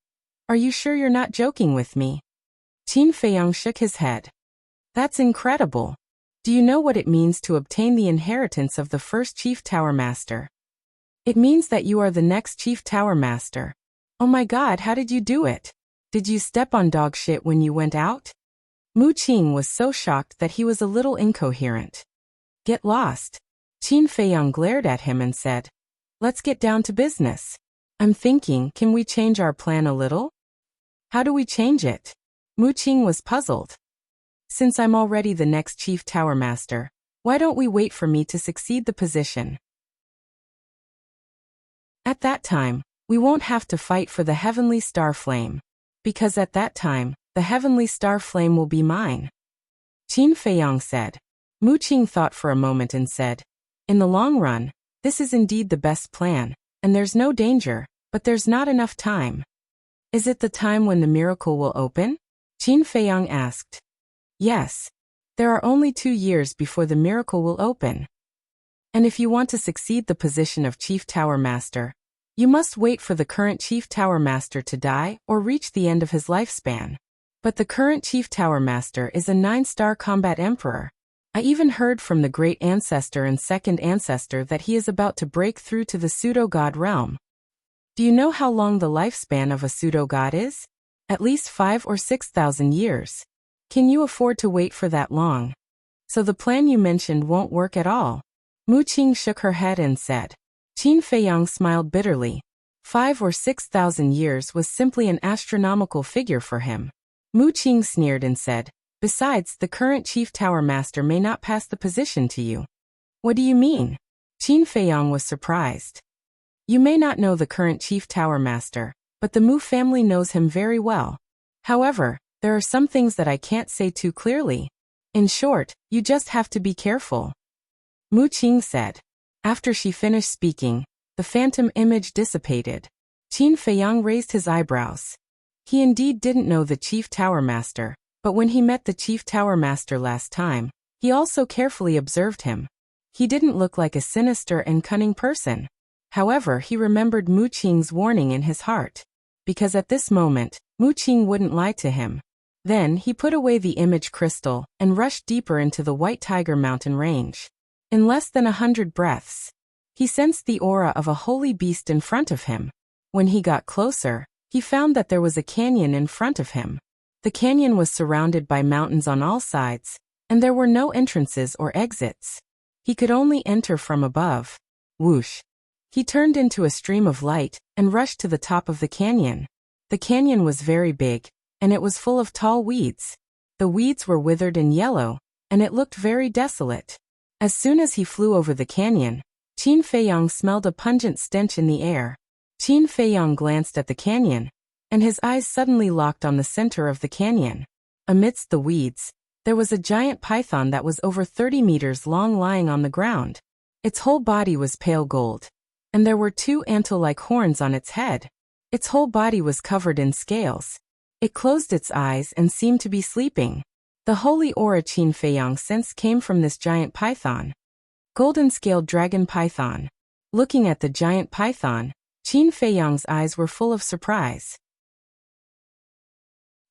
Are you sure you're not joking with me? Qin Feiyang shook his head. That's incredible. Do you know what it means to obtain the inheritance of the first chief tower master? It means that you are the next chief tower master. Oh my god, how did you do it? Did you step on dog shit when you went out? Mu Qing was so shocked that he was a little incoherent. Get lost. Qin Feiyang glared at him and said, let's get down to business. I'm thinking, can we change our plan a little? How do we change it? Mu Qing was puzzled. Since I'm already the next chief tower master, why don't we wait for me to succeed the position? At that time, we won't have to fight for the heavenly star flame. Because at that time, the heavenly star flame will be mine. Qin Feiyang said. Mu Qing thought for a moment and said, in the long run, this is indeed the best plan, and there's no danger, but there's not enough time. Is it the time when the miracle will open? Qin Feiyang asked. Yes. There are only 2 years before the miracle will open. And if you want to succeed the position of Chief Tower Master, you must wait for the current Chief Tower Master to die or reach the end of his lifespan. But the current Chief Tower Master is a 9-star combat emperor. I even heard from the great ancestor and second ancestor that he is about to break through to the pseudo-god realm. Do you know how long the lifespan of a pseudo-god is? At least 5,000 or 6,000 years. Can you afford to wait for that long? So the plan you mentioned won't work at all. Mu Qing shook her head and said. Qin Feiyang smiled bitterly. 5,000 or 6,000 years was simply an astronomical figure for him. Mu Qing sneered and said, besides, the current Chief Tower Master may not pass the position to you. What do you mean? Qin Feiyang was surprised. You may not know the current Chief Tower Master, but the Mu family knows him very well. However, there are some things that I can't say too clearly. In short, you just have to be careful. Mu Qing said. After she finished speaking, the phantom image dissipated. Qin Feiyang raised his eyebrows. He indeed didn't know the Chief Tower Master, but when he met the Chief Tower Master last time, he also carefully observed him. He didn't look like a sinister and cunning person. However, he remembered Mu Qing's warning in his heart. Because at this moment, Mu Qing wouldn't lie to him. Then he put away the image crystal and rushed deeper into the White Tiger mountain range. In less than 100 breaths, he sensed the aura of a holy beast in front of him. When he got closer, he found that there was a canyon in front of him. The canyon was surrounded by mountains on all sides, and there were no entrances or exits. He could only enter from above. Whoosh! He turned into a stream of light and rushed to the top of the canyon. The canyon was very big, and it was full of tall weeds. The weeds were withered and yellow, and it looked very desolate. As soon as he flew over the canyon, Qin Feiyang smelled a pungent stench in the air. Qin Feiyang glanced at the canyon, and his eyes suddenly locked on the center of the canyon. Amidst the weeds, there was a giant python that was over 30 meters long lying on the ground. Its whole body was pale gold, and there were 2 antle-like horns on its head. Its whole body was covered in scales. It closed its eyes and seemed to be sleeping. The holy aura Qin Feiyang sensed came from this giant python. Golden-scaled dragon python. Looking at the giant python, Qin Feiyang's eyes were full of surprise.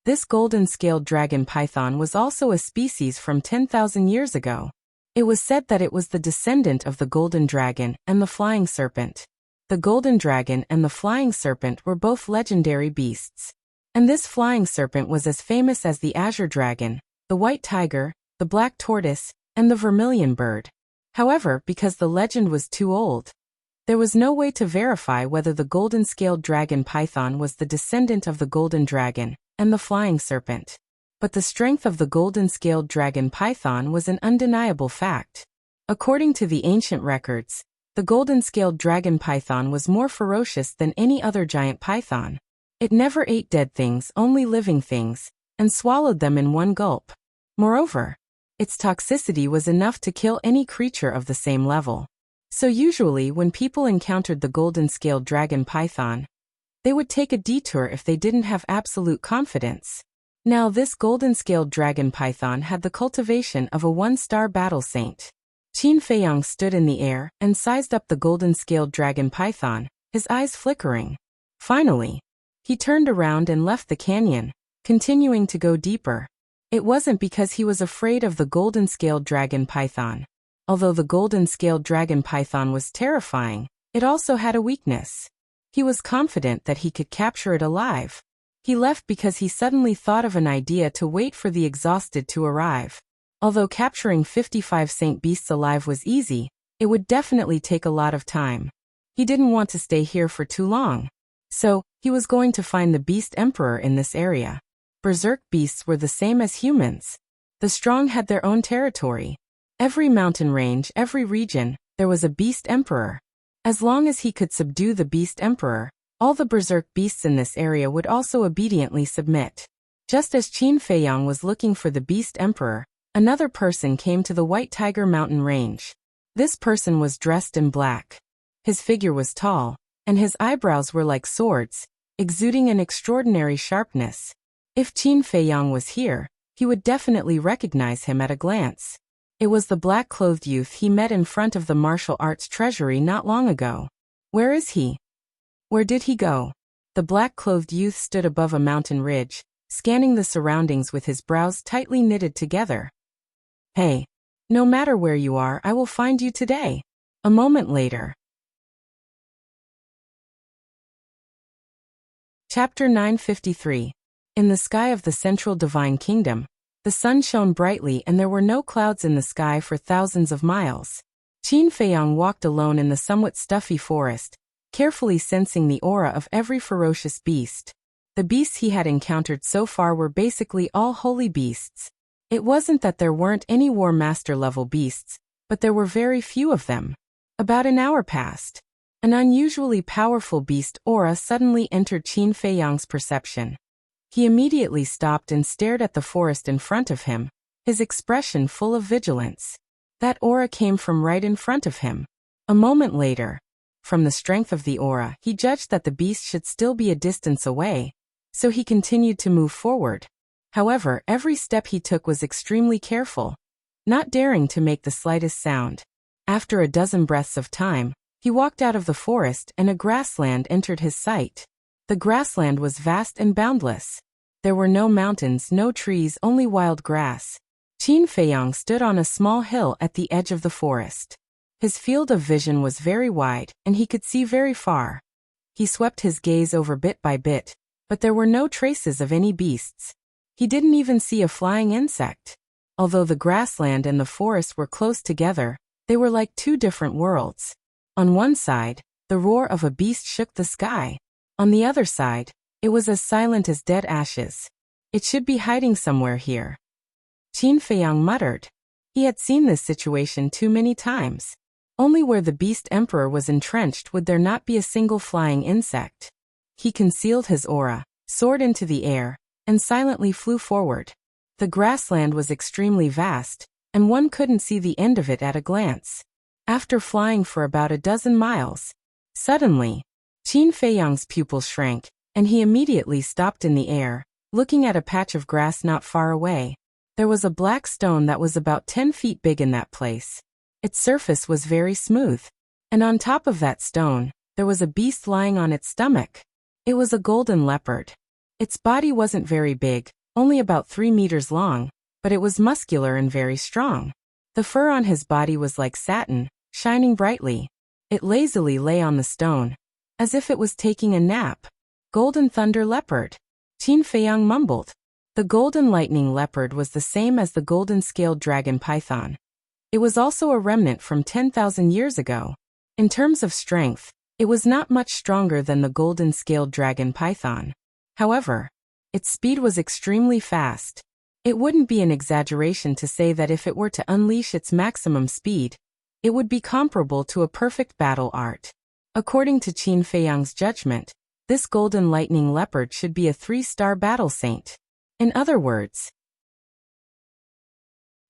This golden-scaled dragon python was also a species from 10,000 years ago. It was said that it was the descendant of the golden dragon and the flying serpent. The golden dragon and the flying serpent were both legendary beasts. And this flying serpent was as famous as the azure dragon, the white tiger, the black tortoise, and the vermilion bird. However, because the legend was too old, there was no way to verify whether the golden-scaled dragon python was the descendant of the golden dragon and the flying serpent. But the strength of the golden-scaled dragon python was an undeniable fact. According to the ancient records, the golden-scaled dragon python was more ferocious than any other giant python. It never ate dead things, only living things, and swallowed them in one gulp. Moreover, its toxicity was enough to kill any creature of the same level. So usually when people encountered the golden-scaled dragon python, they would take a detour if they didn't have absolute confidence. Now this golden-scaled dragon python had the cultivation of a 1-star battle saint. Qin Feiyang stood in the air and sized up the golden-scaled dragon python, his eyes flickering. Finally, he turned around and left the canyon, continuing to go deeper. It wasn't because he was afraid of the golden-scaled dragon python. Although the golden-scaled dragon python was terrifying, It also had a weakness. He was confident that he could capture it alive. He left because he suddenly thought of an idea to wait for the exhausted to arrive. Although capturing 55 saint beasts alive was easy, it would definitely take a lot of time. He didn't want to stay here for too long. So, he was going to find the Beast Emperor in this area. Berserk beasts were the same as humans. The strong had their own territory. Every mountain range, every region, there was a Beast Emperor. As long as he could subdue the Beast Emperor, all the berserk beasts in this area would also obediently submit. Just as Qin Feiyang was looking for the Beast Emperor, another person came to the White Tiger Mountain Range. This person was dressed in black. His figure was tall, and his eyebrows were like swords, exuding an extraordinary sharpness. If Qin Feiyang was here, he would definitely recognize him at a glance. It was the black-clothed youth he met in front of the martial arts treasury not long ago. Where is he? Where did he go? The black-clothed youth stood above a mountain ridge, scanning the surroundings with his brows tightly knitted together. Hey, no matter where you are, I will find you today. A moment later. Chapter 953. In the sky of the central divine kingdom, the sun shone brightly and there were no clouds in the sky for thousands of miles. Qin Feiyang walked alone in the somewhat stuffy forest, carefully sensing the aura of every ferocious beast. The beasts he had encountered so far were basically all holy beasts. It wasn't that there weren't any War Master level beasts, but there were very few of them. About an hour passed. An unusually powerful beast aura suddenly entered Qin Feiyang's perception. He immediately stopped and stared at the forest in front of him, his expression full of vigilance. That aura came from right in front of him. A moment later, from the strength of the aura, he judged that the beast should still be a distance away, so he continued to move forward. However, every step he took was extremely careful, not daring to make the slightest sound. After a dozen breaths of time, he walked out of the forest and a grassland entered his sight. The grassland was vast and boundless. There were no mountains, no trees, only wild grass. Qin Feiyang stood on a small hill at the edge of the forest. His field of vision was very wide, and he could see very far. He swept his gaze over bit by bit, but there were no traces of any beasts. He didn't even see a flying insect. Although the grassland and the forest were close together, they were like two different worlds. On one side, the roar of a beast shook the sky. On the other side, it was as silent as dead ashes. It should be hiding somewhere here. Qin Feiyang muttered. He had seen this situation too many times. Only where the Beast Emperor was entrenched would there not be a single flying insect. He concealed his aura, soared into the air, and silently flew forward. The grassland was extremely vast, and one couldn't see the end of it at a glance. After flying for about a dozen miles, suddenly, Qin Feiyang's pupils shrank, and he immediately stopped in the air, looking at a patch of grass not far away. There was a black stone that was about 10 feet big in that place. Its surface was very smooth. And on top of that stone, there was a beast lying on its stomach. It was a golden leopard. Its body wasn't very big, only about 3 meters long, but it was muscular and very strong. The fur on his body was like satin, shining brightly. It lazily lay on the stone, as if it was taking a nap. Golden Thunder Leopard. Qin Feiyang mumbled. The Golden Lightning Leopard was the same as the Golden Scaled Dragon Python. It was also a remnant from 10,000 years ago. In terms of strength, it was not much stronger than the Golden Scaled Dragon Python. However, its speed was extremely fast. It wouldn't be an exaggeration to say that if it were to unleash its maximum speed, it would be comparable to a perfect battle art. According to Qin Feiyang's judgment, this Golden Lightning Leopard should be a 3-star battle saint. In other words,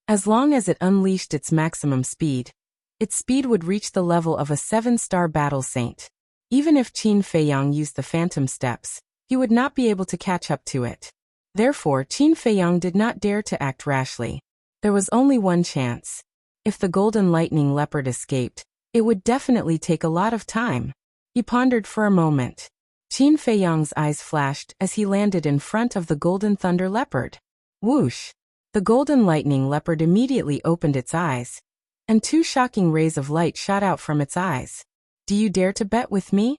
as long as it unleashed its maximum speed, its speed would reach the level of a 7-star battle saint. Even if Qin Feiyang used the phantom steps, he would not be able to catch up to it. Therefore, Qin Feiyang did not dare to act rashly. There was only one chance. If the Golden Lightning Leopard escaped, it would definitely take a lot of time. He pondered for a moment. Qin Feiyang's eyes flashed as he landed in front of the Golden Thunder Leopard. Whoosh! The Golden Lightning Leopard immediately opened its eyes, and 2 shocking rays of light shot out from its eyes. Do you dare to bet with me?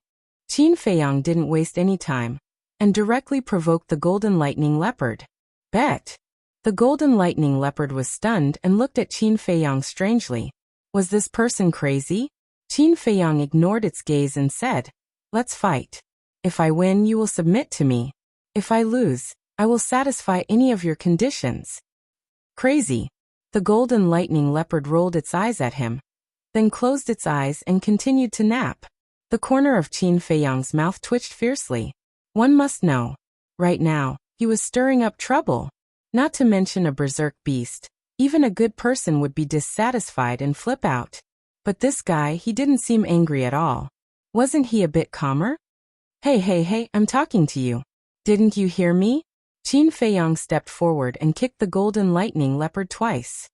Qin Feiyang didn't waste any time and directly provoked the golden lightning leopard. Bet. The golden lightning leopard was stunned and looked at Qin Feiyang strangely. Was this person crazy? Qin Feiyang ignored its gaze and said, let's fight. If I win, you will submit to me. If I lose, I will satisfy any of your conditions. Crazy. The golden lightning leopard rolled its eyes at him, then closed its eyes and continued to nap. The corner of Qin Feiyang's mouth twitched fiercely. One must know. Right now, he was stirring up trouble. Not to mention a berserk beast. Even a good person would be dissatisfied and flip out. But this guy, he didn't seem angry at all. Wasn't he a bit calmer? Hey, I'm talking to you. Didn't you hear me? Qin Feiyang stepped forward and kicked the golden lightning leopard twice.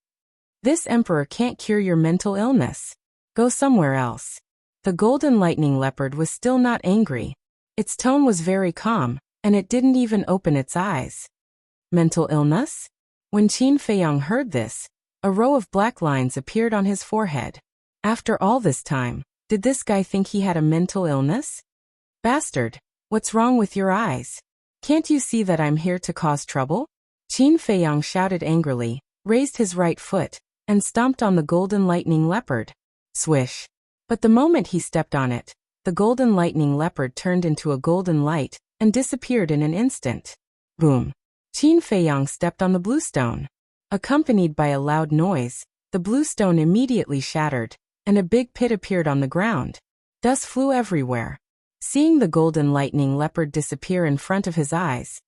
This emperor can't cure your mental illness. Go somewhere else. The golden lightning leopard was still not angry. Its tone was very calm, and it didn't even open its eyes. Mental illness? When Qin Feiyang heard this, a row of black lines appeared on his forehead. After all this time, did this guy think he had a mental illness? Bastard, what's wrong with your eyes? Can't you see that I'm here to cause trouble? Qin Feiyang shouted angrily, raised his right foot, and stomped on the golden lightning leopard. Swish. But the moment he stepped on it, the golden lightning leopard turned into a golden light and disappeared in an instant. Boom. Qin Feiyang stepped on the bluestone. Accompanied by a loud noise, the bluestone immediately shattered, and a big pit appeared on the ground. Dust flew everywhere. Seeing the golden lightning leopard disappear in front of his eyes,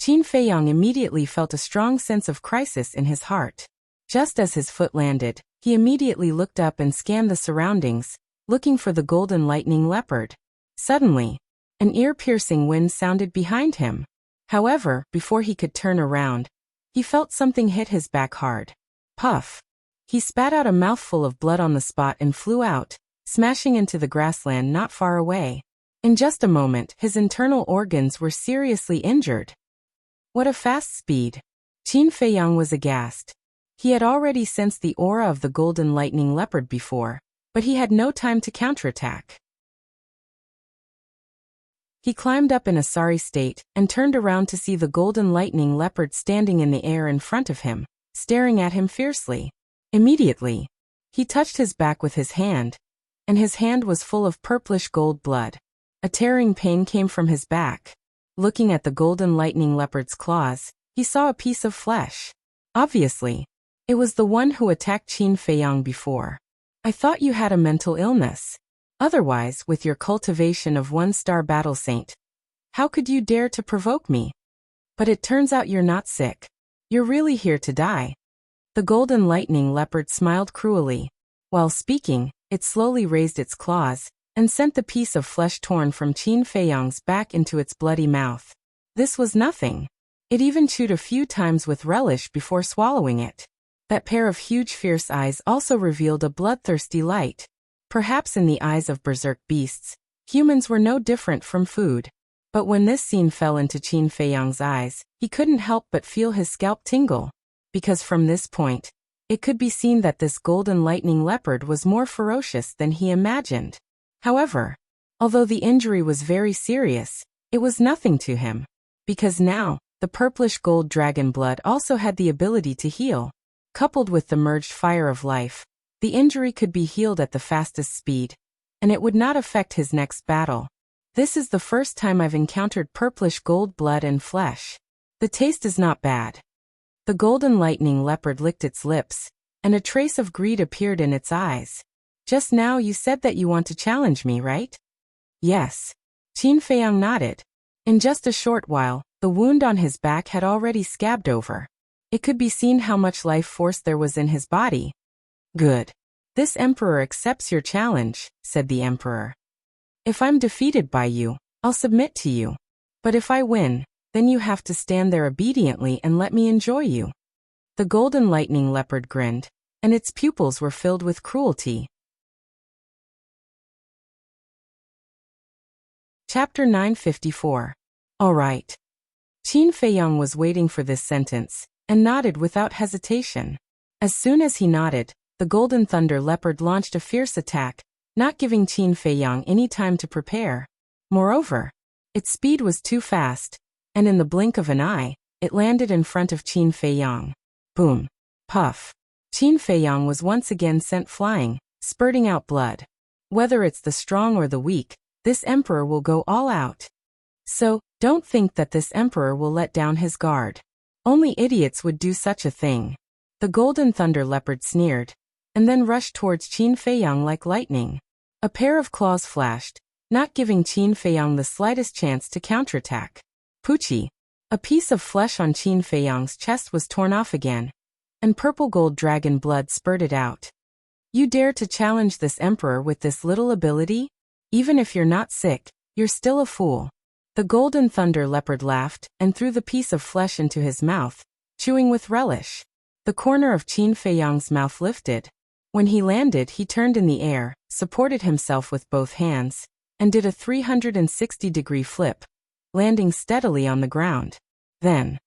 Qin Feiyang immediately felt a strong sense of crisis in his heart. Just as his foot landed, he immediately looked up and scanned the surroundings, looking for the golden lightning leopard. Suddenly, an ear-piercing wind sounded behind him. However, before he could turn around, he felt something hit his back hard. Puff. He spat out a mouthful of blood on the spot and flew out, smashing into the grassland not far away. In just a moment, his internal organs were seriously injured. What a fast speed! Qin Feiyang was aghast. He had already sensed the aura of the golden lightning leopard before, but he had no time to counterattack. He climbed up in a sorry state and turned around to see the golden lightning leopard standing in the air in front of him, staring at him fiercely. Immediately, he touched his back with his hand, and his hand was full of purplish gold blood. A tearing pain came from his back. Looking at the golden lightning leopard's claws, he saw a piece of flesh. Obviously, it was the one who attacked Qin Feiyang before. I thought you had a mental illness. Otherwise, with your cultivation of one-star battle saint, how could you dare to provoke me? But it turns out you're not sick. You're really here to die. The golden lightning leopard smiled cruelly. While speaking, it slowly raised its claws and sent the piece of flesh torn from Qin Feiyang's back into its bloody mouth. This was nothing. It even chewed a few times with relish before swallowing it. That pair of huge fierce eyes also revealed a bloodthirsty light. Perhaps in the eyes of berserk beasts, humans were no different from food. But when this scene fell into Qin Feiyang's eyes, he couldn't help but feel his scalp tingle. Because from this point, it could be seen that this golden lightning leopard was more ferocious than he imagined. However, although the injury was very serious, it was nothing to him. Because now, the purplish gold dragon blood also had the ability to heal. Coupled with the merged fire of life, the injury could be healed at the fastest speed, and it would not affect his next battle. This is the first time I've encountered purplish gold blood and flesh. The taste is not bad. The golden lightning leopard licked its lips, and a trace of greed appeared in its eyes. Just now you said that you want to challenge me, right? Yes. Qin Feiyang nodded. In just a short while, the wound on his back had already scabbed over. It could be seen how much life force there was in his body. Good. This emperor accepts your challenge, said the emperor. If I'm defeated by you, I'll submit to you. But if I win, then you have to stand there obediently and let me enjoy you. The golden lightning leopard grinned, and its pupils were filled with cruelty. Chapter 954. All right. Qin Feiyang was waiting for this sentence, and nodded without hesitation. As soon as he nodded, the golden thunder leopard launched a fierce attack, not giving Qin Feiyang any time to prepare. Moreover, its speed was too fast, and in the blink of an eye, it landed in front of Qin Feiyang. Boom. Puff. Qin Feiyang was once again sent flying, spurting out blood. Whether it's the strong or the weak, this emperor will go all out. So, don't think that this emperor will let down his guard. Only idiots would do such a thing. The golden thunder leopard sneered, and then rushed towards Qin Feiyang like lightning. A pair of claws flashed, not giving Qin Feiyang the slightest chance to counterattack. Poochie. A piece of flesh on Qin Feiyang's chest was torn off again, and purple gold dragon blood spurted out. You dare to challenge this emperor with this little ability? Even if you're not sick, you're still a fool. The golden thunder leopard laughed and threw the piece of flesh into his mouth, chewing with relish. The corner of Qin Feiyang's mouth lifted. When he landed, he turned in the air, supported himself with both hands, and did a 360-degree flip, landing steadily on the ground. Then,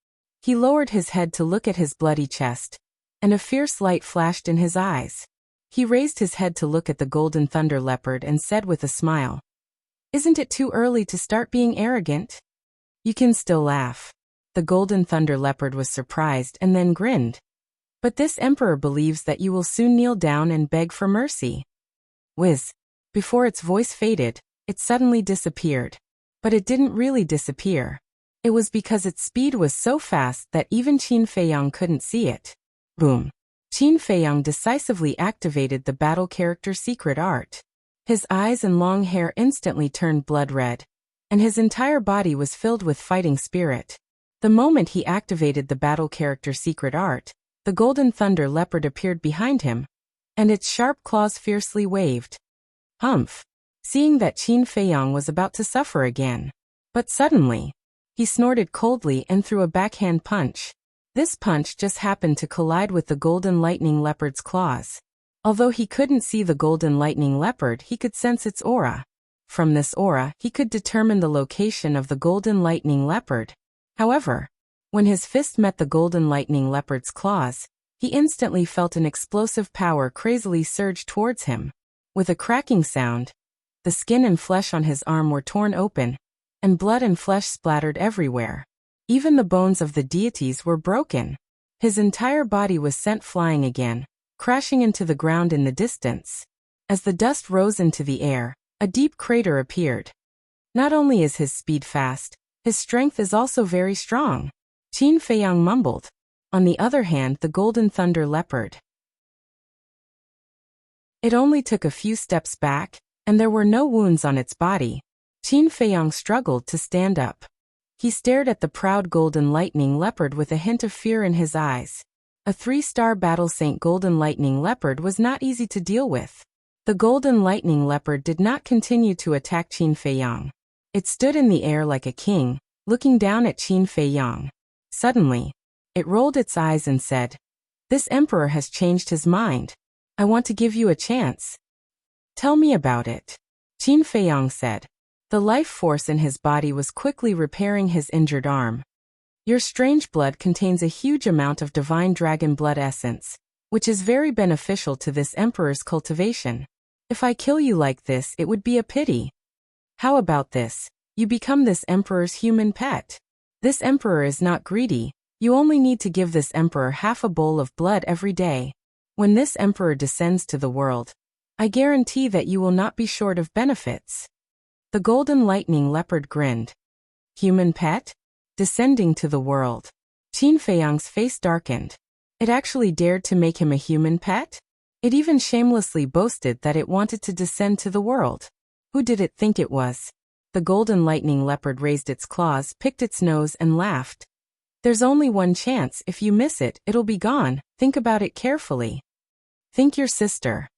he lowered his head to look at his bloody chest, and a fierce light flashed in his eyes. He raised his head to look at the golden thunder leopard and said with a smile, "Isn't it too early to start being arrogant? You can still laugh." The golden thunder leopard was surprised and then grinned. "But this emperor believes that you will soon kneel down and beg for mercy." Whiz. Before its voice faded, it suddenly disappeared. But it didn't really disappear. It was because its speed was so fast that even Qin Feiyang couldn't see it. Boom. Qin Feiyang decisively activated the battle character secret art. His eyes and long hair instantly turned blood red, and his entire body was filled with fighting spirit. The moment he activated the battle character secret art, the golden thunder leopard appeared behind him, and its sharp claws fiercely waved. Humph! Seeing that Qin Feiyang was about to suffer again. But suddenly, he snorted coldly and threw a backhand punch. This punch just happened to collide with the golden lightning leopard's claws. Although he couldn't see the golden lightning leopard, he could sense its aura. From this aura, he could determine the location of the golden lightning leopard. However, when his fist met the golden lightning leopard's claws, he instantly felt an explosive power crazily surge towards him. With a cracking sound, the skin and flesh on his arm were torn open, and blood and flesh splattered everywhere. Even the bones of the deities were broken. His entire body was sent flying again, crashing into the ground in the distance. As the dust rose into the air, a deep crater appeared. Not only is his speed fast, his strength is also very strong. Qin Feiyang mumbled. On the other hand, the golden thunder leopard. It only took a few steps back, and there were no wounds on its body. Qin Feiyang struggled to stand up. He stared at the proud golden lightning leopard with a hint of fear in his eyes. A 3-star battle saint golden lightning leopard was not easy to deal with. The golden lightning leopard did not continue to attack Qin Feiyang. It stood in the air like a king, looking down at Qin Feiyang. Suddenly, it rolled its eyes and said, "This emperor has changed his mind. I want to give you a chance. Tell me about it." Qin Feiyang said. The life force in his body was quickly repairing his injured arm. "Your strange blood contains a huge amount of divine dragon blood essence, which is very beneficial to this emperor's cultivation. If I kill you like this, it would be a pity. How about this? You become this emperor's human pet. This emperor is not greedy. You only need to give this emperor half a bowl of blood every day. When this emperor descends to the world, I guarantee that you will not be short of benefits." The golden lightning leopard grinned. Human pet? Descending to the world. Qin Feiyang's face darkened. It actually dared to make him a human pet? It even shamelessly boasted that it wanted to descend to the world. Who did it think it was? The golden lightning leopard raised its claws, picked its nose, and laughed. "There's only one chance. If you miss it, it'll be gone. Think about it carefully." "Think your sister."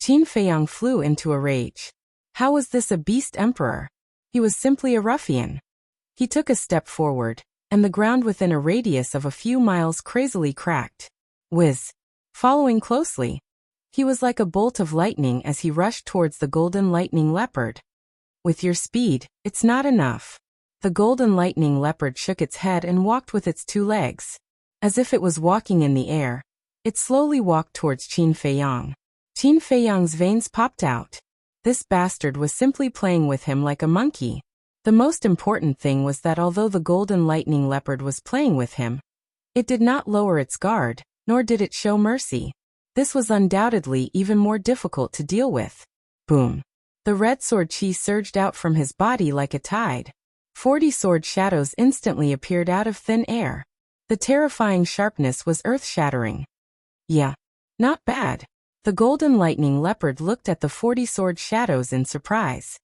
Qin Feiyang flew into a rage. How was this a beast emperor? He was simply a ruffian. He took a step forward, and the ground within a radius of a few miles crazily cracked. Whiz. Following closely, he was like a bolt of lightning as he rushed towards the golden lightning leopard. "With your speed, it's not enough." The golden lightning leopard shook its head and walked with its 2 legs. As if it was walking in the air, it slowly walked towards Qin Feiyang. Qin Feiyang's veins popped out. This bastard was simply playing with him like a monkey. The most important thing was that although the golden lightning leopard was playing with him, it did not lower its guard, nor did it show mercy. This was undoubtedly even more difficult to deal with. Boom. The red sword chi surged out from his body like a tide. 40 sword shadows instantly appeared out of thin air. The terrifying sharpness was earth-shattering. Yeah. Not bad. The golden lightning leopard looked at the 40 sword shadows in surprise.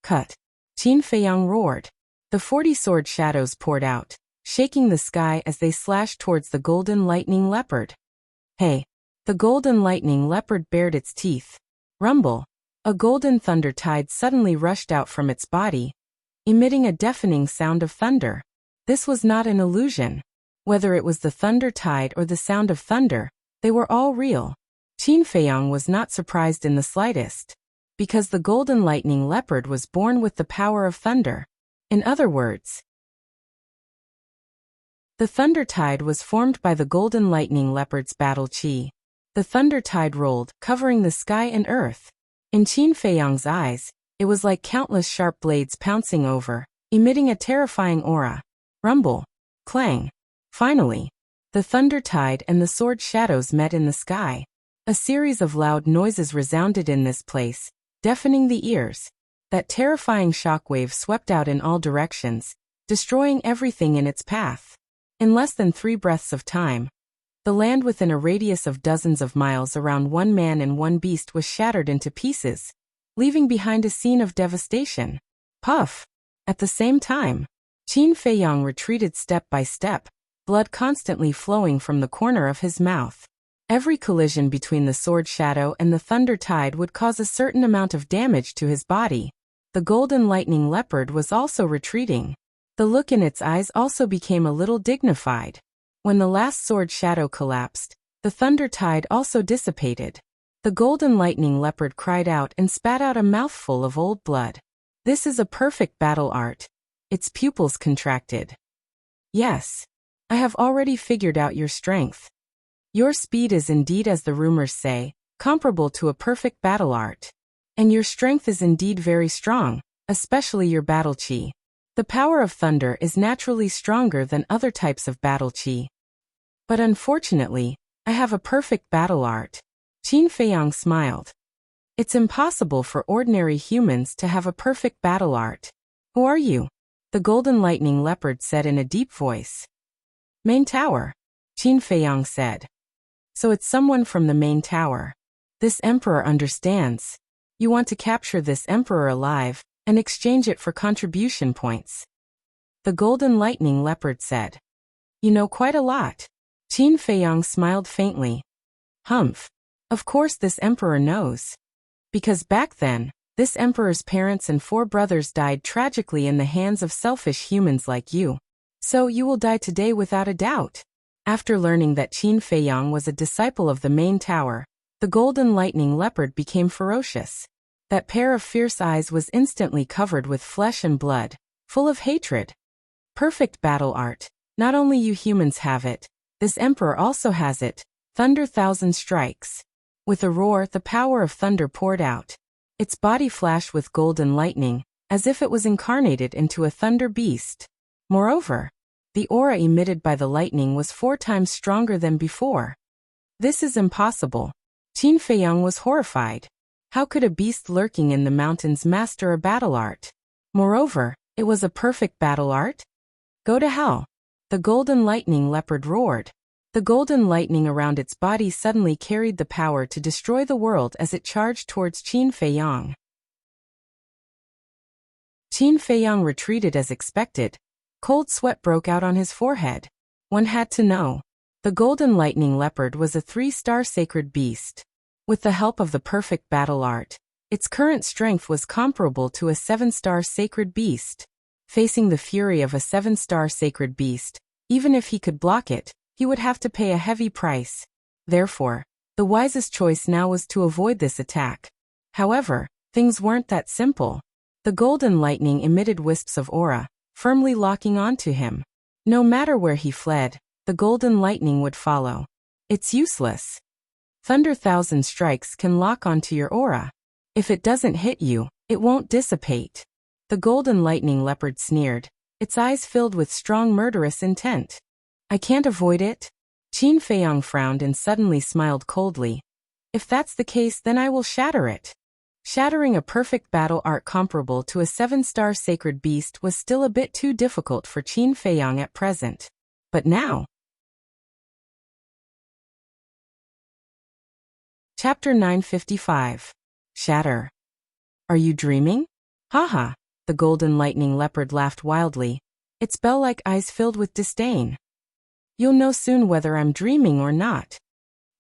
Cut. Qin Feiyang roared. The 40 sword shadows poured out, shaking the sky as they slashed towards the golden lightning leopard. Hey! The golden lightning leopard bared its teeth. Rumble! A golden thunder tide suddenly rushed out from its body, emitting a deafening sound of thunder. This was not an illusion. Whether it was the thunder tide or the sound of thunder, they were all real. Qin Feiyang was not surprised in the slightest, because the golden lightning leopard was born with the power of thunder. In other words, the thunder tide was formed by the golden lightning leopard's battle chi. The thunder tide rolled, covering the sky and earth. In Qin Feiyang's eyes, it was like countless sharp blades pouncing over, emitting a terrifying aura. Rumble. Clang. Finally, the thunder tide and the sword shadows met in the sky. A series of loud noises resounded in this place, deafening the ears. That terrifying shockwave swept out in all directions, destroying everything in its path. In less than 3 breaths of time, the land within a radius of dozens of miles around one man and one beast was shattered into pieces, leaving behind a scene of devastation. Puff! At the same time, Qin Feiyang retreated step by step, blood constantly flowing from the corner of his mouth. Every collision between the sword shadow and the thunder tide would cause a certain amount of damage to his body. The golden lightning leopard was also retreating. The look in its eyes also became a little dignified. When the last sword shadow collapsed, the thunder tide also dissipated. The golden lightning leopard cried out and spat out a mouthful of old blood. This is a perfect battle art. Its pupils contracted. Yes. I have already figured out your strength. Your speed is indeed, as the rumors say, comparable to a perfect battle art. And your strength is indeed very strong, especially your battle chi. The power of thunder is naturally stronger than other types of battle chi. But unfortunately, I have a perfect battle art. Qin Feiyang smiled. It's impossible for ordinary humans to have a perfect battle art. Who are you? The golden lightning leopard said in a deep voice. Main tower, Qin Feiyang said. So it's someone from the main tower. This emperor understands. You want to capture this emperor alive, and exchange it for contribution points. The golden lightning leopard said. You know quite a lot. Qin Feiyang smiled faintly. Humph. Of course this emperor knows. Because back then, this emperor's parents and 4 brothers died tragically in the hands of selfish humans like you. So you will die today without a doubt. After learning that Qin Feiyang was a disciple of the main tower, the golden lightning leopard became ferocious. That pair of fierce eyes was instantly covered with flesh and blood, full of hatred. Perfect battle art. Not only you humans have it, this emperor also has it. Thunder 1,000 strikes. With a roar, the power of thunder poured out. Its body flashed with golden lightning, as if it was incarnated into a thunder beast. Moreover, the aura emitted by the lightning was 4 times stronger than before. This is impossible. Qin Feiyang was horrified. How could a beast lurking in the mountains master a battle art? Moreover, it was a perfect battle art? Go to hell. The golden lightning leopard roared. The golden lightning around its body suddenly carried the power to destroy the world as it charged towards Qin Feiyang. Qin Feiyang retreated as expected. Cold sweat broke out on his forehead. One had to know. The golden lightning leopard was a 3-star sacred beast. With the help of the perfect battle art, its current strength was comparable to a 7-star sacred beast. Facing the fury of a 7-star sacred beast, even if he could block it, he would have to pay a heavy price. Therefore, the wisest choice now was to avoid this attack. However, things weren't that simple. The golden lightning emitted wisps of aura, firmly locking onto him. No matter where he fled, the golden lightning would follow. It's useless. Thunder 1,000 strikes can lock onto your aura. If it doesn't hit you, it won't dissipate. The golden lightning leopard sneered, its eyes filled with strong murderous intent. I can't avoid it? Qin Feiyong frowned and suddenly smiled coldly. If that's the case, then I will shatter it. Shattering a perfect battle art comparable to a 7-star sacred beast was still a bit too difficult for Qin Feiyong at present. But now... Chapter 955. Shatter. Are you dreaming? Haha, the golden lightning leopard laughed wildly, its bell-like eyes filled with disdain. You'll know soon whether I'm dreaming or not.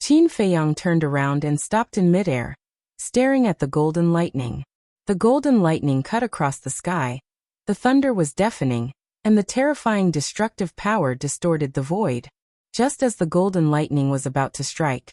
Qin Feiyong turned around and stopped in midair, staring at the golden lightning. The golden lightning cut across the sky, the thunder was deafening, and the terrifying destructive power distorted the void. Just as the golden lightning was about to strike,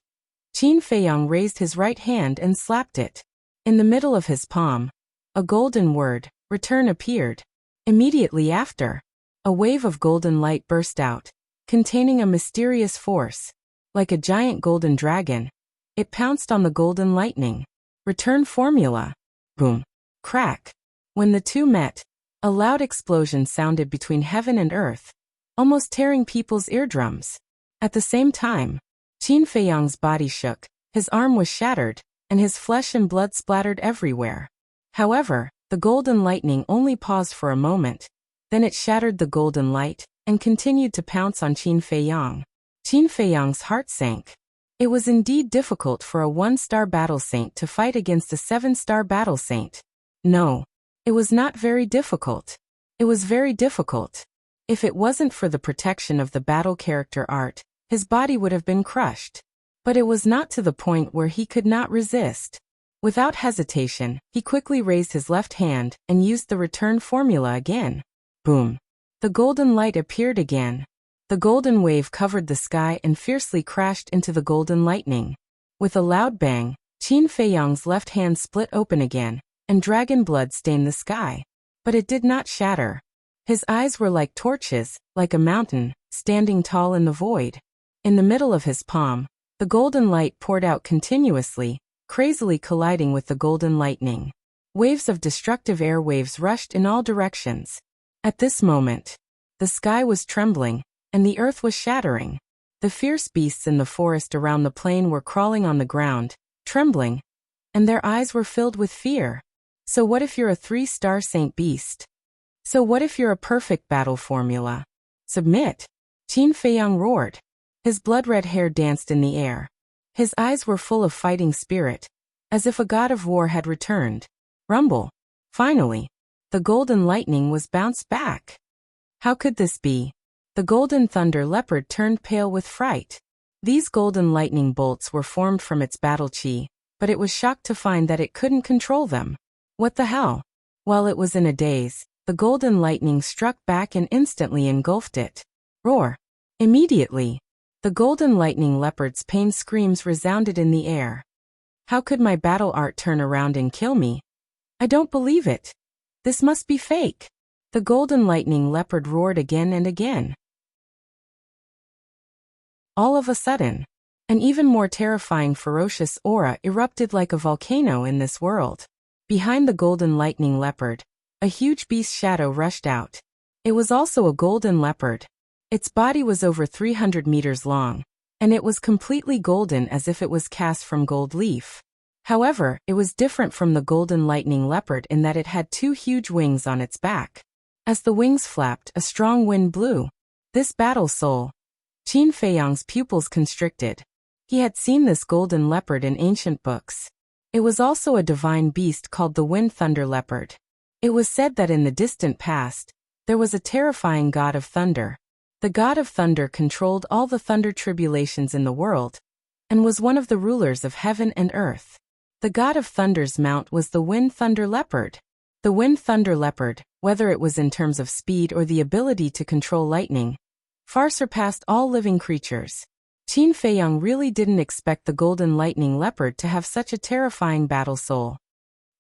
Qin Feiyong raised his right hand and slapped it. In the middle of his palm, a golden word, return, appeared. Immediately after, a wave of golden light burst out, containing a mysterious force. Like a giant golden dragon, it pounced on the golden lightning. Return formula. Boom. Crack. When the two met, a loud explosion sounded between heaven and earth, almost tearing people's eardrums. At the same time, Qin Feiyong's body shook, his arm was shattered, and his flesh and blood splattered everywhere. However, the golden lightning only paused for a moment, then it shattered the golden light, and continued to pounce on Qin Feiyong. Qin Feiyong's heart sank. It was indeed difficult for a 1-star battle saint to fight against a 7-star battle saint. No, it was not very difficult. It was very difficult. If it wasn't for the protection of the battle character art, his body would have been crushed. But it was not to the point where he could not resist. Without hesitation, he quickly raised his left hand and used the return formula again. Boom. The golden light appeared again. The golden wave covered the sky and fiercely crashed into the golden lightning. With a loud bang, Qin Feiyong's left hand split open again, and dragon blood stained the sky. But it did not shatter. His eyes were like torches, like a mountain, standing tall in the void. In the middle of his palm, the golden light poured out continuously, crazily colliding with the golden lightning. Waves of destructive air waves rushed in all directions. At this moment, the sky was trembling, and the earth was shattering. The fierce beasts in the forest around the plain were crawling on the ground, trembling, and their eyes were filled with fear. So what if you're a 3-star saint beast? So what if you're a perfect battle formula? Submit! Qin Feiyong roared. His blood-red hair danced in the air. His eyes were full of fighting spirit, as if a god of war had returned. Rumble! Finally, the golden lightning was bounced back. How could this be? The golden thunder leopard turned pale with fright. These golden lightning bolts were formed from its battle chi, but it was shocked to find that it couldn't control them. What the hell? While it was in a daze, the golden lightning struck back and instantly engulfed it. Roar! Immediately, the golden lightning leopard's pain screams resounded in the air. How could my battle art turn around and kill me? I don't believe it. This must be fake. The golden lightning leopard roared again and again. All of a sudden, an even more terrifying ferocious aura erupted like a volcano in this world. Behind the golden lightning leopard, a huge beast shadow rushed out. It was also a golden leopard. Its body was over 300 meters long, and it was completely golden as if it was cast from gold leaf. However, it was different from the golden lightning leopard in that it had 2 huge wings on its back. As the wings flapped, a strong wind blew. This battle soul. Qin Feiyong's pupils constricted. He had seen this golden leopard in ancient books. It was also a divine beast called the Wind Thunder Leopard. It was said that in the distant past, there was a terrifying god of thunder. The god of thunder controlled all the thunder tribulations in the world, and was one of the rulers of heaven and earth. The god of thunder's mount was the Wind Thunder Leopard. The Wind Thunder Leopard, whether it was in terms of speed or the ability to control lightning, far surpassed all living creatures. Qin Feiyong really didn't expect the golden lightning leopard to have such a terrifying battle soul.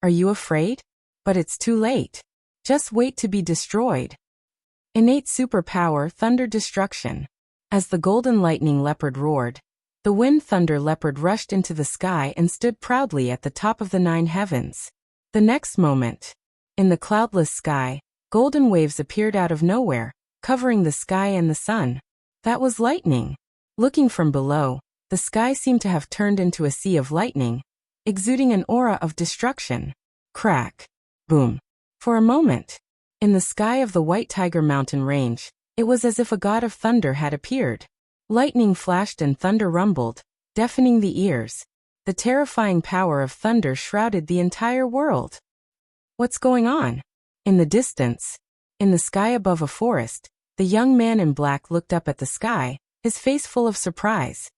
Are you afraid? But it's too late. Just wait to be destroyed. Innate superpower thunder destruction. As the golden lightning leopard roared, The wind thunder leopard rushed into the sky and stood proudly at the top of the 9 heavens. The next moment, in the cloudless sky, golden waves appeared out of nowhere, covering the sky and the sun. That was lightning. Looking from below, the sky seemed to have turned into a sea of lightning, exuding an aura of destruction. Crack. Boom. For a moment, in the sky of the White Tiger Mountain range, it was as if a god of thunder had appeared. Lightning flashed and thunder rumbled, deafening the ears. The terrifying power of thunder shrouded the entire world. What's going on? In the distance, in the sky above a forest, the young man in black looked up at the sky, his face full of surprise.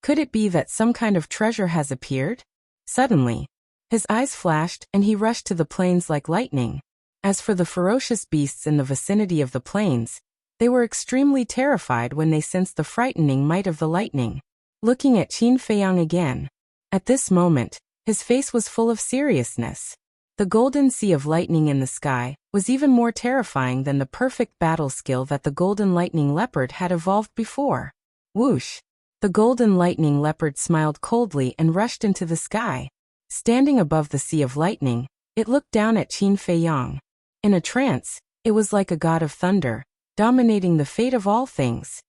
Could it be that some kind of treasure has appeared? Suddenly, his eyes flashed and he rushed to the plains like lightning. As for the ferocious beasts in the vicinity of the plains, they were extremely terrified when they sensed the frightening might of the lightning. Looking at Qin Feiyang again. At this moment, his face was full of seriousness. The golden sea of lightning in the sky was even more terrifying than the perfect battle skill that the golden lightning leopard had evolved before. Whoosh! The golden lightning leopard smiled coldly and rushed into the sky. Standing above the sea of lightning, it looked down at Qin Feiyang. In a trance, it was like a god of thunder, dominating the fate of all things.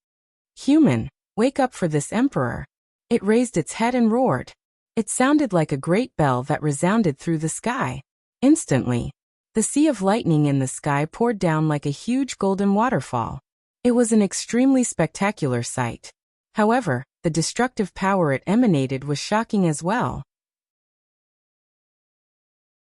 Human, wake up for this emperor. It raised its head and roared. It sounded like a great bell that resounded through the sky. Instantly, the sea of lightning in the sky poured down like a huge golden waterfall. It was an extremely spectacular sight. However, the destructive power it emanated was shocking as well.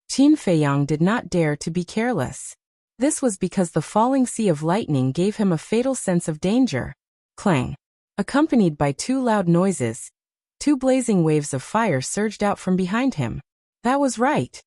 Qin Feiyang did not dare to be careless. This was because the falling sea of lightning gave him a fatal sense of danger. Clang! Accompanied by 2 loud noises, 2 blazing waves of fire surged out from behind him. That was right.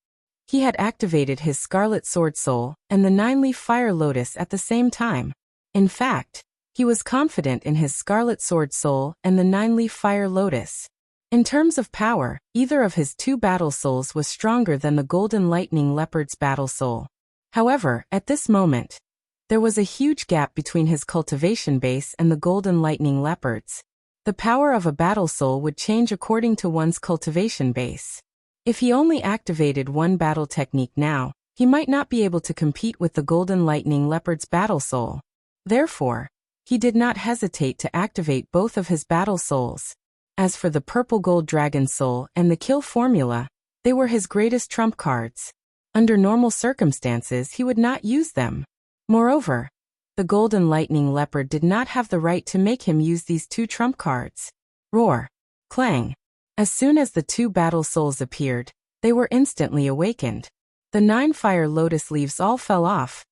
He had activated his Scarlet Sword Soul and the 9-leaf Fire Lotus at the same time. In fact, he was confident in his Scarlet Sword Soul and the 9-leaf Fire Lotus. In terms of power, either of his 2 battle souls was stronger than the Golden Lightning Leopard's battle soul. However, at this moment, there was a huge gap between his cultivation base and the Golden Lightning Leopard's. The power of a battle soul would change according to one's cultivation base. If he only activated one battle technique now, he might not be able to compete with the Golden Lightning Leopard's battle soul. Therefore, he did not hesitate to activate both of his battle souls. As for the Purple Gold Dragon Soul and the Kill Formula, they were his greatest trump cards. Under normal circumstances he would not use them. Moreover, the Golden Lightning Leopard did not have the right to make him use these 2 trump cards. Roar! Clang! As soon as the 2 battle souls appeared, they were instantly awakened. The 9 fire lotus leaves all fell off,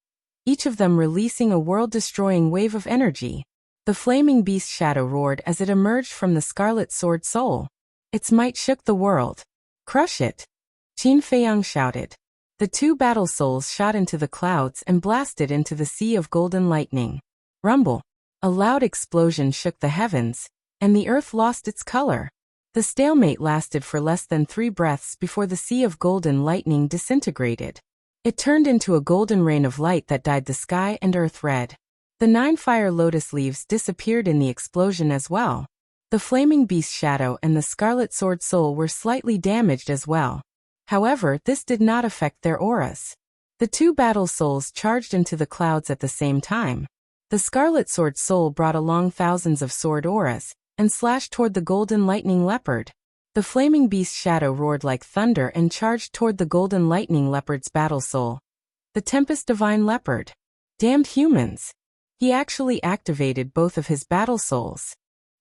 each of them releasing a world-destroying wave of energy. The flaming beast shadow roared as it emerged from the Scarlet Sword Soul. Its might shook the world. Crush it! Qin Feiyang shouted. The 2 battle souls shot into the clouds and blasted into the sea of golden lightning. Rumble! A loud explosion shook the heavens, and the earth lost its color. The stalemate lasted for less than 3 breaths before the sea of golden lightning disintegrated. It turned into a golden rain of light that dyed the sky and earth red. The 9 fire lotus leaves disappeared in the explosion as well. The flaming beast shadow and the Scarlet Sword Soul were slightly damaged as well. However, this did not affect their auras. The 2 battle souls charged into the clouds at the same time. The Scarlet Sword Soul brought along thousands of sword auras, and slashed toward the Golden Lightning Leopard. The flaming beast shadow roared like thunder and charged toward the Golden Lightning Leopard's battle soul. The Tempest Divine Leopard. Damned humans! He actually activated both of his battle souls.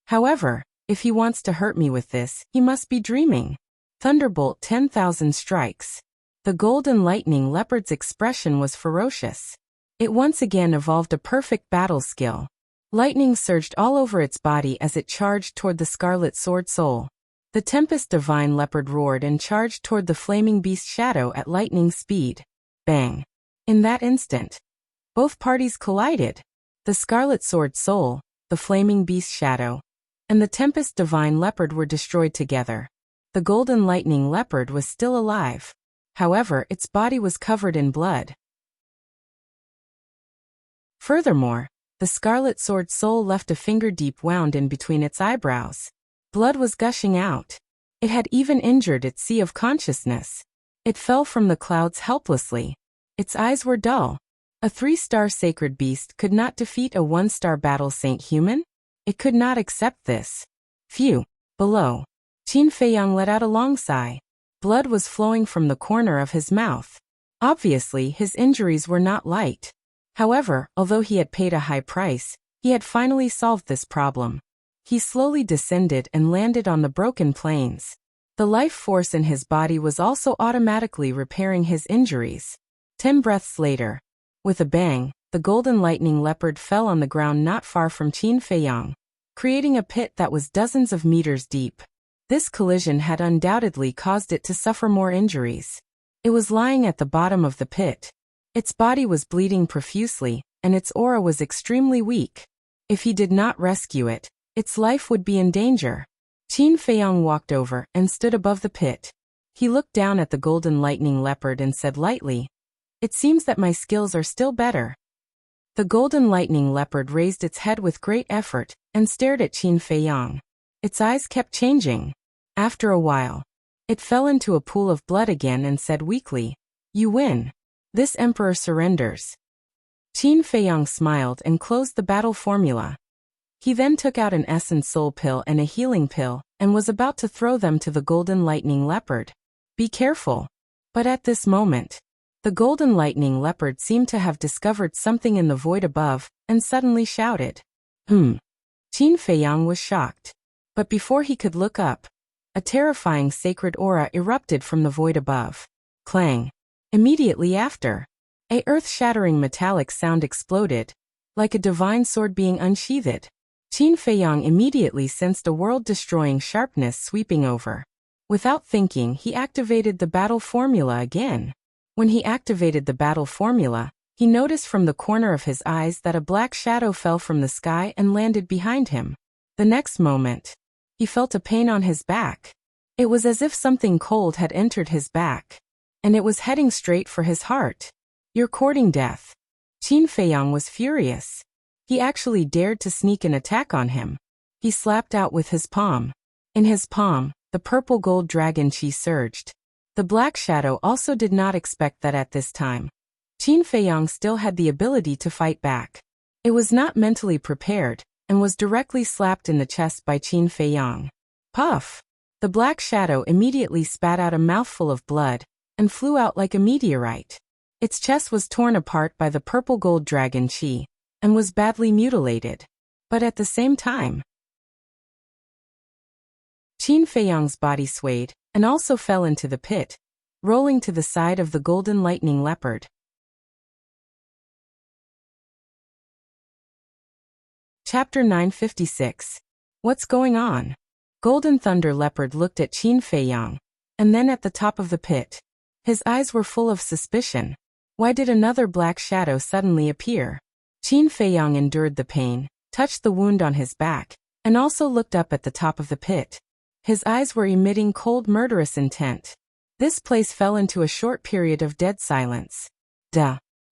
However, if he wants to hurt me with this, he must be dreaming. Thunderbolt 10,000 strikes. The Golden Lightning Leopard's expression was ferocious. It once again evolved a perfect battle skill. Lightning surged all over its body as it charged toward the Scarlet Sword Soul. The Tempest Divine Leopard roared and charged toward the flaming beast shadow at lightning speed. Bang! In that instant, both parties collided. The Scarlet Sword Soul, the flaming beast shadow, and the Tempest Divine Leopard were destroyed together. The Golden Lightning Leopard was still alive. However, its body was covered in blood. Furthermore, the Scarlet Sword Soul left a finger-deep wound in between its eyebrows. Blood was gushing out. It had even injured its sea of consciousness. It fell from the clouds helplessly. Its eyes were dull. A 3-star sacred beast could not defeat a 1-star battle saint human? It could not accept this. Phew. Below. Qin Feiyang let out a long sigh. Blood was flowing from the corner of his mouth. Obviously, his injuries were not light. However, although he had paid a high price, he had finally solved this problem. He slowly descended and landed on the broken plains. The life force in his body was also automatically repairing his injuries. 10 breaths later. With a bang, the golden lightning leopard fell on the ground not far from Qin Feiyang, creating a pit that was dozens of meters deep. This collision had undoubtedly caused it to suffer more injuries. It was lying at the bottom of the pit. Its body was bleeding profusely, and its aura was extremely weak. If he did not rescue it, its life would be in danger. Qin Feiyang walked over and stood above the pit. He looked down at the golden lightning leopard and said lightly, "It seems that my skills are still better." The golden lightning leopard raised its head with great effort and stared at Qin Feiyang. Its eyes kept changing. After a while, it fell into a pool of blood again and said weakly, "You win. This emperor surrenders." Qin Feiyang smiled and closed the battle formula. He then took out an essence soul pill and a healing pill and was about to throw them to the golden lightning leopard. "Be careful." But at this moment, the golden lightning leopard seemed to have discovered something in the void above and suddenly shouted, Qin Feiyang was shocked. But before he could look up, a terrifying sacred aura erupted from the void above. Clang. Immediately after, a earth-shattering metallic sound exploded, like a divine sword being unsheathed. Qin Feiyang immediately sensed a world-destroying sharpness sweeping over. Without thinking, he activated the battle formula again. When he activated the battle formula, he noticed from the corner of his eyes that a black shadow fell from the sky and landed behind him. The next moment, he felt a pain on his back. It was as if something cold had entered his back, and it was heading straight for his heart. "You're courting death." Qin Feiyang was furious. He actually dared to sneak an attack on him. He slapped out with his palm. In his palm, the purple gold dragon chi surged. The black shadow also did not expect that at this time. Qin Feiyang still had the ability to fight back. It was not mentally prepared, and was directly slapped in the chest by Qin Feiyang. Puff! The black shadow immediately spat out a mouthful of blood, and flew out like a meteorite. Its chest was torn apart by the purple gold dragon chi, and was badly mutilated. But at the same time, Qin Feiyang's body swayed, and also fell into the pit, rolling to the side of the golden lightning leopard. Chapter 956. What's going on? Golden Thunder Leopard looked at Qin Feiyang, and then at the top of the pit. His eyes were full of suspicion. Why did another black shadow suddenly appear? Qin Feiyang endured the pain, touched the wound on his back, and also looked up at the top of the pit. His eyes were emitting cold, murderous intent. This place fell into a short period of dead silence.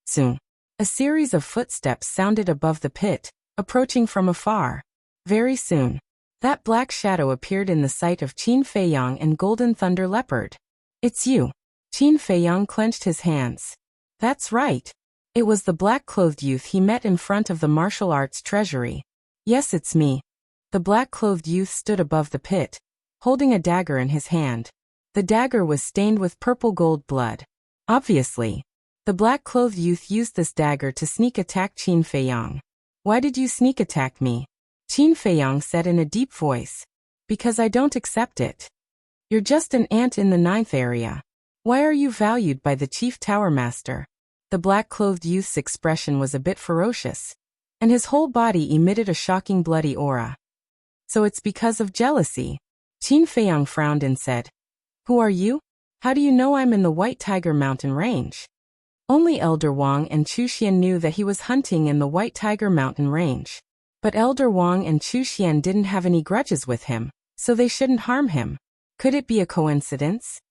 Soon. A series of footsteps sounded above the pit, approaching from afar. Very soon, that black shadow appeared in the sight of Qin Feiyang and Golden Thunder Leopard. "It's you." Qin Feiyang clenched his hands. That's right. It was the black-clothed youth he met in front of the martial arts treasury. "Yes, it's me." The black-clothed youth stood above the pit, holding a dagger in his hand. The dagger was stained with purple gold blood. Obviously, the black-clothed youth used this dagger to sneak attack Qin Feiyang. "Why did you sneak attack me?" Qin Feiyang said in a deep voice. "Because I don't accept it. You're just an ant in the 9th area. Why are you valued by the chief tower master?" The black-clothed youth's expression was a bit ferocious, and his whole body emitted a shocking bloody aura. "So it's because of jealousy." Qin Feiyang frowned and said, "Who are you? How do you know I'm in the White Tiger Mountain Range?" Only Elder Wang and Chu Xian knew that he was hunting in the White Tiger Mountain Range. But Elder Wang and Chu Xian didn't have any grudges with him, so they shouldn't harm him. Could it be a coincidence?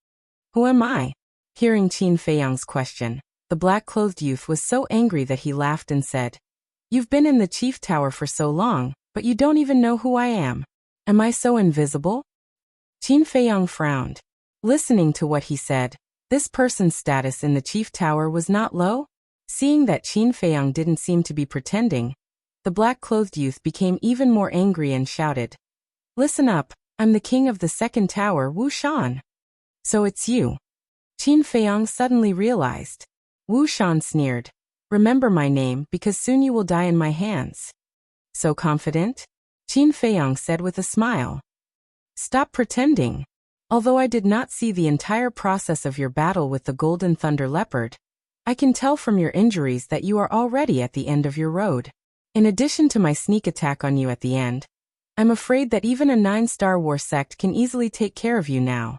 "Who am I?" Hearing Qin Feiyang's question, the black-clothed youth was so angry that he laughed and said, "You've been in the chief tower for so long, but you don't even know who I am. Am I so invisible? Qin Feiyang frowned. Listening to what he said, this person's status in the chief tower was not low. Seeing that Qin Feiyang didn't seem to be pretending, the black-clothed youth became even more angry and shouted, "Listen up, I'm the king of the second tower, Wu Shan." So it's you. Qin Feiyang suddenly realized. Wu Shan sneered, "Remember my name because soon you will die in my hands." So confident? Qin Feiyang said with a smile. Stop pretending. Although I did not see the entire process of your battle with the Golden Thunder Leopard, I can tell from your injuries that you are already at the end of your road. In addition to my sneak attack on you at the end, I'm afraid that even a 9-star war sect can easily take care of you now.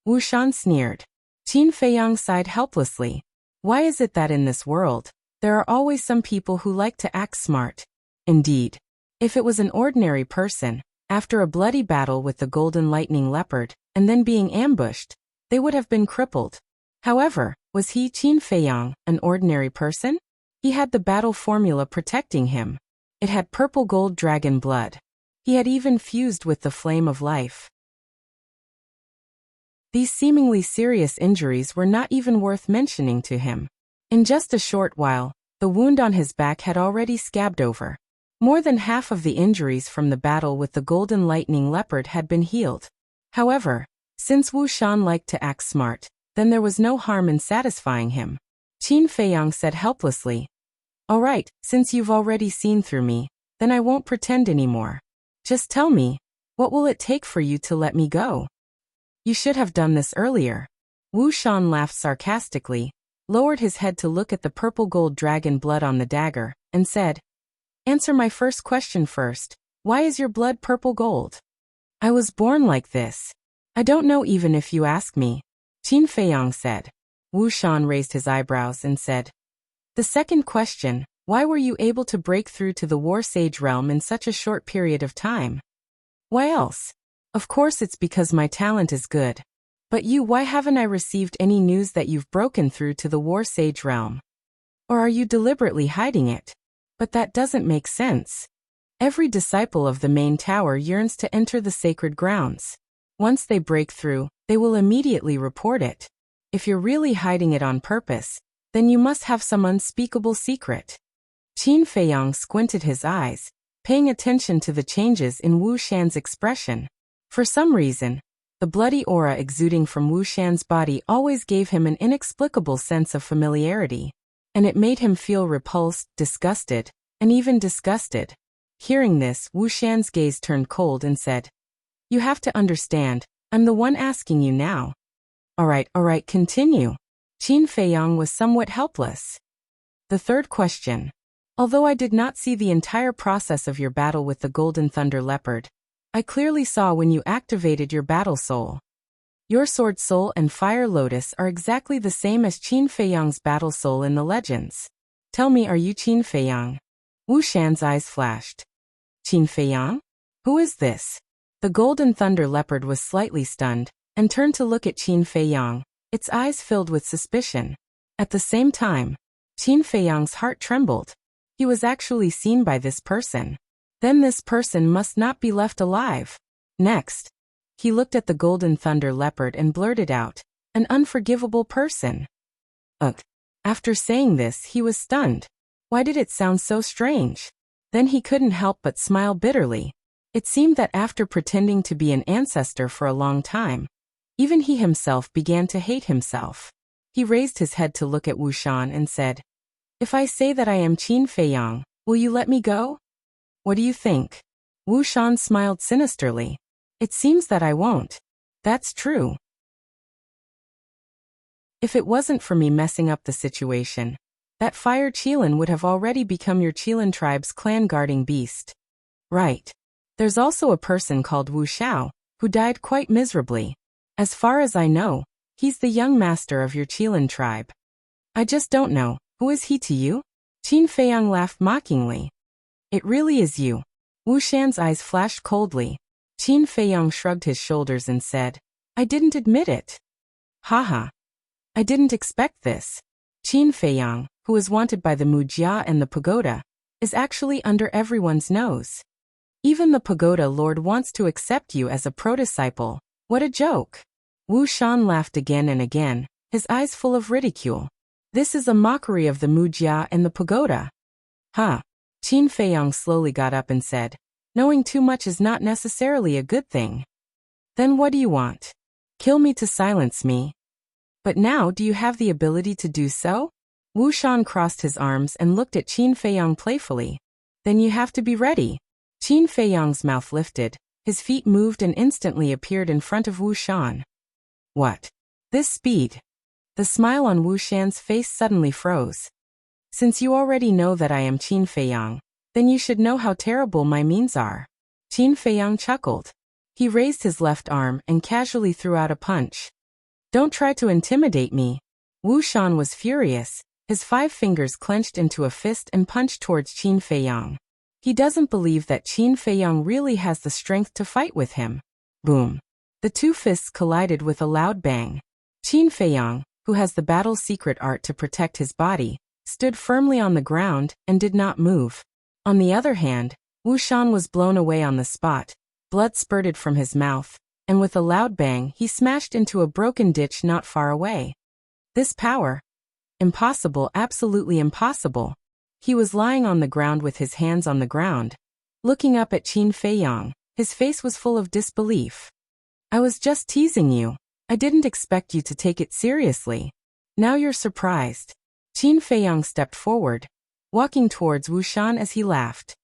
Wu Shan sneered. Qin Feiyang sighed helplessly. Why is it that in this world, there are always some people who like to act smart? Indeed, if it was an ordinary person, after a bloody battle with the Golden Lightning Leopard, and then being ambushed, they would have been crippled. However, was he, Qin Feiyang, an ordinary person? He had the battle formula protecting him. It had purple gold dragon blood. He had even fused with the flame of life. These seemingly serious injuries were not even worth mentioning to him. In just a short while, the wound on his back had already scabbed over. More than half of the injuries from the battle with the Golden Lightning Leopard had been healed. However, since Wu Shan liked to act smart, then there was no harm in satisfying him. Qin Feiyang said helplessly, "All right, since you've already seen through me, then I won't pretend anymore. Just tell me, what will it take for you to let me go?" "You should have done this earlier." Wu Shan laughed sarcastically, lowered his head to look at the purple gold dragon blood on the dagger, and said, "Answer my first question first. Why is your blood purple gold?" "I was born like this. I don't know even if you ask me," Qin Feiyang said. Wu Shan raised his eyebrows and said, "The second question, why were you able to break through to the War Sage realm in such a short period of time?" "Why else? Of course it's because my talent is good. But you, why haven't I received any news that you've broken through to the War Sage realm? Or are you deliberately hiding it? But that doesn't make sense. Every disciple of the main tower yearns to enter the sacred grounds. Once they break through, they will immediately report it. If you're really hiding it on purpose, then you must have some unspeakable secret." Qin Feiyang squinted his eyes, paying attention to the changes in Wu Shan's expression. For some reason, the bloody aura exuding from Wu Shan's body always gave him an inexplicable sense of familiarity, and it made him feel repulsed, disgusted, and even disgusted. Hearing this, Wu Shan's gaze turned cold and said, "You have to understand, I'm the one asking you now." All right, continue." Qin Feiyang was somewhat helpless. "The third question. Although I did not see the entire process of your battle with the Golden Thunder Leopard, I clearly saw when you activated your battle soul. Your sword soul and fire lotus are exactly the same as Qin Feiyang's battle soul in the legends. Tell me, are you Qin Feiyang?" Wu Shan's eyes flashed. "Qin Feiyang? Who is this?" The Golden Thunder Leopard was slightly stunned, and turned to look at Qin Feiyang, its eyes filled with suspicion. At the same time, Qin Feiyang's heart trembled. He was actually seen by this person. Then this person must not be left alive. Next, he looked at the Golden Thunder Leopard and blurted out, "An unforgivable person." Ugh. After saying this, he was stunned. Why did it sound so strange? Then he couldn't help but smile bitterly. It seemed that after pretending to be an ancestor for a long time, even he himself began to hate himself. He raised his head to look at Wu Shan and said, "If I say that I am Qin Feiyang, will you let me go? What do you think?" Wu Shan smiled sinisterly. "It seems that I won't." "That's true. If it wasn't for me messing up the situation, that fire Qilin would have already become your Qilin tribe's clan guarding beast." "Right. There's also a person called Wu Xiao, who died quite miserably. As far as I know, he's the young master of your Qilin tribe." "I just don't know, who is he to you?" Qin Feiyang laughed mockingly. "It really is you." Wu Shan's eyes flashed coldly. Qin Feiyang shrugged his shoulders and said, "I didn't admit it." Haha. I didn't expect this. Qin Feiyang, who is wanted by the Mujia and the Pagoda, is actually under everyone's nose. Even the pagoda lord wants to accept you as a pro-disciple. What a joke. Wu Shan laughed again and again, his eyes full of ridicule. This is a mockery of the Mujia and the pagoda. Huh. Qin Feiyang slowly got up and said, knowing too much is not necessarily a good thing. Then what do you want? Kill me to silence me. But now do you have the ability to do so? Wu Shan crossed his arms and looked at Qin Feiyang playfully. Then you have to be ready. Qin Feiyang's mouth lifted, his feet moved and instantly appeared in front of Wu Shan. What? This speed? The smile on Wu Shan's face suddenly froze. Since you already know that I am Qin Feiyang, then you should know how terrible my means are. Qin Feiyang chuckled. He raised his left arm and casually threw out a punch. Don't try to intimidate me. Wu Shan was furious, his 5 fingers clenched into a fist and punched towards Qin Feiyang. He doesn't believe that Qin Feiyang really has the strength to fight with him. Boom. The 2 fists collided with a loud bang. Qin Feiyang, who has the battle secret art to protect his body, stood firmly on the ground and did not move. On the other hand, Wu Shan was blown away on the spot, blood spurted from his mouth, and with a loud bang he smashed into a broken ditch not far away. This power? Impossible, absolutely impossible. He was lying on the ground with his hands on the ground. Looking up at Qin Feiyang, his face was full of disbelief. I was just teasing you. I didn't expect you to take it seriously. Now you're surprised. Qin Feiyang stepped forward, walking towards Wu Shan as he laughed.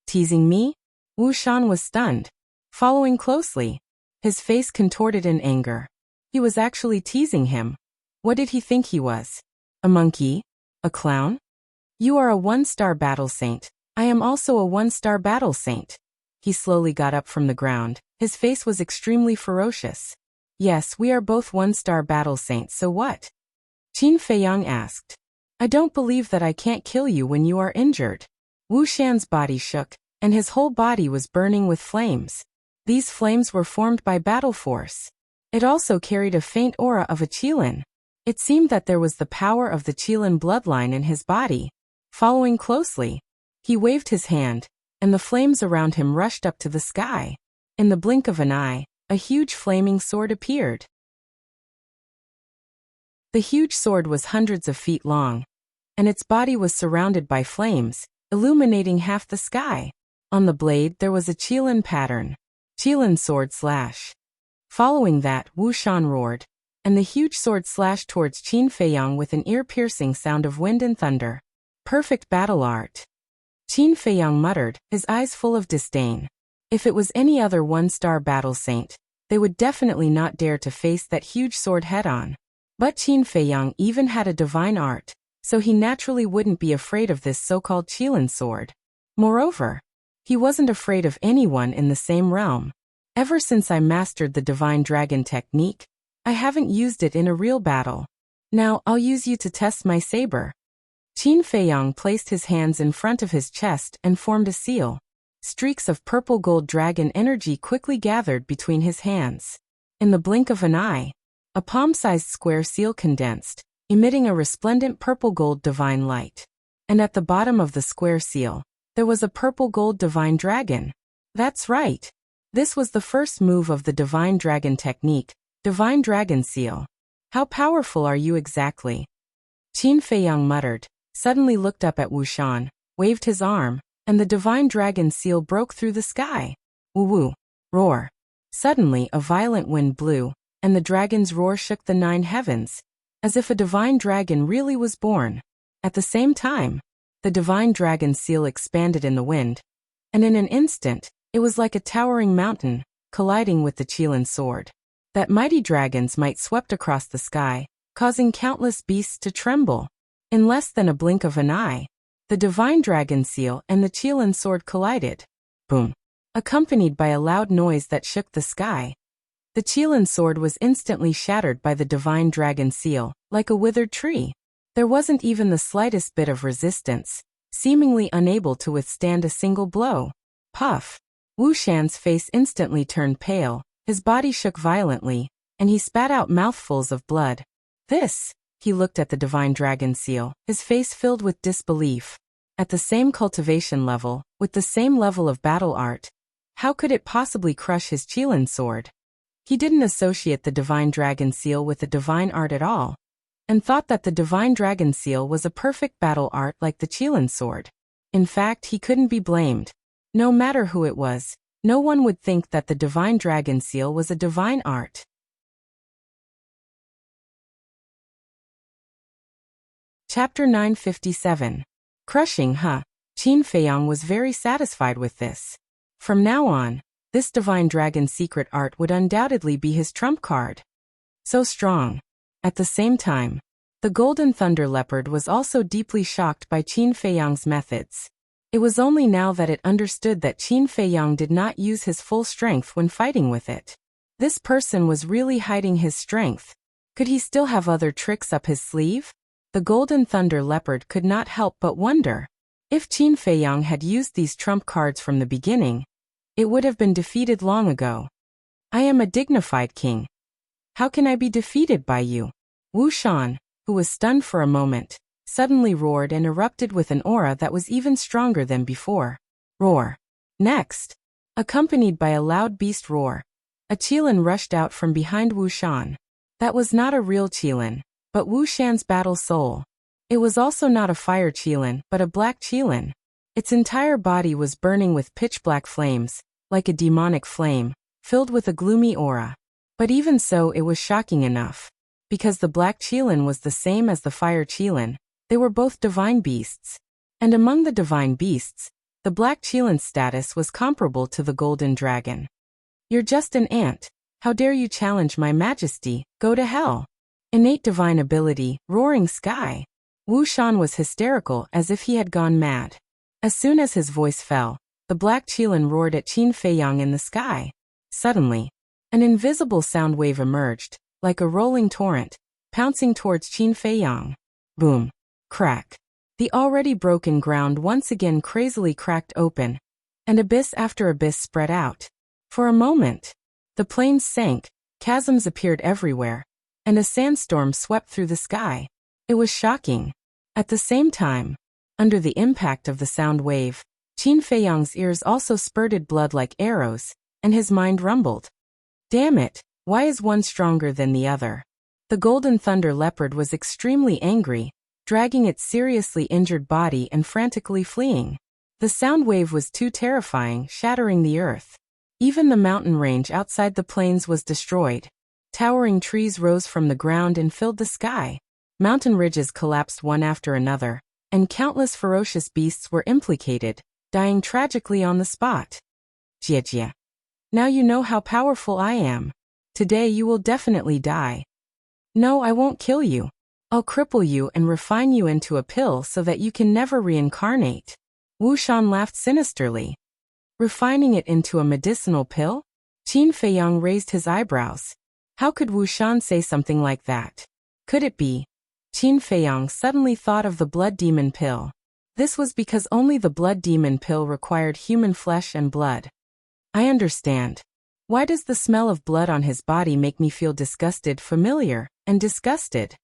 Teasing me? Wu Shan was stunned. Following closely, his face contorted in anger. He was actually teasing him. What did he think he was? A monkey? A clown? You are a 1-star battle saint. I am also a 1-star battle saint. He slowly got up from the ground. His face was extremely ferocious. Yes, we are both 1-star battle saints, so what? Qin Feiyang asked. I don't believe that I can't kill you when you are injured. Wu Shan's body shook, and his whole body was burning with flames. These flames were formed by battle force. It also carried a faint aura of a Qilin. It seemed that there was the power of the Qilin bloodline in his body. Following closely, he waved his hand, and the flames around him rushed up to the sky. In the blink of an eye, a huge flaming sword appeared. The huge sword was hundreds of feet long, and its body was surrounded by flames, illuminating half the sky. On the blade there was a Qilin pattern. Qilin sword slash. Following that, Wu Shan roared, and the huge sword slashed towards Qin Feiyang with an ear-piercing sound of wind and thunder. Perfect battle art. Qin Feiyang muttered, his eyes full of disdain. If it was any other 1-star battle saint, they would definitely not dare to face that huge sword head-on. But Qin Feiyang even had a divine art, so he naturally wouldn't be afraid of this so-called Qilin sword. Moreover, he wasn't afraid of anyone in the same realm. Ever since I mastered the divine dragon technique, I haven't used it in a real battle. Now I'll use you to test my saber. Qin Feiyang placed his hands in front of his chest and formed a seal. Streaks of purple-gold dragon energy quickly gathered between his hands. In the blink of an eye, a palm-sized square seal condensed, emitting a resplendent purple-gold divine light. And at the bottom of the square seal, there was a purple-gold divine dragon. That's right. This was the first move of the divine dragon technique, divine dragon seal. How powerful are you exactly? Qin Feiyang muttered, suddenly looked up at Wu Shan, waved his arm, and the divine dragon seal broke through the sky. Woo-woo. Roar. Suddenly a violent wind blew, and the dragon's roar shook the 9 heavens, as if a divine dragon really was born. At the same time, the divine dragon seal expanded in the wind, and in an instant, it was like a towering mountain, colliding with the Qilin sword. That mighty dragons might swept across the sky, causing countless beasts to tremble. In less than a blink of an eye, the divine dragon seal and the Qilin sword collided. Boom. Accompanied by a loud noise that shook the sky. The Qilin sword was instantly shattered by the divine dragon seal, like a withered tree. There wasn't even the slightest bit of resistance, seemingly unable to withstand a single blow. Puff. Wu Shan's face instantly turned pale, his body shook violently, and he spat out mouthfuls of blood. This. He looked at the divine dragon seal, his face filled with disbelief. At the same cultivation level, with the same level of battle art, How could it possibly crush his Qilin sword? He didn't associate the divine dragon seal with the divine art at all, and thought that the divine dragon seal was a perfect battle art like the Qilin sword. In fact, he couldn't be blamed. No matter who it was, no one would think that the divine dragon seal was a divine art. Chapter 957. Crushing, huh? Qin Feiyang was very satisfied with this. From now on, this divine dragon secret art would undoubtedly be his trump card. So strong. At the same time, the Golden Thunder Leopard was also deeply shocked by Qin Feiyang's methods. It was only now that it understood that Qin Feiyang did not use his full strength when fighting with it. This person was really hiding his strength. Could he still have other tricks up his sleeve? The Golden Thunder Leopard could not help but wonder. If Qin Feiyang had used these trump cards from the beginning, it would have been defeated long ago. I am a dignified king. How can I be defeated by you? Wu Shan, who was stunned for a moment, suddenly roared and erupted with an aura that was even stronger than before. Roar. Next, accompanied by a loud beast roar, a Qilin rushed out from behind Wu Shan. That was not a real Qilin, but Wu Shan's battle soul. It was also not a fire Qilin, but a black Qilin. Its entire body was burning with pitch-black flames, like a demonic flame, filled with a gloomy aura. But even so, it was shocking enough. Because the black Qilin was the same as the fire Qilin, they were both divine beasts. And among the divine beasts, the black Qilin's status was comparable to the golden dragon. You're just an ant. How dare you challenge my majesty? Go to hell. Innate divine ability, roaring sky. Wu Shan was hysterical as if he had gone mad. As soon as his voice fell, the black Qilin roared at Qin Feiyang in the sky. Suddenly, an invisible sound wave emerged, like a rolling torrent, pouncing towards Qin Feiyang. Boom. Crack. The already broken ground once again crazily cracked open, and abyss after abyss spread out. For a moment, the plains sank, chasms appeared everywhere, and a sandstorm swept through the sky. It was shocking. At the same time, under the impact of the sound wave, Qin Feiyang's ears also spurted blood like arrows, and his mind rumbled. Damn it, why is one stronger than the other? The Golden Thunder Leopard was extremely angry, dragging its seriously injured body and frantically fleeing. The sound wave was too terrifying, shattering the earth. Even the mountain range outside the plains was destroyed. Towering trees rose from the ground and filled the sky. Mountain ridges collapsed one after another, and countless ferocious beasts were implicated, dying tragically on the spot. Jie. Now you know how powerful I am. Today you will definitely die. No, I won't kill you. I'll cripple you and refine you into a pill so that you can never reincarnate. Wu Shan laughed sinisterly. Refining it into a medicinal pill? Qin Feiyang raised his eyebrows. How could Wu Shan say something like that? Could it be? Qin Feiyang suddenly thought of the blood demon pill. This was because only the blood demon pill required human flesh and blood. I understand. Why does the smell of blood on his body make me feel disgusted, familiar, and disgusted?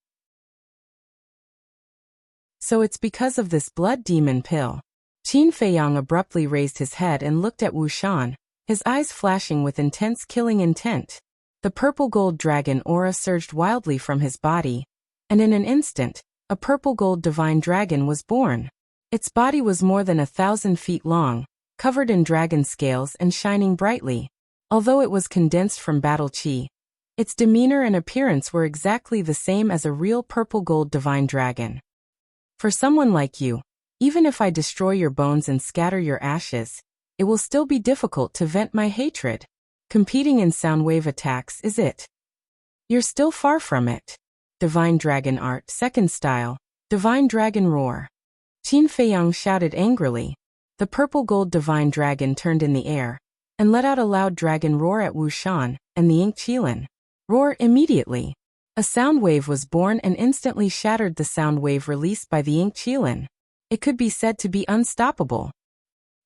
So it's because of this blood demon pill. Qin Feiyang abruptly raised his head and looked at Wu Shan, his eyes flashing with intense killing intent. The purple gold dragon aura surged wildly from his body, and in an instant, a purple gold divine dragon was born. Its body was more than 1,000 feet long, covered in dragon scales and shining brightly. Although it was condensed from battle chi, its demeanor and appearance were exactly the same as a real purple gold divine dragon. For someone like you, even if I destroy your bones and scatter your ashes, it will still be difficult to vent my hatred. Competing in sound wave attacks, is it? You're still far from it. Divine Dragon Art, Second Style, Divine Dragon Roar. Qin Feiyang shouted angrily. The purple gold divine dragon turned in the air, and let out a loud dragon roar at Wu Shan and the Ink Qilin. Roar immediately. A sound wave was born and instantly shattered the sound wave released by the Ink Qilin. It could be said to be unstoppable.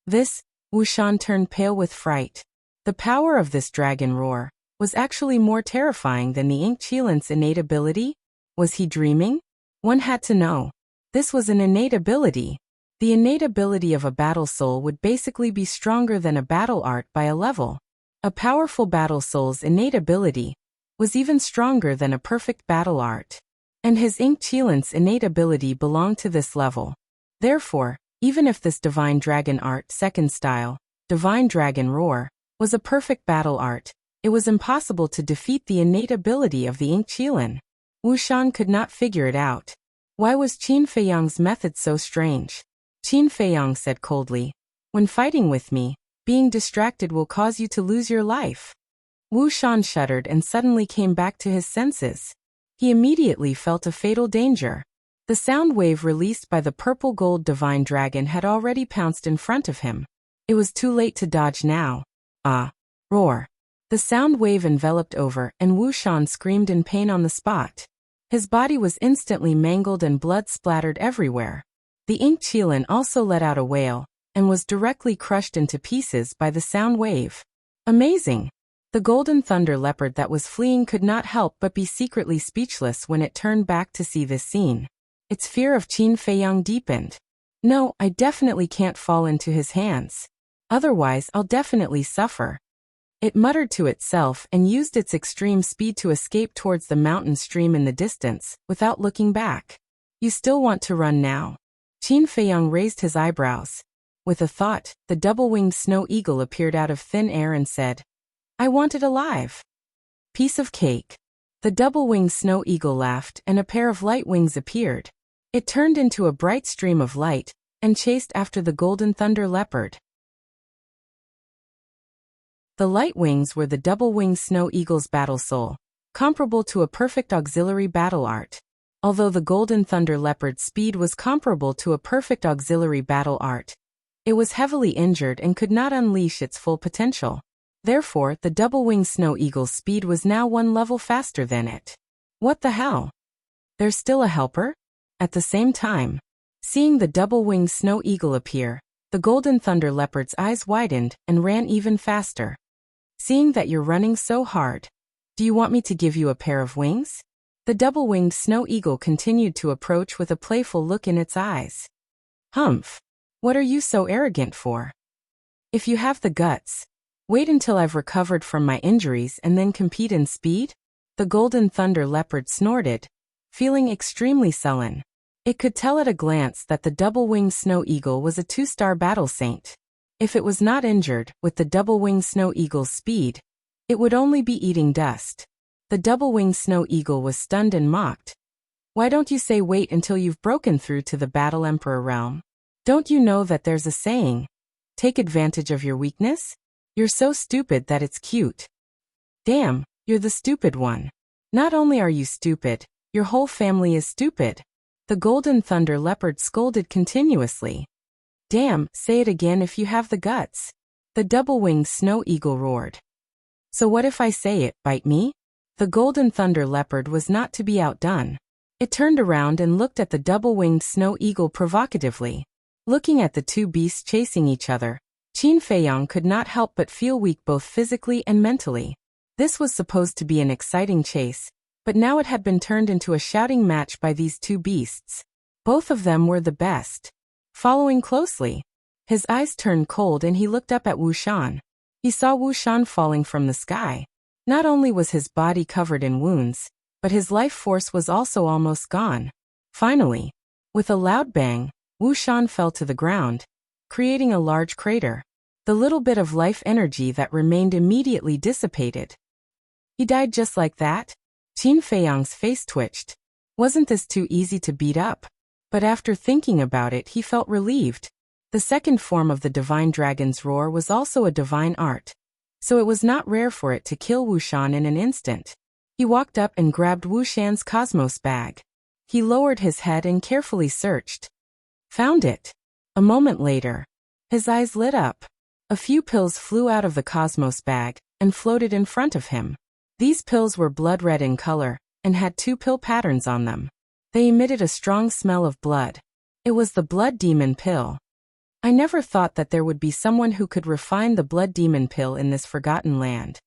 This, Wu Shan turned pale with fright. The power of this dragon roar was actually more terrifying than the Ink Qilin's innate ability. Was he dreaming? One had to know. This was an innate ability. The innate ability of a battle soul would basically be stronger than a battle art by a level. A powerful battle soul's innate ability was even stronger than a perfect battle art. And his Ink Qilin's innate ability belonged to this level. Therefore, even if this Divine Dragon art second style, Divine Dragon Roar, was a perfect battle art, it was impossible to defeat the innate ability of the Ink Qilin. Wuxian could not figure it out. Why was Qin Feiyang's method so strange? Qin Feiyang said coldly, "When fighting with me, being distracted will cause you to lose your life." Wuxian shuddered and suddenly came back to his senses. He immediately felt a fatal danger. The sound wave released by the purple gold divine dragon had already pounced in front of him. It was too late to dodge now. Ah! Roar! The sound wave enveloped over, and Wuxian screamed in pain on the spot. His body was instantly mangled and blood splattered everywhere. The Ink Qilin also let out a wail, and was directly crushed into pieces by the sound wave. Amazing! The golden thunder leopard that was fleeing could not help but be secretly speechless when it turned back to see this scene. Its fear of Qin Feiyang deepened. No, I definitely can't fall into his hands. Otherwise, I'll definitely suffer. It muttered to itself and used its extreme speed to escape towards the mountain stream in the distance, without looking back. You still want to run now? Qin Feiyang raised his eyebrows. With a thought, the double-winged snow eagle appeared out of thin air and said, "I want it alive." Piece of cake. The double-winged snow eagle laughed and a pair of light wings appeared. It turned into a bright stream of light and chased after the golden thunder leopard. The light wings were the double-winged snow eagle's battle soul, comparable to a perfect auxiliary battle art. Although the golden thunder leopard's speed was comparable to a perfect auxiliary battle art, it was heavily injured and could not unleash its full potential. Therefore, the double-winged snow eagle's speed was now one level faster than it. What the hell? There's still a helper? At the same time, seeing the double-winged snow eagle appear, the golden thunder leopard's eyes widened and ran even faster. Seeing that you're running so hard, do you want me to give you a pair of wings? The double-winged snow eagle continued to approach with a playful look in its eyes. Humph! What are you so arrogant for? If you have the guts, wait until I've recovered from my injuries and then compete in speed? The golden thunder leopard snorted, feeling extremely sullen. It could tell at a glance that the double-winged snow eagle was a 2-star battle saint. If it was not injured with the double-winged snow eagle's speed, it would only be eating dust. The double-winged snow eagle was stunned and mocked. Why don't you say wait until you've broken through to the battle emperor realm? Don't you know that there's a saying, take advantage of your weakness? You're so stupid that it's cute. Damn, you're the stupid one. Not only are you stupid, your whole family is stupid. The golden thunder leopard scolded continuously. Damn, say it again if you have the guts. The double-winged snow eagle roared. So what if I say it, bite me? The golden thunder leopard was not to be outdone. It turned around and looked at the double-winged snow eagle provocatively. Looking at the two beasts chasing each other, Qin Feiyang could not help but feel weak both physically and mentally. This was supposed to be an exciting chase, but now it had been turned into a shouting match by these two beasts. Both of them were the best. Following closely, his eyes turned cold and he looked up at Wuxian. He saw Wuxian falling from the sky. Not only was his body covered in wounds, but his life force was also almost gone. Finally, with a loud bang, Wuxian fell to the ground, creating a large crater. The little bit of life energy that remained immediately dissipated. He died just like that? Qin Feiyang's face twitched. Wasn't this too easy to beat up? But after thinking about it, he felt relieved. The second form of the divine dragon's roar was also a divine art, so it was not rare for it to kill Wuxian in an instant. He walked up and grabbed Wuxian's cosmos bag. He lowered his head and carefully searched. Found it. A moment later, his eyes lit up. A few pills flew out of the cosmos bag and floated in front of him. These pills were blood red in color and had 2 pill patterns on them. They emitted a strong smell of blood. It was the blood demon pill. I never thought that there would be someone who could refine the blood demon pill in this forgotten land.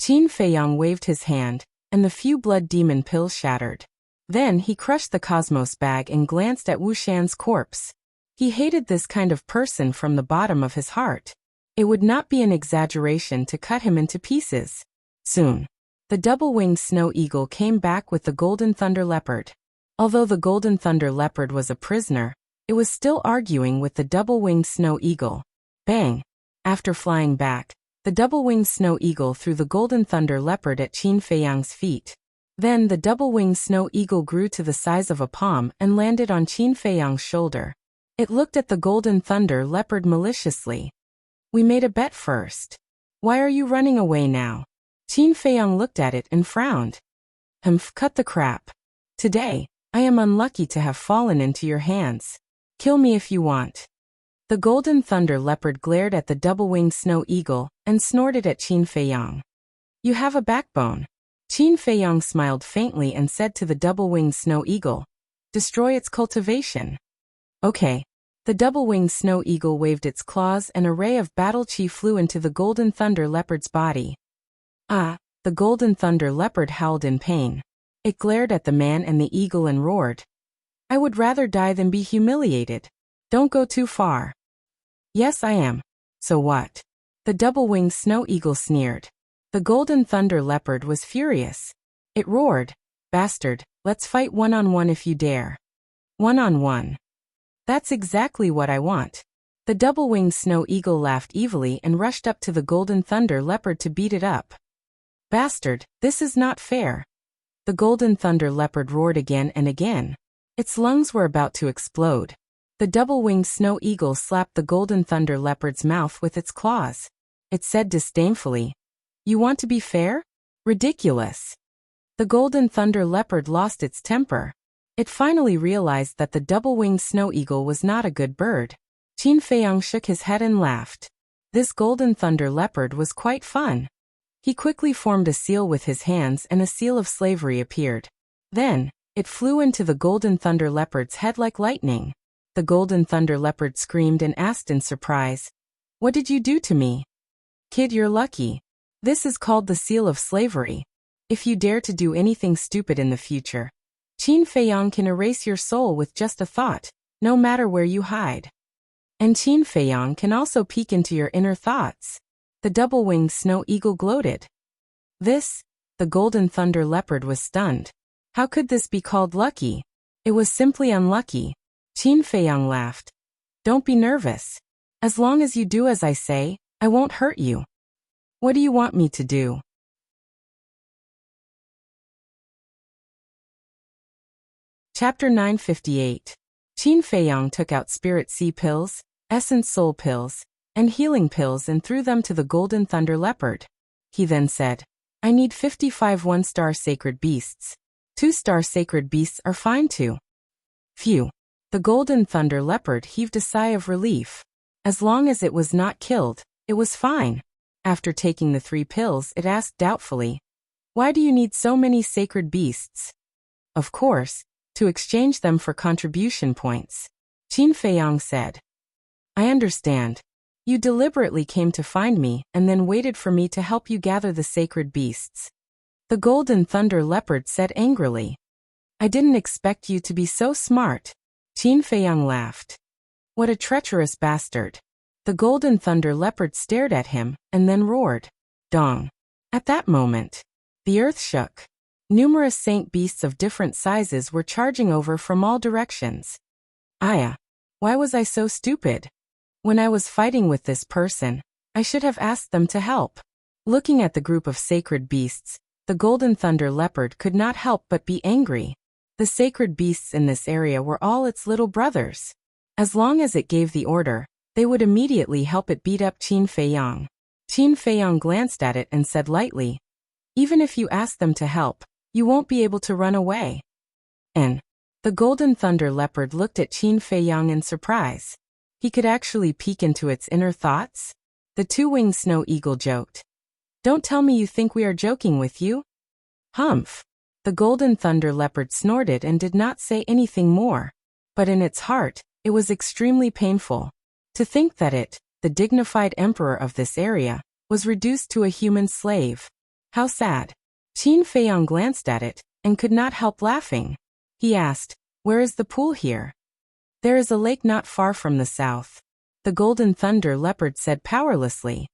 Qin Feiyang waved his hand, and the few blood demon pills shattered. Then he crushed the cosmos bag and glanced at Wuxian's corpse. He hated this kind of person from the bottom of his heart. It would not be an exaggeration to cut him into pieces. Soon, the double-winged snow eagle came back with the golden thunder leopard. Although the golden thunder leopard was a prisoner, it was still arguing with the double-winged snow eagle. Bang! After flying back, the double-winged snow eagle threw the golden thunder leopard at Qin Feiyang's feet. Then the double-winged snow eagle grew to the size of a palm and landed on Qin Feiyang's shoulder. It looked at the golden thunder leopard maliciously. "We made a bet first. Why are you running away now?" Qin Feiyang looked at it and frowned. Cut the crap. Today, I am unlucky to have fallen into your hands. Kill me if you want. The golden thunder leopard glared at the double-winged snow eagle and snorted at Qin Feiyang. "You have a backbone." Qin Feiyang smiled faintly and said to the double-winged snow eagle, "Destroy its cultivation." "Okay." The double-winged snow eagle waved its claws and a ray of battle chi flew into the golden thunder leopard's body. "Ah!" The golden thunder leopard howled in pain. It glared at the man and the eagle and roared, "I would rather die than be humiliated. Don't go too far." "Yes, I am. So what?" The double-winged snow eagle sneered. The golden thunder leopard was furious. It roared, "Bastard, let's fight one-on-one if you dare." "One-on-one? That's exactly what I want." The double-winged snow eagle laughed evilly and rushed up to the golden thunder leopard to beat it up. "Bastard, this is not fair." The golden thunder leopard roared again and again. Its lungs were about to explode. The double-winged snow eagle slapped the golden thunder leopard's mouth with its claws. It said disdainfully, "You want to be fair? Ridiculous." The golden thunder leopard lost its temper. It finally realized that the double-winged snow eagle was not a good bird. Qin Feiyang shook his head and laughed. This golden thunder leopard was quite fun. He quickly formed a seal with his hands and a seal of slavery appeared. Then, it flew into the golden thunder leopard's head like lightning. The golden thunder leopard screamed and asked in surprise, "What did you do to me?" "Kid, you're lucky. This is called the seal of slavery. If you dare to do anything stupid in the future, Qin Feiyang can erase your soul with just a thought, no matter where you hide. And Qin Feiyang can also peek into your inner thoughts." The double-winged snow eagle gloated. The golden thunder leopard was stunned. How could this be called lucky? It was simply unlucky. Qin Feiyang laughed. "Don't be nervous. As long as you do as I say, I won't hurt you. What do you want me to do?" Chapter 958. Qin Feiyang took out spirit sea pills, essence soul pills, and healing pills and threw them to the golden thunder leopard. He then said, "I need 55 one-star sacred beasts. 2-star sacred beasts are fine too." Phew. The golden thunder leopard heaved a sigh of relief. As long as it was not killed, it was fine. After taking the 3 pills, it asked doubtfully, "Why do you need so many sacred beasts?" "Of course, to exchange them for contribution points." Qin Feiyang said. "I understand. You deliberately came to find me and then waited for me to help you gather the sacred beasts." The golden thunder leopard said angrily. "I didn't expect you to be so smart." Qin Feiyang laughed. "What a treacherous bastard." The golden thunder leopard stared at him and then roared. Dong. At that moment, the earth shook. Numerous saint beasts of different sizes were charging over from all directions. Aya. Why was I so stupid? When I was fighting with this person, I should have asked them to help. Looking at the group of sacred beasts, the golden thunder leopard could not help but be angry. The sacred beasts in this area were all its little brothers. As long as it gave the order, they would immediately help it beat up Qin Feiyang. Qin Feiyang glanced at it and said lightly, "Even if you ask them to help, you won't be able to run away." And the golden thunder leopard looked at Qin Feiyang in surprise. He could actually peek into its inner thoughts? The 2-winged snow eagle joked. "Don't tell me you think we are joking with you?" Humph. The golden thunder leopard snorted and did not say anything more. But in its heart, it was extremely painful. To think that it, the dignified emperor of this area, was reduced to a human slave. How sad. Qin Feiyang glanced at it and could not help laughing. He asked, "Where is the pool here?" "There is a lake not far from the south," the Golden Thunder Leopard said powerlessly.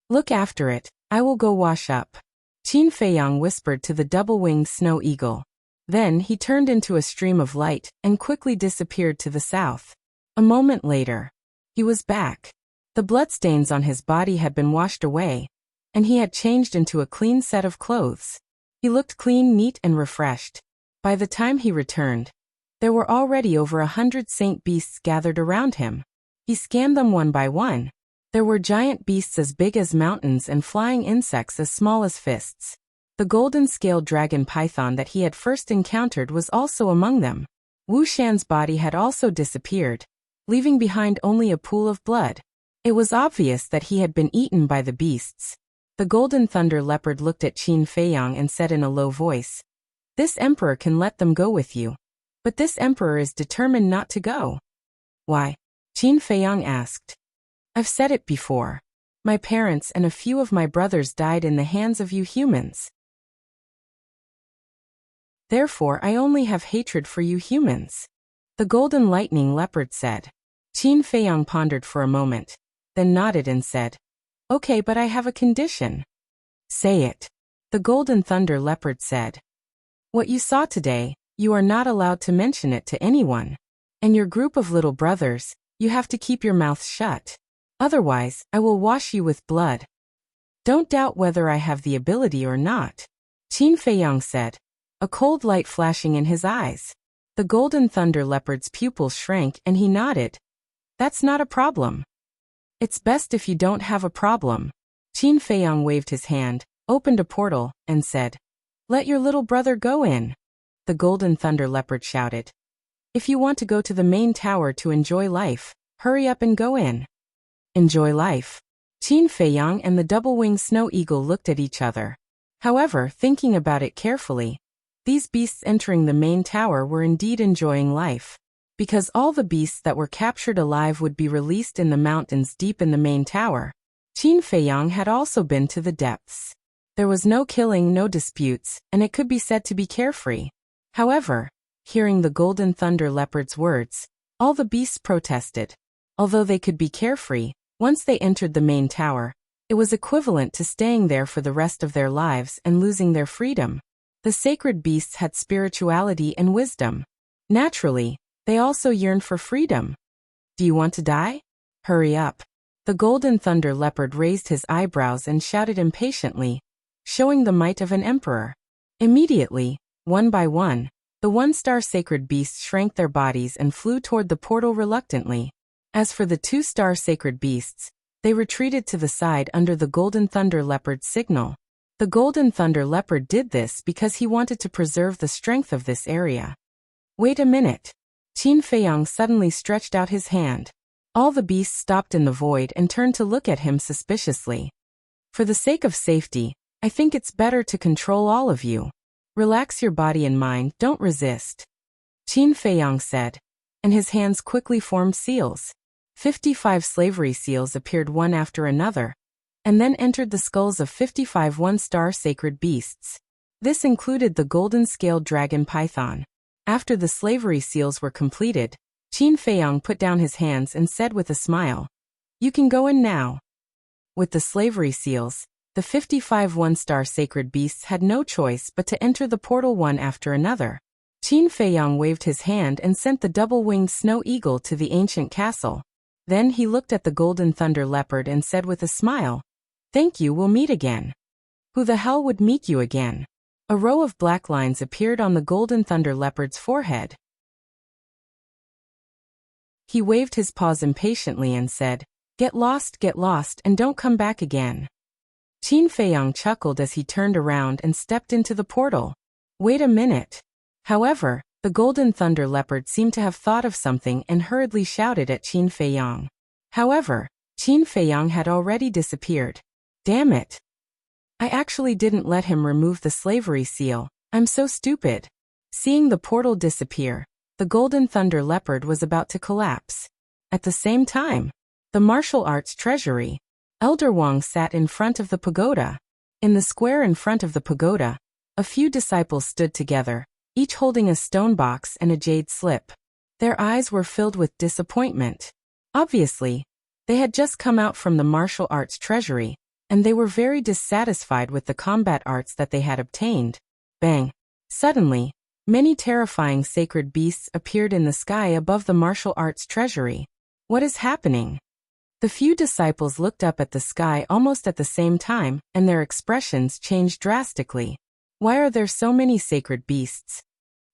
"Look after it, I will go wash up," Qin Feiyang whispered to the double-winged snow eagle. Then he turned into a stream of light and quickly disappeared to the south. A moment later, he was back. The bloodstains on his body had been washed away, and he had changed into a clean set of clothes. He looked clean, neat, and refreshed. By the time he returned, there were already over 100 saint beasts gathered around him. He scanned them one by one. There were giant beasts as big as mountains and flying insects as small as fists. The golden-scaled dragon python that he had first encountered was also among them. Wuxian's body had also disappeared, leaving behind only a pool of blood. It was obvious that he had been eaten by the beasts. The Golden Thunder Leopard looked at Qin Feiyang and said in a low voice, "This emperor can let them go with you. But this emperor is determined not to go." "Why?" Qin Feiyang asked. "I've said it before. My parents and a few of my brothers died in the hands of you humans. Therefore I only have hatred for you humans," the Golden Lightning Leopard said. Qin Feiyang pondered for a moment, then nodded and said, "Okay, but I have a condition." "Say it," the Golden Thunder Leopard said. "What you saw today, you are not allowed to mention it to anyone. And your group of little brothers, you have to keep your mouths shut. Otherwise, I will wash you with blood. Don't doubt whether I have the ability or not," Qin Feiyang said, a cold light flashing in his eyes. The Golden Thunder Leopard's pupils shrank and he nodded. "That's not a problem." "It's best if you don't have a problem." Qin Feiyang waved his hand, opened a portal, and said, "Let your little brother go in." The Golden Thunder Leopard shouted, "If you want to go to the main tower to enjoy life, hurry up and go in." Enjoy life? Qin Feiyang and the double-winged snow eagle looked at each other. However, thinking about it carefully, these beasts entering the main tower were indeed enjoying life. Because all the beasts that were captured alive would be released in the mountains deep in the main tower, Qin Feiyang had also been to the depths. There was no killing, no disputes, and it could be said to be carefree. However, hearing the Golden Thunder Leopard's words, all the beasts protested. Although they could be carefree, once they entered the main tower, it was equivalent to staying there for the rest of their lives and losing their freedom. The sacred beasts had spirituality and wisdom. Naturally, they also yearned for freedom. "Do you want to die? Hurry up." The Golden Thunder Leopard raised his eyebrows and shouted impatiently, showing the might of an emperor. Immediately, one by one, the one-star sacred beasts shrank their bodies and flew toward the portal reluctantly. As for the two-star sacred beasts, they retreated to the side under the Golden Thunder Leopard's signal. The Golden Thunder Leopard did this because he wanted to preserve the strength of this area. "Wait a minute." Qin Feiyang suddenly stretched out his hand. All the beasts stopped in the void and turned to look at him suspiciously. "For the sake of safety, I think it's better to control all of you. Relax your body and mind, don't resist," Qin Feiyang said, and his hands quickly formed seals. 55 slavery seals appeared one after another, and then entered the skulls of 55 one-star sacred beasts. This included the golden-scaled dragon python. After the slavery seals were completed, Qin Feiyang put down his hands and said with a smile, "You can go in now." With the slavery seals, the 55 one-star sacred beasts had no choice but to enter the portal one after another. Qin Feiyang waved his hand and sent the double-winged snow eagle to the ancient castle. Then he looked at the Golden Thunder Leopard and said with a smile, "Thank you, we'll meet again." "Who the hell would meet you again?" A row of black lines appeared on the Golden Thunder Leopard's forehead. He waved his paws impatiently and said, get lost, and don't come back again." Qin Feiyang chuckled as he turned around and stepped into the portal. "Wait a minute." However, the Golden Thunder Leopard seemed to have thought of something and hurriedly shouted at Qin Feiyang. However, Qin Feiyang had already disappeared. "Damn it. I actually didn't let him remove the slavery seal. I'm so stupid." Seeing the portal disappear, the Golden Thunder Leopard was about to collapse. At the same time, the martial arts treasury, Elder Wang sat in front of the pagoda. In the square in front of the pagoda, a few disciples stood together, each holding a stone box and a jade slip. Their eyes were filled with disappointment. Obviously, they had just come out from the martial arts treasury, and they were very dissatisfied with the combat arts that they had obtained. Bang! Suddenly, many terrifying sacred beasts appeared in the sky above the martial arts treasury. What is happening? The few disciples looked up at the sky almost at the same time, and their expressions changed drastically. Why are there so many sacred beasts?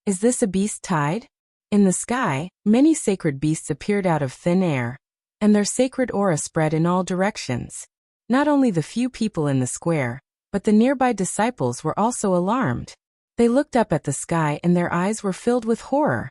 Is this a beast tide? In the sky, many sacred beasts appeared out of thin air, and their sacred aura spread in all directions. Not only the few people in the square, but the nearby disciples were also alarmed. They looked up at the sky and their eyes were filled with horror.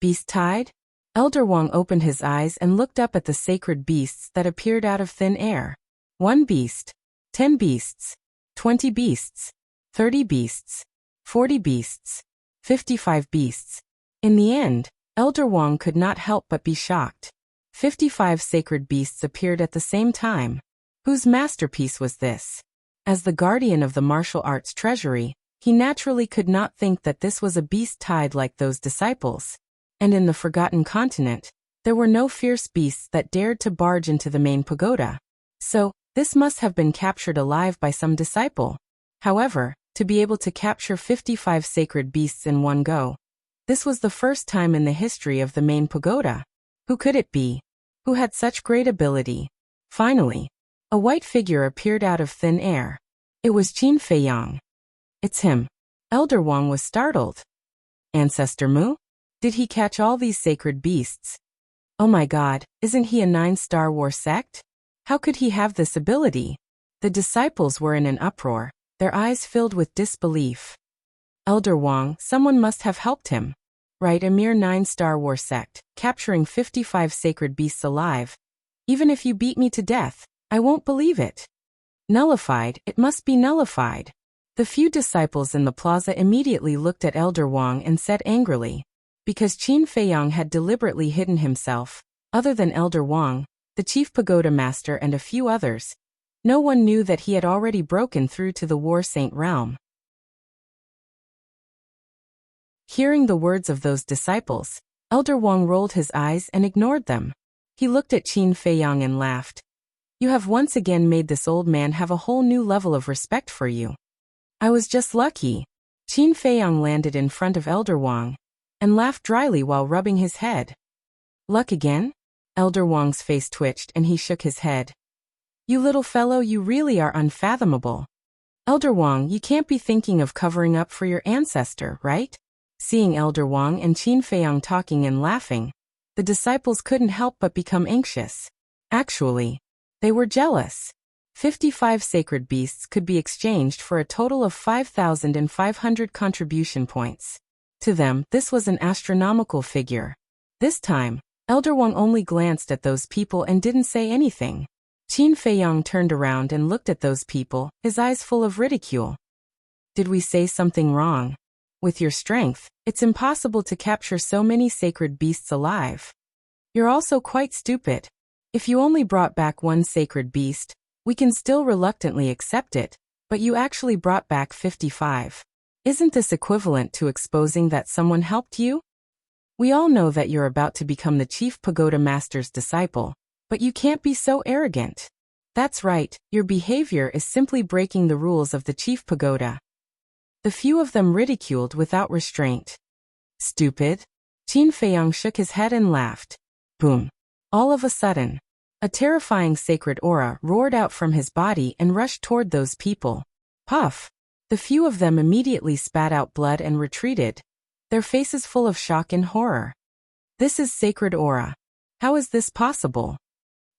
Beast tide? Elder Wang opened his eyes and looked up at the sacred beasts that appeared out of thin air. 1 beast, 10 beasts, 20 beasts, 30 beasts, 40 beasts, 55 beasts. In the end, Elder Wang could not help but be shocked. 55 sacred beasts appeared at the same time. Whose masterpiece was this? As the guardian of the martial arts treasury, he naturally could not think that this was a beast tide like those disciples. And in the Forgotten Continent, there were no fierce beasts that dared to barge into the main pagoda. So, this must have been captured alive by some disciple. However, to be able to capture 55 sacred beasts in one go, this was the first time in the history of the main pagoda. Who could it be? Who had such great ability? Finally, a white figure appeared out of thin air. It was Qin Feiyang. It's him. Elder Wang was startled. Ancestor Mu? Did he catch all these sacred beasts? Oh my God, isn't he a 9-star war sect? How could he have this ability? The disciples were in an uproar, their eyes filled with disbelief. Elder Wang, someone must have helped him. Right, a mere 9-star war sect, capturing 55 sacred beasts alive. Even if you beat me to death, I won't believe it. Nullified, it must be nullified. The few disciples in the plaza immediately looked at Elder Wang and said angrily, because Qin Feiyang had deliberately hidden himself, other than Elder Wang, the chief pagoda master and a few others, no one knew that he had already broken through to the War Saint realm. Hearing the words of those disciples, Elder Wang rolled his eyes and ignored them. He looked at Qin Feiyang and laughed. You have once again made this old man have a whole new level of respect for you. I was just lucky. Qin Feiyang landed in front of Elder Wang and laughed dryly while rubbing his head. Luck again? Elder Wang's face twitched and he shook his head. You little fellow, you really are unfathomable. Elder Wang, you can't be thinking of covering up for your ancestor, right? Seeing Elder Wang and Qin Feiyang talking and laughing, the disciples couldn't help but become anxious. Actually, they were jealous. 55 sacred beasts could be exchanged for a total of 5,500 contribution points. To them, this was an astronomical figure. This time, Elder Wang only glanced at those people and didn't say anything. Qin Feiyang turned around and looked at those people, his eyes full of ridicule. Did we say something wrong? With your strength, it's impossible to capture so many sacred beasts alive. You're also quite stupid. If you only brought back 1 sacred beast, we can still reluctantly accept it, but you actually brought back 55. Isn't this equivalent to exposing that someone helped you? We all know that you're about to become the chief pagoda master's disciple, but you can't be so arrogant. That's right, your behavior is simply breaking the rules of the chief pagoda. The few of them ridiculed without restraint. Stupid. Qin Feiyang shook his head and laughed. Boom. All of a sudden, a terrifying sacred aura roared out from his body and rushed toward those people. Puff. The few of them immediately spat out blood and retreated, their faces full of shock and horror. This is sacred aura. How is this possible?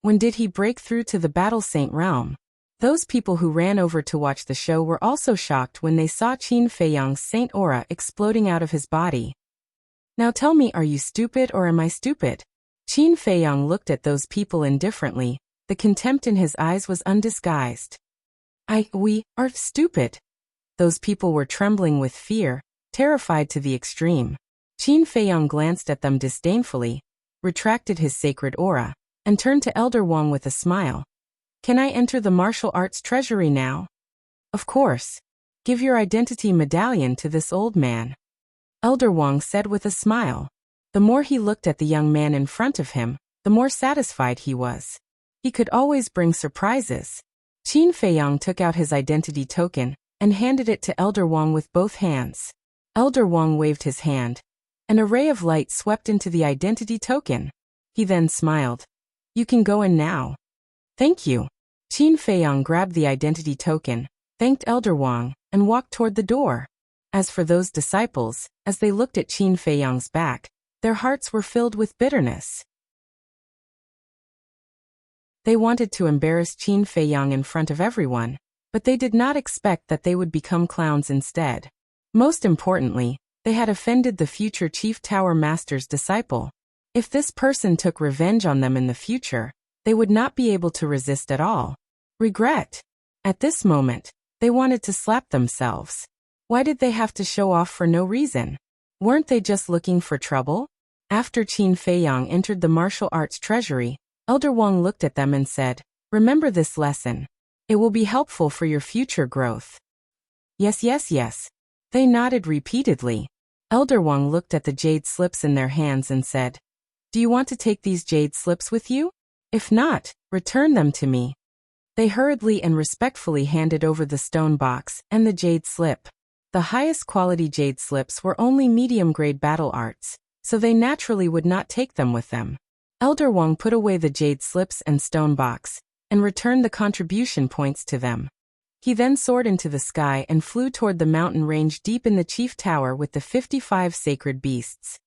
When did he break through to the Battle Saint realm? Those people who ran over to watch the show were also shocked when they saw Qin Feiyang's saint aura exploding out of his body. Now tell me, are you stupid or am I stupid? Qin Feiyang looked at those people indifferently, the contempt in his eyes was undisguised. We are stupid. Those people were trembling with fear, terrified to the extreme. Qin Feiyang glanced at them disdainfully, retracted his sacred aura, and turned to Elder Wang with a smile. Can I enter the martial arts treasury now? Of course. Give your identity medallion to this old man. Elder Wang said with a smile. The more he looked at the young man in front of him, the more satisfied he was. He could always bring surprises. Qin Feiyang took out his identity token and handed it to Elder Wang with both hands. Elder Wang waved his hand. An array of light swept into the identity token. He then smiled. You can go in now. Thank you. Qin Feiyang grabbed the identity token, thanked Elder Wang, and walked toward the door. As for those disciples, as they looked at Qin Feiyang's back, their hearts were filled with bitterness. They wanted to embarrass Qin Feiyang in front of everyone, but they did not expect that they would become clowns instead. Most importantly, they had offended the future Chief Tower Master's disciple. If this person took revenge on them in the future, they would not be able to resist at all. Regret. At this moment, they wanted to slap themselves. Why did they have to show off for no reason? Weren't they just looking for trouble? After Qin Feiyang entered the martial arts treasury, Elder Wang looked at them and said, "Remember this lesson. It will be helpful for your future growth." Yes, yes, yes. They nodded repeatedly. Elder Wang looked at the jade slips in their hands and said, "Do you want to take these jade slips with you? If not, return them to me." They hurriedly and respectfully handed over the stone box and the jade slip. The highest quality jade slips were only medium-grade battle arts, so they naturally would not take them with them. Elder Wang put away the jade slips and stone box, and returned the contribution points to them. He then soared into the sky and flew toward the mountain range deep in the chief tower with the 55 sacred beasts.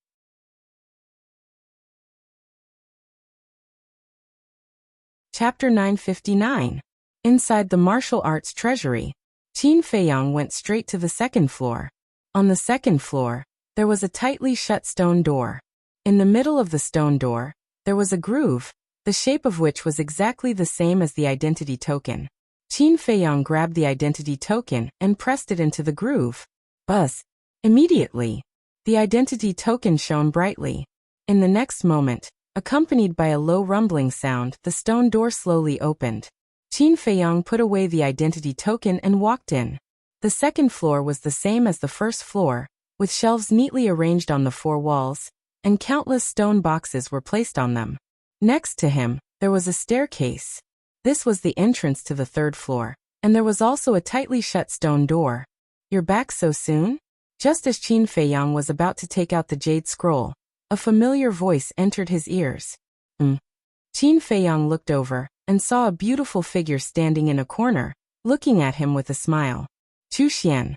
Chapter 959. Inside the martial arts treasury, Qin Feiyang went straight to the second floor. On the second floor, there was a tightly shut stone door. In the middle of the stone door, there was a groove, the shape of which was exactly the same as the identity token. Qin Feiyang grabbed the identity token and pressed it into the groove. Buzz! Immediately, the identity token shone brightly. In the next moment, accompanied by a low rumbling sound, the stone door slowly opened. Qin Feiyang put away the identity token and walked in. The second floor was the same as the first floor, with shelves neatly arranged on the four walls, and countless stone boxes were placed on them. Next to him, there was a staircase. This was the entrance to the third floor, and there was also a tightly shut stone door. "You're back so soon?" Just as Qin Feiyang was about to take out the jade scroll, a familiar voice entered his ears. Qin Feiyang looked over and saw a beautiful figure standing in a corner, looking at him with a smile. "Chu Xian."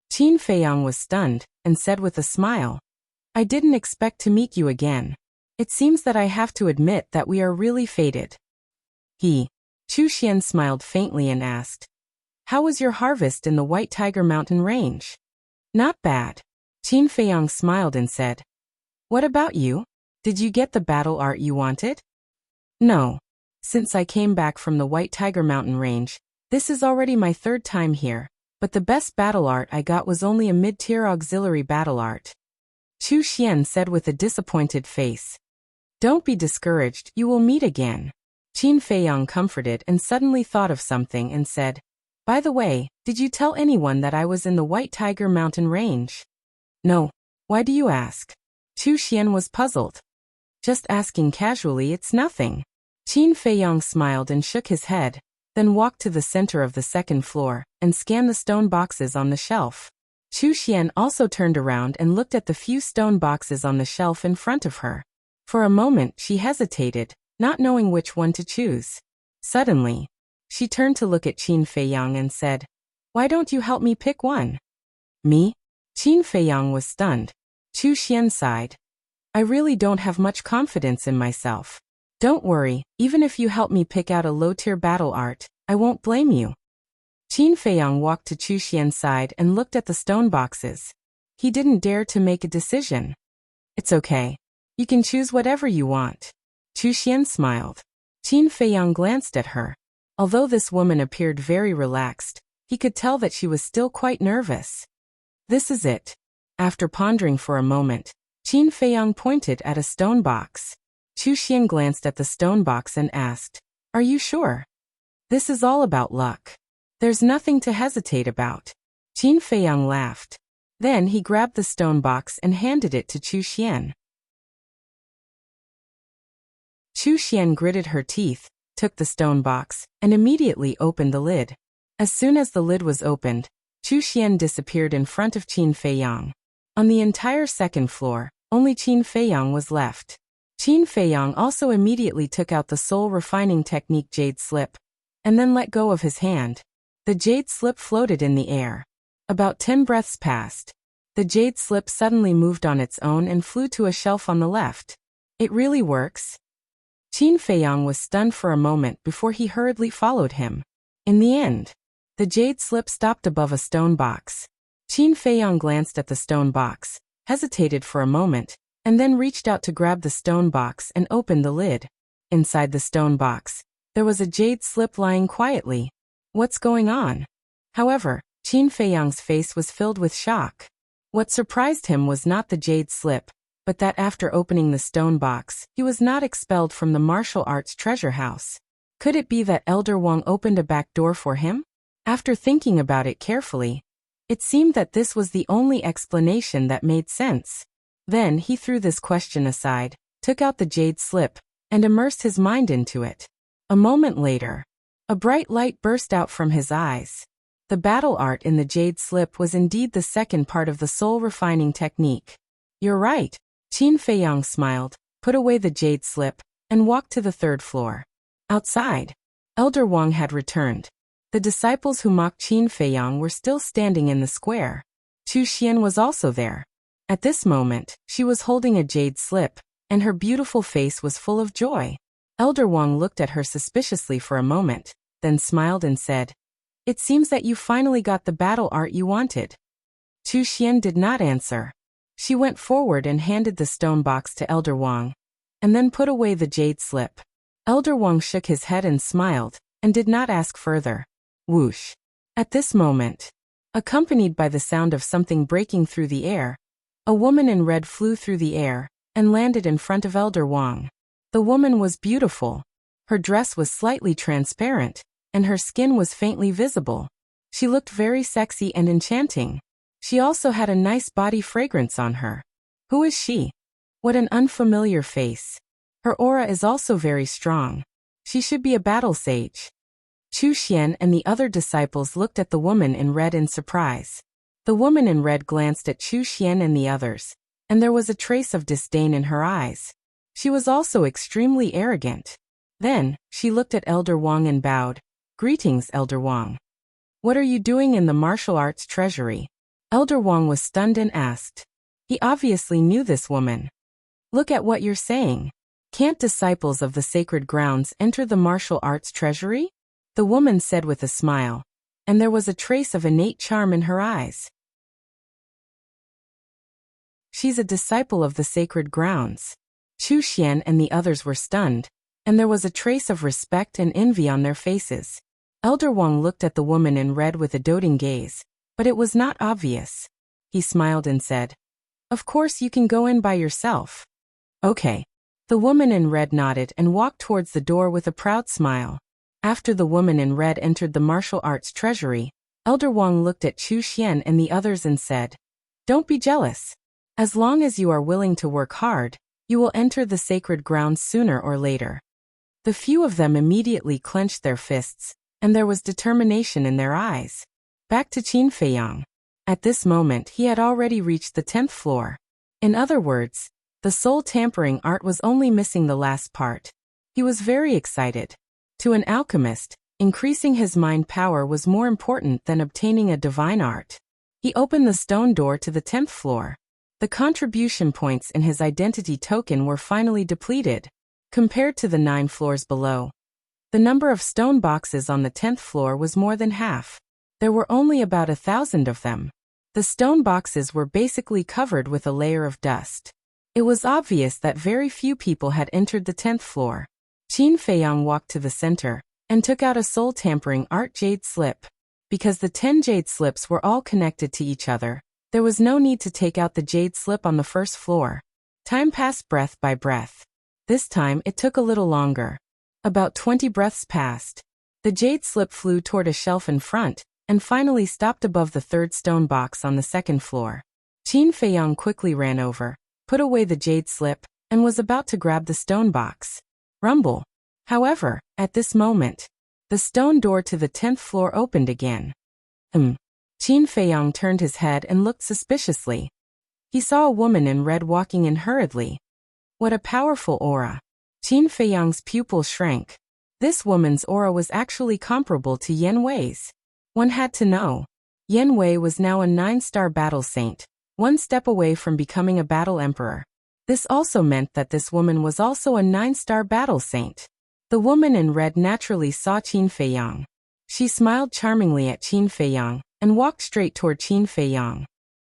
Qin Feiyang was stunned and said with a smile, "I didn't expect to meet you again. It seems that I have to admit that we are really fated." Chu Xian smiled faintly and asked, "How was your harvest in the White Tiger Mountain Range?" "Not bad." Qin Feiyang smiled and said, "What about you? Did you get the battle art you wanted?" "No. Since I came back from the White Tiger Mountain Range, this is already my third time here, but the best battle art I got was only a mid-tier auxiliary battle art." Chu Xian said with a disappointed face. "Don't be discouraged, you will meet again." Qin Feiyang comforted and suddenly thought of something and said, "By the way, did you tell anyone that I was in the White Tiger Mountain Range?" "No. Why do you ask?" Chu Xian was puzzled. "Just asking casually, it's nothing." Qin Feiyang smiled and shook his head, then walked to the center of the second floor and scanned the stone boxes on the shelf. Chu Xian also turned around and looked at the few stone boxes on the shelf in front of her. For a moment she hesitated, not knowing which one to choose. Suddenly, she turned to look at Qin Feiyang and said, "Why don't you help me pick one?" "Me?" Qin Feiyang was stunned. Chu Xian sighed. "I really don't have much confidence in myself. Don't worry, even if you help me pick out a low-tier battle art, I won't blame you." Qin Feiyang walked to Chu Xian's side and looked at the stone boxes. He didn't dare to make a decision. "It's okay. You can choose whatever you want." Chu Xian smiled. Qin Feiyang glanced at her. Although this woman appeared very relaxed, he could tell that she was still quite nervous. "This is it." After pondering for a moment, Qin Feiyang pointed at a stone box. Chu Xian glanced at the stone box and asked, "Are you sure? This is all about luck. There's nothing to hesitate about." Qin Feiyang laughed. Then he grabbed the stone box and handed it to Chu Xian. Chu Xian gritted her teeth, took the stone box, and immediately opened the lid. As soon as the lid was opened, Chu Xian disappeared in front of Qin Feiyang. On the entire second floor, only Qin Feiyang was left. Qin Feiyang also immediately took out the soul refining technique jade slip, and then let go of his hand. The jade slip floated in the air. About 10 breaths passed. The jade slip suddenly moved on its own and flew to a shelf on the left. It really works? Qin Feiyang was stunned for a moment before he hurriedly followed him. In the end, the jade slip stopped above a stone box. Qin Feiyang glanced at the stone box, hesitated for a moment, and then reached out to grab the stone box and opened the lid. Inside the stone box, there was a jade slip lying quietly. What's going on? However, Qin Feiyang's face was filled with shock. What surprised him was not the jade slip, but that after opening the stone box, he was not expelled from the martial arts treasure house. Could it be that Elder Wang opened a back door for him? After thinking about it carefully, it seemed that this was the only explanation that made sense. Then he threw this question aside, took out the jade slip, and immersed his mind into it. A moment later, a bright light burst out from his eyes. The battle art in the jade slip was indeed the second part of the soul refining technique. You're right. Qin Feiyang smiled, put away the jade slip, and walked to the third floor. Outside, Elder Wang had returned. The disciples who mocked Qin Feiyang were still standing in the square. Chu Xian was also there. At this moment, she was holding a jade slip, and her beautiful face was full of joy. Elder Wang looked at her suspiciously for a moment, then smiled and said, "It seems that you finally got the battle art you wanted." Chu Xian did not answer. She went forward and handed the stone box to Elder Wang, and then put away the jade slip. Elder Wang shook his head and smiled, and did not ask further. Whoosh! At this moment, accompanied by the sound of something breaking through the air, a woman in red flew through the air, and landed in front of Elder Wang. The woman was beautiful. Her dress was slightly transparent, and her skin was faintly visible. She looked very sexy and enchanting. She also had a nice body fragrance on her. Who is she? What an unfamiliar face. Her aura is also very strong. She should be a battle sage. Chu Xian and the other disciples looked at the woman in red in surprise. The woman in red glanced at Chu Xian and the others, and there was a trace of disdain in her eyes. She was also extremely arrogant. Then, she looked at Elder Wang and bowed. "Greetings, Elder Wang. What are you doing in the martial arts treasury?" Elder Wang was stunned and asked. He obviously knew this woman. "Look at what you're saying. Can't disciples of the sacred grounds enter the martial arts treasury?" The woman said with a smile, and there was a trace of innate charm in her eyes. She's a disciple of the sacred grounds. Chu Xian and the others were stunned, and there was a trace of respect and envy on their faces. Elder Wang looked at the woman in red with a doting gaze, but it was not obvious. He smiled and said, "Of course you can go in by yourself." "Okay." The woman in red nodded and walked towards the door with a proud smile. After the woman in red entered the martial arts treasury, Elder Wang looked at Chu Xian and the others and said, "Don't be jealous. As long as you are willing to work hard, you will enter the sacred grounds sooner or later." The few of them immediately clenched their fists, and there was determination in their eyes. Back to Qin Feiyang. At this moment he had already reached the 10th floor. In other words, the soul tampering art was only missing the last part. He was very excited. To an alchemist, increasing his mind power was more important than obtaining a divine art. He opened the stone door to the 10th floor. The contribution points in his identity token were finally depleted. Compared to the 9 floors below, the number of stone boxes on the 10th floor was more than half. There were only about 1,000 of them. The stone boxes were basically covered with a layer of dust. It was obvious that very few people had entered the 10th floor. Qin Feiyang walked to the center and took out a soul tampering art jade slip. Because the 10 jade slips were all connected to each other, there was no need to take out the jade slip on the first floor. Time passed breath by breath. This time it took a little longer. About 20 breaths passed. The jade slip flew toward a shelf in front, and finally stopped above the 3rd stone box on the 2nd floor. Qin Feiyang quickly ran over, put away the jade slip, and was about to grab the stone box. Rumble. However, at this moment, the stone door to the 10th floor opened again. Qin Feiyang turned his head and looked suspiciously. He saw a woman in red walking in hurriedly. What a powerful aura. Qin Feiyang's pupil shrank. This woman's aura was actually comparable to Yan Wei's. One had to know. Yan Wei was now a 9-star battle saint, one step away from becoming a battle emperor. This also meant that this woman was also a 9-star battle saint. The woman in red naturally saw Qin Feiyang. She smiled charmingly at Qin Feiyang and walked straight toward Qin Feiyang.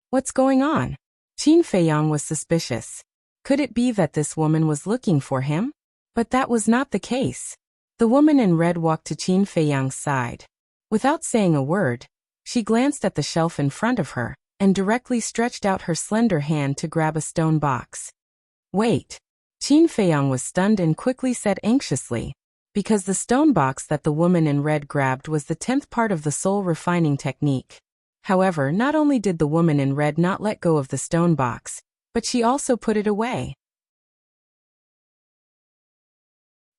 What's going on? Qin Feiyang was suspicious. Could it be that this woman was looking for him? But that was not the case. The woman in red walked to Qin Feiyang's side. Without saying a word, she glanced at the shelf in front of her and directly stretched out her slender hand to grab a stone box. Wait. Qin Feiyang was stunned and quickly said anxiously, because the stone box that the woman in red grabbed was the 10th part of the soul refining technique. However, not only did the woman in red not let go of the stone box, but she also put it away.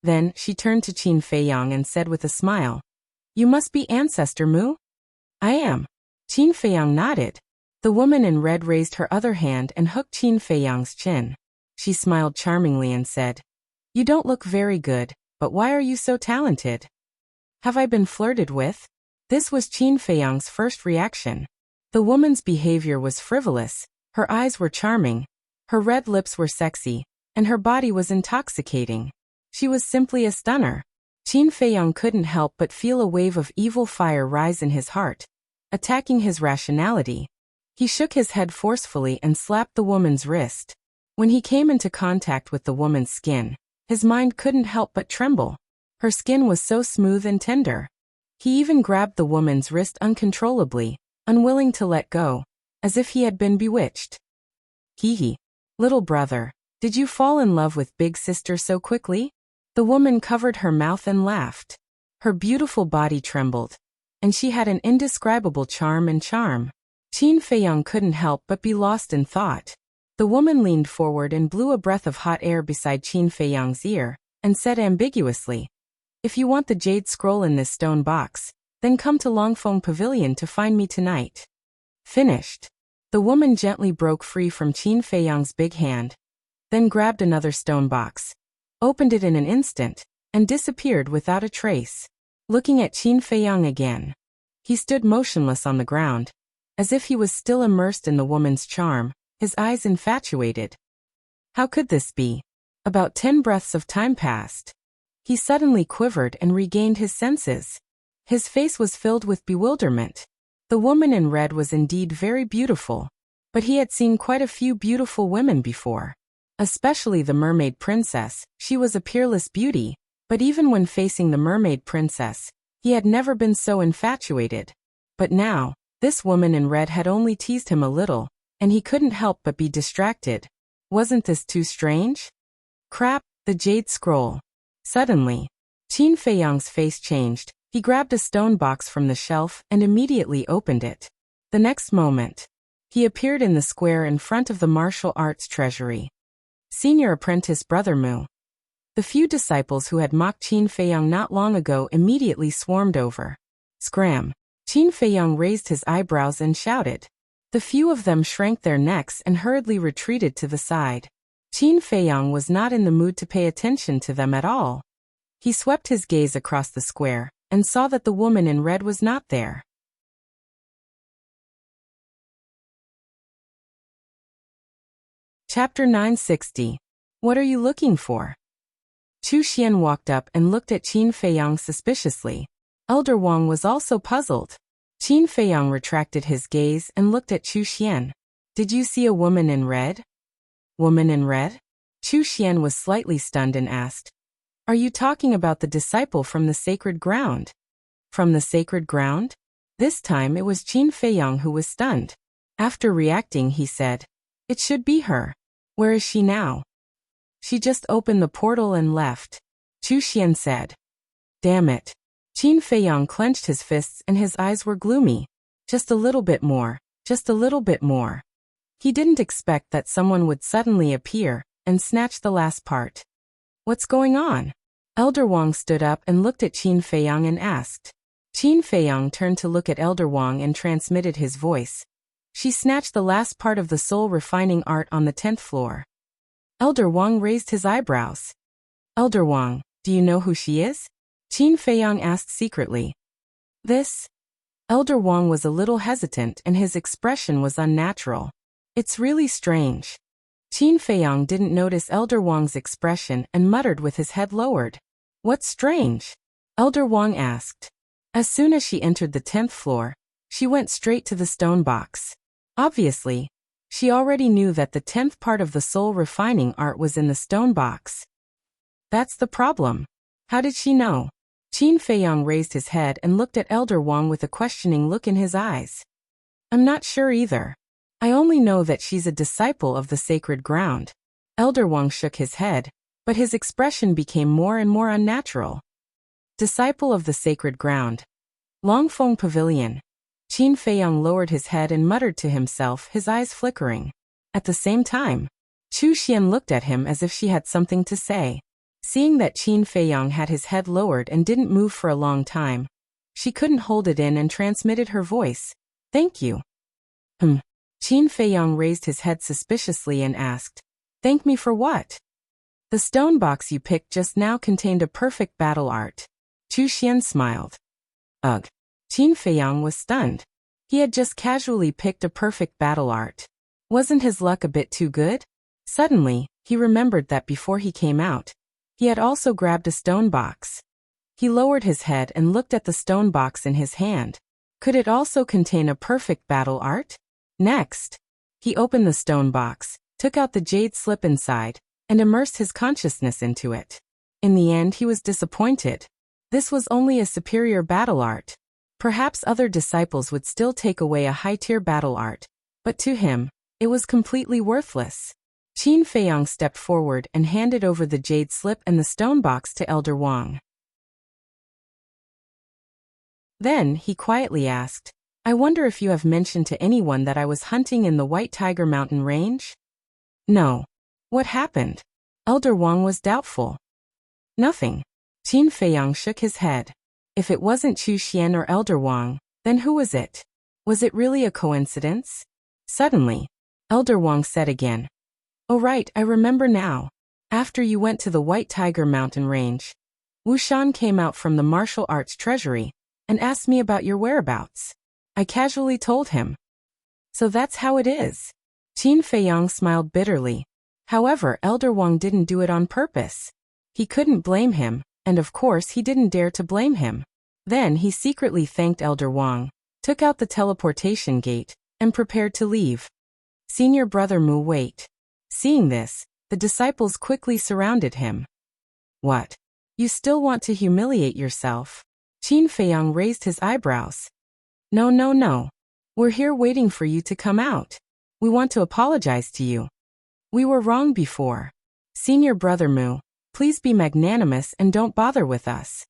Then, she turned to Qin Feiyang and said with a smile, "You must be Ancestor Mu?" "I am." Qin Feiyang nodded. The woman in red raised her other hand and hooked Qin Feiyang's chin. She smiled charmingly and said, "You don't look very good, but why are you so talented? Have I been flirted with?" This was Qin Feiyang's first reaction. The woman's behavior was frivolous, her eyes were charming, her red lips were sexy, and her body was intoxicating. She was simply a stunner. Qin Feiyang couldn't help but feel a wave of evil fire rise in his heart, attacking his rationality. He shook his head forcefully and slapped the woman's wrist. When he came into contact with the woman's skin, his mind couldn't help but tremble. Her skin was so smooth and tender. He even grabbed the woman's wrist uncontrollably, unwilling to let go, as if he had been bewitched. Hee. Little brother, did you fall in love with big sister so quickly? The woman covered her mouth and laughed. Her beautiful body trembled, and she had an indescribable charm. Qin Feiyang couldn't help but be lost in thought. The woman leaned forward and blew a breath of hot air beside Qin Feiyang's ear, and said ambiguously, "If you want the jade scroll in this stone box, then come to Longfeng Pavilion to find me tonight." Finished. The woman gently broke free from Qin Feiyang's big hand, then grabbed another stone box, opened it in an instant, and disappeared without a trace. Looking at Qin Feiyang again, he stood motionless on the ground, as if he was still immersed in the woman's charm, his eyes infatuated. How could this be? About 10 breaths of time passed. He suddenly quivered and regained his senses. His face was filled with bewilderment. The woman in red was indeed very beautiful, but he had seen quite a few beautiful women before. Especially the mermaid princess, she was a peerless beauty, but even when facing the mermaid princess, he had never been so infatuated. But now, this woman in red had only teased him a little, and he couldn't help but be distracted. Wasn't this too strange? Crap, the jade scroll. Suddenly, Qin Feiyang's face changed. He grabbed a stone box from the shelf and immediately opened it. The next moment, he appeared in the square in front of the martial arts treasury. Senior apprentice Brother Mu. The few disciples who had mocked Qin Feiyang not long ago immediately swarmed over. Scram! Qin Feiyang raised his eyebrows and shouted. The few of them shrank their necks and hurriedly retreated to the side. Qin Feiyang was not in the mood to pay attention to them at all. He swept his gaze across the square and saw that the woman in red was not there. Chapter 960. What are you looking for? Chu Xian walked up and looked at Qin Feiyang suspiciously. Elder Wang was also puzzled. Qin Feiyang retracted his gaze and looked at Chu Xian. Did you see a woman in red? Woman in red? Chu Xian was slightly stunned and asked, "Are you talking about the disciple from the sacred ground?" From the sacred ground? This time it was Qin Feiyang who was stunned. After reacting, he said, "It should be her. Where is she now?" "She just opened the portal and left," Chu Xian said. Damn it. Qin Feiyang clenched his fists and his eyes were gloomy. Just a little bit more, just a little bit more. He didn't expect that someone would suddenly appear and snatch the last part. What's going on? Elder Wang stood up and looked at Qin Feiyang and asked. Qin Feiyang turned to look at Elder Wang and transmitted his voice. She snatched the last part of the soul refining art on the 10th floor. Elder Wang raised his eyebrows. Elder Wang, do you know who she is? Qin Feiyang asked secretly. This? Elder Wang was a little hesitant and his expression was unnatural. It's really strange. Qin Feiyang didn't notice Elder Wang's expression and muttered with his head lowered. What's strange? Elder Wang asked. As soon as she entered the 10th floor, she went straight to the stone box. Obviously, she already knew that the 10th part of the soul refining art was in the stone box. That's the problem. How did she know? Qin Feiyang raised his head and looked at Elder Wang with a questioning look in his eyes. I'm not sure either. I only know that she's a disciple of the sacred ground. Elder Wang shook his head, but his expression became more and more unnatural. Disciple of the sacred ground. Longfeng Pavilion. Qin Feiyang lowered his head and muttered to himself, his eyes flickering. At the same time, Chu Xian looked at him as if she had something to say. Seeing that Qin Feiyang had his head lowered and didn't move for a long time, she couldn't hold it in and transmitted her voice. Thank you. Qin Feiyang raised his head suspiciously and asked, Thank me for what? The stone box you picked just now contained a perfect battle art. Chu Xian smiled. Ugh. Qin Feiyang was stunned. He had just casually picked a perfect battle art. Wasn't his luck a bit too good? Suddenly, he remembered that before he came out, he had also grabbed a stone box. He lowered his head and looked at the stone box in his hand. Could it also contain a perfect battle art? Next, he opened the stone box, took out the jade slip inside, and immersed his consciousness into it. In the end, he was disappointed. This was only a superior battle art. Perhaps other disciples would still take away a high-tier battle art, but to him, it was completely worthless. Qin Feiyang stepped forward and handed over the jade slip and the stone box to Elder Wang. Then, he quietly asked, I wonder if you have mentioned to anyone that I was hunting in the White Tiger Mountain range? No. What happened? Elder Wang was doubtful. Nothing. Qin Feiyang shook his head. If it wasn't Chu Xian or Elder Wang, then who was it? Was it really a coincidence? Suddenly, Elder Wang said again. Oh right, I remember now. After you went to the White Tiger Mountain range, Wuxian came out from the martial arts treasury and asked me about your whereabouts. I casually told him. So that's how it is. Qin Feiyang smiled bitterly. However, Elder Wang didn't do it on purpose. He couldn't blame him, and of course he didn't dare to blame him. Then he secretly thanked Elder Wang, took out the teleportation gate, and prepared to leave. Senior Brother Mu wait. Seeing this, the disciples quickly surrounded him. What? You still want to humiliate yourself? Qin Feiyang raised his eyebrows. No. We're here waiting for you to come out. We want to apologize to you. We were wrong before. Senior Brother Mu, please be magnanimous and don't bother with us.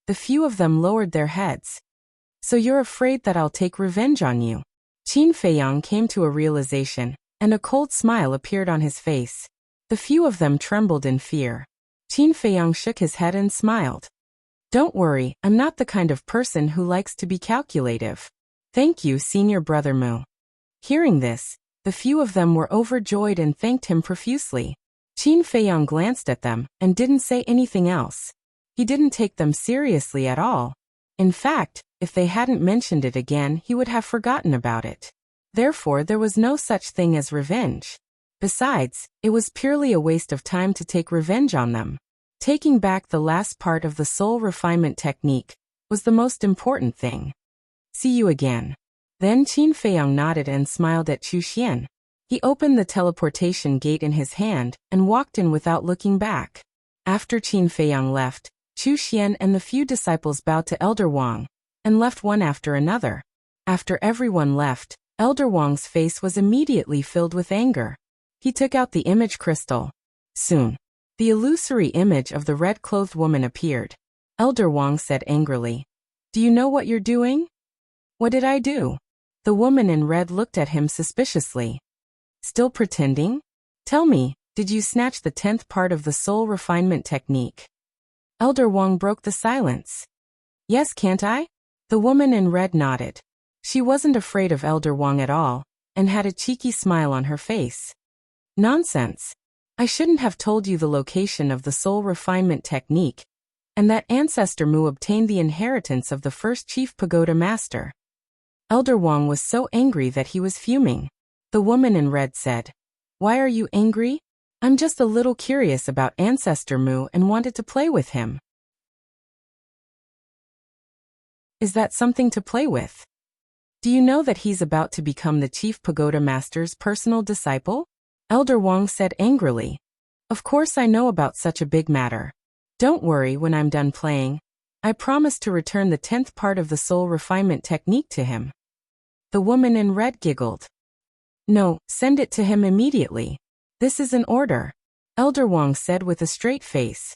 The few of them lowered their heads. So you're afraid that I'll take revenge on you? Qin Feiyang came to a realization, and a cold smile appeared on his face. The few of them trembled in fear. Qin Feiyang shook his head and smiled. Don't worry, I'm not the kind of person who likes to be calculative. Thank you, Senior Brother Mu. Hearing this, the few of them were overjoyed and thanked him profusely. Qin Feiyang glanced at them and didn't say anything else. He didn't take them seriously at all. In fact, if they hadn't mentioned it again, he would have forgotten about it. Therefore, there was no such thing as revenge. Besides, it was purely a waste of time to take revenge on them. Taking back the last part of the soul refinement technique was the most important thing. See you again. Then Qin Feiyang nodded and smiled at Chu Xian. He opened the teleportation gate in his hand and walked in without looking back. After Qin Feiyang left, Chu Xian and the few disciples bowed to Elder Wang and left one after another. After everyone left, Elder Wang's face was immediately filled with anger. He took out the image crystal. Soon, the illusory image of the red-clothed woman appeared. Elder Wang said angrily, Do you know what you're doing? What did I do? The woman in red looked at him suspiciously. Still pretending? Tell me, did you snatch the 10th part of the soul refinement technique? Elder Wang broke the silence. Yes, can't I? The woman in red nodded. She wasn't afraid of Elder Wang at all, and had a cheeky smile on her face. Nonsense. I shouldn't have told you the location of the soul refinement technique, and that Ancestor Mu obtained the inheritance of the first chief pagoda master. Elder Wang was so angry that he was fuming. The woman in red said, Why are you angry? I'm just a little curious about Ancestor Mu and wanted to play with him. Is that something to play with? Do you know that he's about to become the chief pagoda master's personal disciple? Elder Wang said angrily. Of course I know about such a big matter. Don't worry, when I'm done playing, I promise to return the 10th part of the soul refinement technique to him. The woman in red giggled. No, send it to him immediately. This is an order, Elder Wang said with a straight face.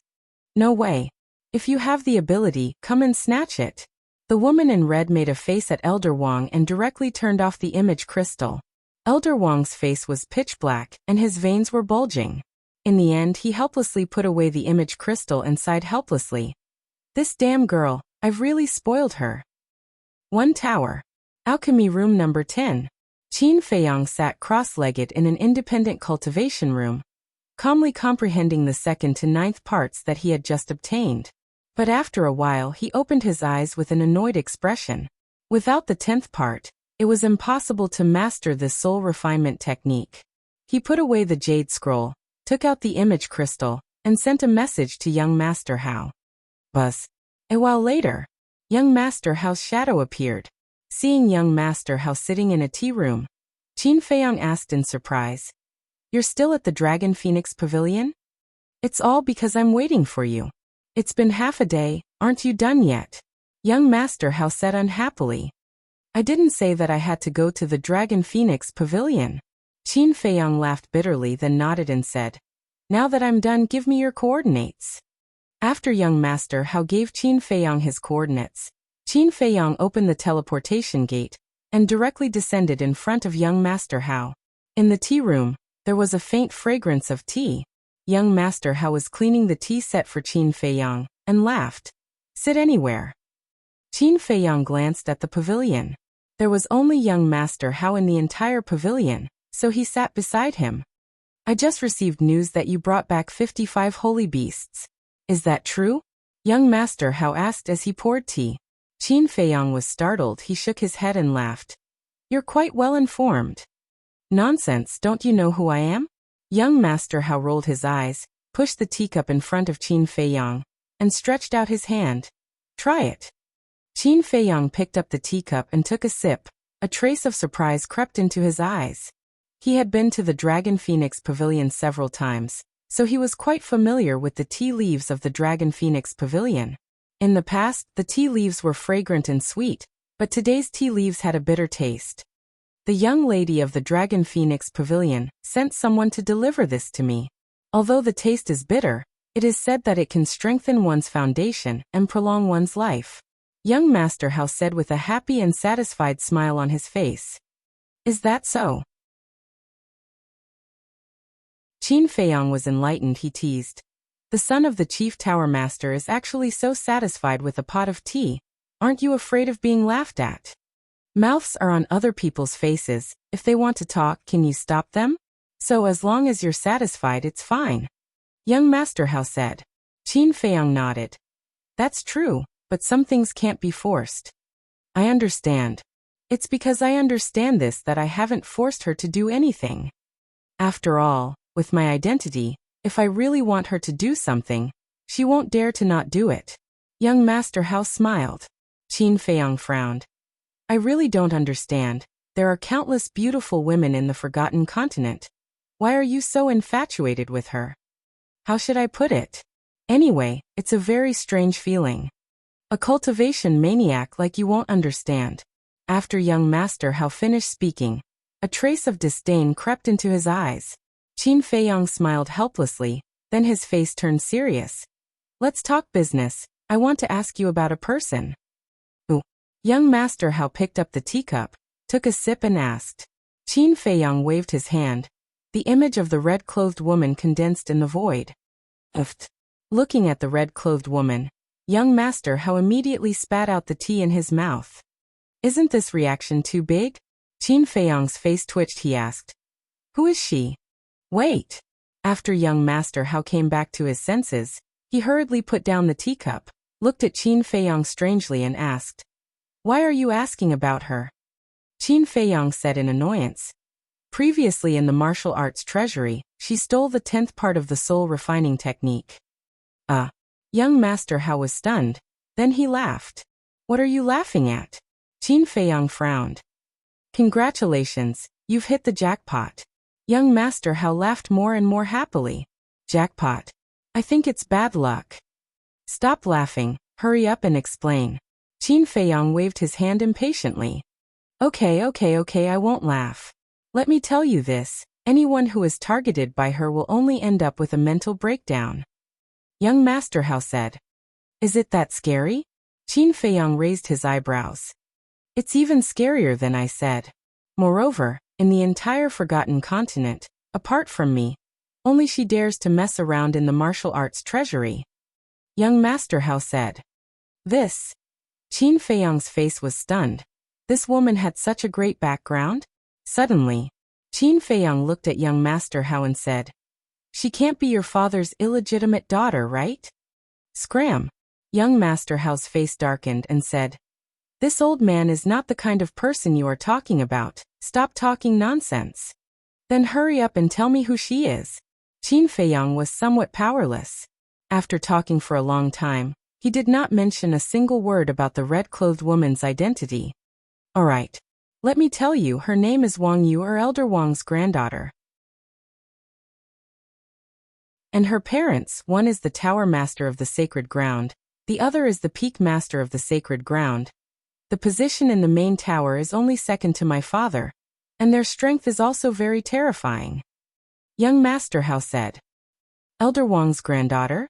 No way. If you have the ability, come and snatch it. The woman in red made a face at Elder Wang and directly turned off the image crystal. Elder Wang's face was pitch black, and his veins were bulging. In the end, he helplessly put away the image crystal and sighed helplessly. This damn girl, I've really spoiled her. 1 tower. Alchemy room number 10. Qin Feiyang sat cross-legged in an independent cultivation room, calmly comprehending the 2nd to 9th parts that he had just obtained. But after a while he opened his eyes with an annoyed expression. Without the 10th part, it was impossible to master this soul refinement technique. He put away the jade scroll, took out the image crystal, and sent a message to young Master Hao. Buzz. A while later, young Master Hao's shadow appeared. Seeing young Master Hao sitting in a tea room, Qin Feiyang asked in surprise, You're still at the Dragon Phoenix Pavilion? It's all because I'm waiting for you. It's been half a day, aren't you done yet? Young Master Hao said unhappily. I didn't say that I had to go to the Dragon Phoenix Pavilion. Qin Feiyang laughed bitterly, then nodded and said, Now that I'm done, give me your coordinates. After young Master Hao gave Qin Feiyang his coordinates, Qin Feiyang opened the teleportation gate and directly descended in front of young Master Hao. In the tea room, there was a faint fragrance of tea. Young Master Hao was cleaning the tea set for Qin Feiyang and laughed. Sit anywhere. Qin Feiyang glanced at the pavilion. There was only young Master Hao in the entire pavilion, so he sat beside him. I just received news that you brought back 55 holy beasts. Is that true? Young Master Hao asked as he poured tea. Qin Feiyang was startled. He shook his head and laughed. You're quite well informed. Nonsense, don't you know who I am? Young Master Hao rolled his eyes, pushed the teacup in front of Qin Feiyang, and stretched out his hand. Try it. Qin Feiyang picked up the teacup and took a sip. A trace of surprise crept into his eyes. He had been to the Dragon Phoenix Pavilion several times, so he was quite familiar with the tea leaves of the Dragon Phoenix Pavilion. In the past, the tea leaves were fragrant and sweet, but today's tea leaves had a bitter taste. The young lady of the Dragon Phoenix Pavilion sent someone to deliver this to me. Although the taste is bitter, it is said that it can strengthen one's foundation and prolong one's life. Young Master Hao said with a happy and satisfied smile on his face. Is that so? Qin Feiyang was enlightened. He teased. The son of the chief tower master is actually so satisfied with a pot of tea. Aren't you afraid of being laughed at? Mouths are on other people's faces. If they want to talk, can you stop them? So as long as you're satisfied, it's fine. Young Master Hao said. Qin Feiyang nodded. That's true, but some things can't be forced. I understand. It's because I understand this that I haven't forced her to do anything. After all, with my identity, if I really want her to do something, she won't dare to not do it. Young Master Hao smiled. Qin Feiyang frowned. I really don't understand. There are countless beautiful women in the Forgotten Continent. Why are you so infatuated with her? How should I put it? Anyway, it's a very strange feeling. A cultivation maniac like you won't understand. After young Master Hao finished speaking, a trace of disdain crept into his eyes. Qin Feiyang smiled helplessly, then his face turned serious. Let's talk business. I want to ask you about a person. Ooh. Young Master Hao picked up the teacup, took a sip and asked. Qin Feiyang waved his hand, The image of the red-clothed woman condensed in the void. Uft. Looking at the red-clothed woman, young Master Hao immediately spat out the tea in his mouth. Isn't this reaction too big? Qin Feiyang's face twitched. He asked, "Who is she?" Wait. After young Master Hao came back to his senses, he hurriedly put down the teacup, looked at Qin Feiyang strangely and asked, "Why are you asking about her?" Qin Feiyang said in annoyance. Previously in the martial arts treasury, she stole the 10th part of the soul refining technique. Young Master Hao was stunned. Then he laughed. What are you laughing at? Qin Feiyang frowned. Congratulations, you've hit the jackpot. Young Master Hao laughed more and more happily. Jackpot. I think it's bad luck. Stop laughing, hurry up and explain. Qin Feiyang waved his hand impatiently. Okay, I won't laugh. Let me tell you this, anyone who is targeted by her will only end up with a mental breakdown. Young Master Hao said. Is it that scary? Qin Feiyang raised his eyebrows. It's even scarier than I said. Moreover, in the entire Forgotten Continent, apart from me, only she dares to mess around in the martial arts treasury. Young Master Hao said. This. Qin Feiyang's face was stunned. This woman had such a great background? Suddenly, Qin Feiyang looked at young Master Hao and said, She can't be your father's illegitimate daughter, right? Scram. Young Master Hao's face darkened and said, This old man is not the kind of person you are talking about. Stop talking nonsense. Then hurry up and tell me who she is. Qin Feiyang was somewhat powerless. After talking for a long time, he did not mention a single word about the red-clothed woman's identity. All right. Let me tell you, her name is Wang Yu, or Elder Wang's granddaughter. And her parents, one is the Tower Master of the Sacred Ground, the other is the Peak Master of the Sacred Ground. The position in the main tower is only second to my father, and their strength is also very terrifying. Young Master Hao said. Elder Wang's granddaughter?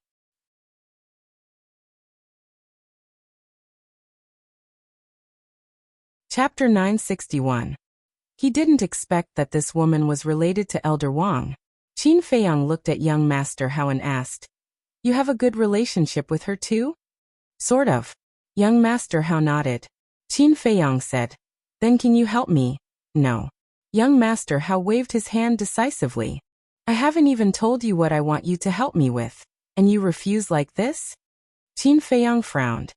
Chapter 961. He didn't expect that this woman was related to Elder Wang. Qin Feiyang looked at young Master Hao and asked, You have a good relationship with her too? Sort of. Young Master Hao nodded. Qin Feiyang said, Then can you help me? No. Young Master Hao waved his hand decisively. I haven't even told you what I want you to help me with, and you refuse like this? Qin Feiyang frowned.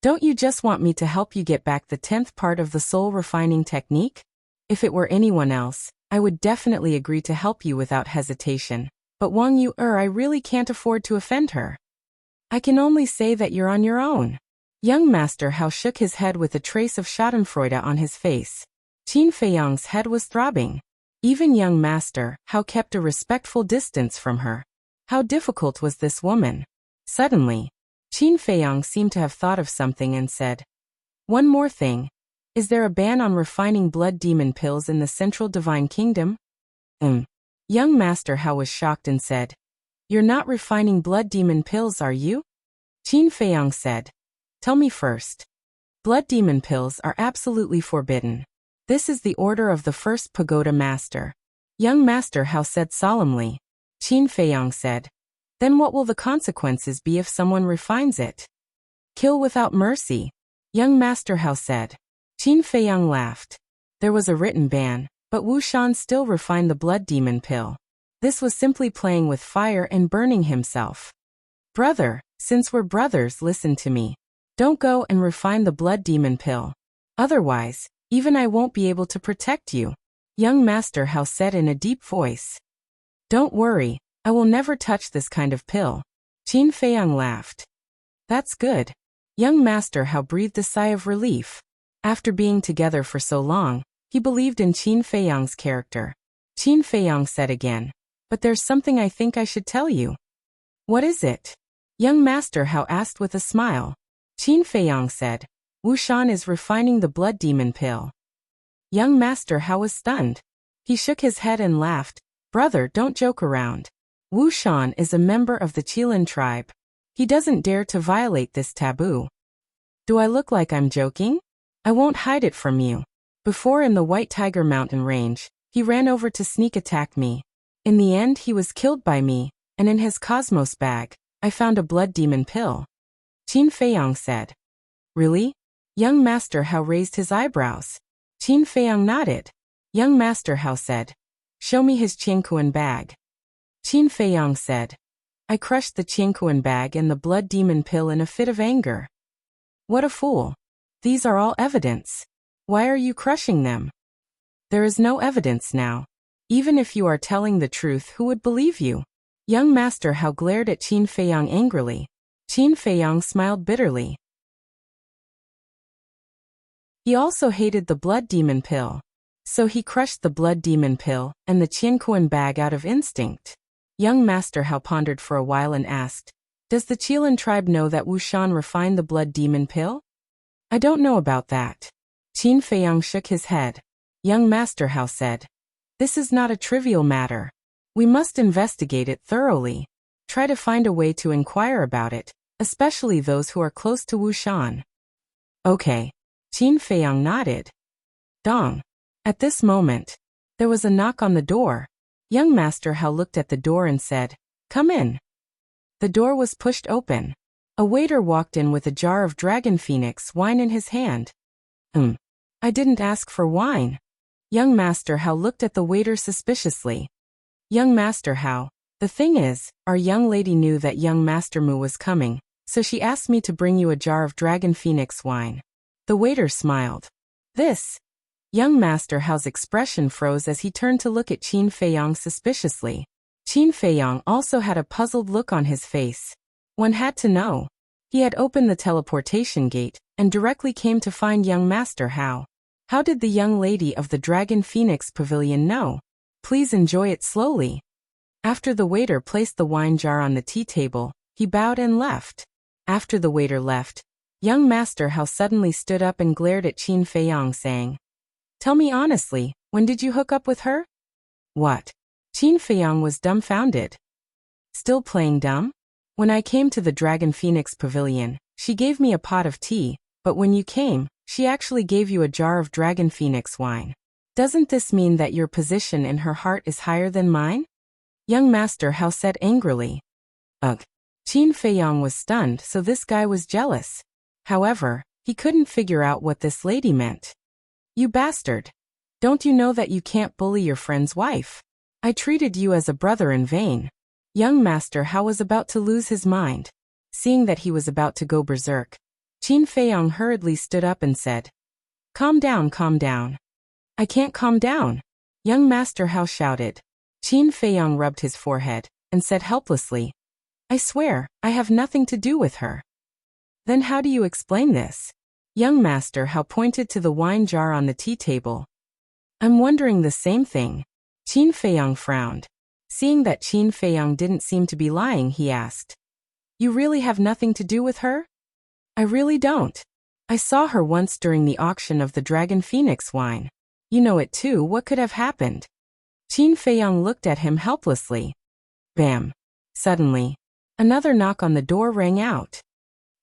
Don't you just want me to help you get back the 10th part of the soul refining technique? If it were anyone else, I would definitely agree to help you without hesitation. But Wang Yu, I really can't afford to offend her. I can only say that you're on your own. Young Master Hao shook his head with a trace of schadenfreude on his face. Qin Feiyang's head was throbbing. Even young Master Hao kept a respectful distance from her. How difficult was this woman? Suddenly, Qin Feiyang seemed to have thought of something and said, One more thing. Is there a ban on refining blood demon pills in the Central Divine Kingdom? Young Master Hao was shocked and said, You're not refining blood demon pills, are you? Qin Feiyang said, Tell me first. Blood demon pills are absolutely forbidden. This is the order of the first pagoda master. Young Master Hao said solemnly. Qin Feiyang said, Then what will the consequences be if someone refines it? Kill without mercy. Young Master Hao said. Qin Feiyang laughed. There was a written ban, but Wuxian still refined the blood demon pill. This was simply playing with fire and burning himself. Brother, since we're brothers, listen to me. Don't go and refine the blood demon pill. Otherwise, even I won't be able to protect you. Young Master Hao said in a deep voice. Don't worry, I will never touch this kind of pill. Qin Feiyang laughed. That's good. Young Master Hao breathed a sigh of relief. After being together for so long, he believed in Qin Feiyang's character. Qin Feiyang said again, But there's something I think I should tell you. What is it? Young Master Hao asked with a smile. Qin Feiyang said, Wuxian is refining the blood demon pill. Young Master Hao was stunned. He shook his head and laughed. Brother, don't joke around. Wuxian is a member of the Qilin tribe. He doesn't dare to violate this taboo. Do I look like I'm joking? I won't hide it from you. Before in the White Tiger Mountain Range, He ran over to sneak attack me. In the end he was killed by me, and in his cosmos bag, I found a blood demon pill. Qin Feiyang said. Really? Young Master Hao raised his eyebrows. Qin Feiyang nodded. Young Master Hao said. Show me his Qiankuan bag. Qin Feiyang said. I crushed the Qiankuan bag and the blood demon pill in a fit of anger. What a fool. These are all evidence. Why are you crushing them? There is no evidence now. Even if you are telling the truth, who would believe you? Young Master Hao glared at Qin Feiyang angrily. Qin Feiyang smiled bitterly. He also hated the blood demon pill. So he crushed the blood demon pill and the Qiankuan bag out of instinct. Young Master Hao pondered for a while and asked, does the Qilin tribe know that Wuxian refined the blood demon pill? I don't know about that. Qin Feiyang shook his head. Young Master Hao said, this is not a trivial matter. We must investigate it thoroughly. Try to find a way to inquire about it, especially those who are close to Wuxian. Okay. Qin Feiyang nodded. Dong. At this moment, there was a knock on the door. Young Master Hao looked at the door and said, come in. The door was pushed open. A waiter walked in with a jar of Dragon Phoenix wine in his hand. I didn't ask for wine. Young Master Hao looked at the waiter suspiciously. Young Master Hao, the thing is, our young lady knew that young Master Mu was coming, so she asked me to bring you a jar of Dragon Phoenix wine. The waiter smiled. This? Young Master Hao's expression froze as he turned to look at Qin Feiyang suspiciously. Qin Feiyang also had a puzzled look on his face. One had to know. He had opened the teleportation gate and directly came to find young Master Hao. How did the young lady of the Dragon Phoenix Pavilion know? Please enjoy it slowly. After the waiter placed the wine jar on the tea table, he bowed and left. After the waiter left, young Master Hao suddenly stood up and glared at Qin Feiyang saying, tell me honestly, when did you hook up with her? What? Qin Feiyang was dumbfounded. Still playing dumb? When I came to the Dragon Phoenix Pavilion, she gave me a pot of tea, but when you came, she actually gave you a jar of Dragon Phoenix wine. Doesn't this mean that your position in her heart is higher than mine? Young Master Hao said angrily. Ugh. Qin Feiyang was stunned, so this guy was jealous. However, he couldn't figure out what this lady meant. You bastard. Don't you know that you can't bully your friend's wife? I treated you as a brother in vain. Young Master Hao was about to lose his mind. Seeing that he was about to go berserk, Qin Feiyang hurriedly stood up and said, calm down, calm down. I can't calm down. Young Master Hao shouted. Qin Feiyang rubbed his forehead and said helplessly, I swear, I have nothing to do with her. Then how do you explain this? Young Master Hao pointed to the wine jar on the tea table. I'm wondering the same thing. Qin Feiyang frowned. Seeing that Qin Feiyang didn't seem to be lying, he asked, you really have nothing to do with her? I really don't. I saw her once during the auction of the Dragon Phoenix wine. You know it too, what could have happened? Qin Feiyang looked at him helplessly. Bam. Suddenly, another knock on the door rang out.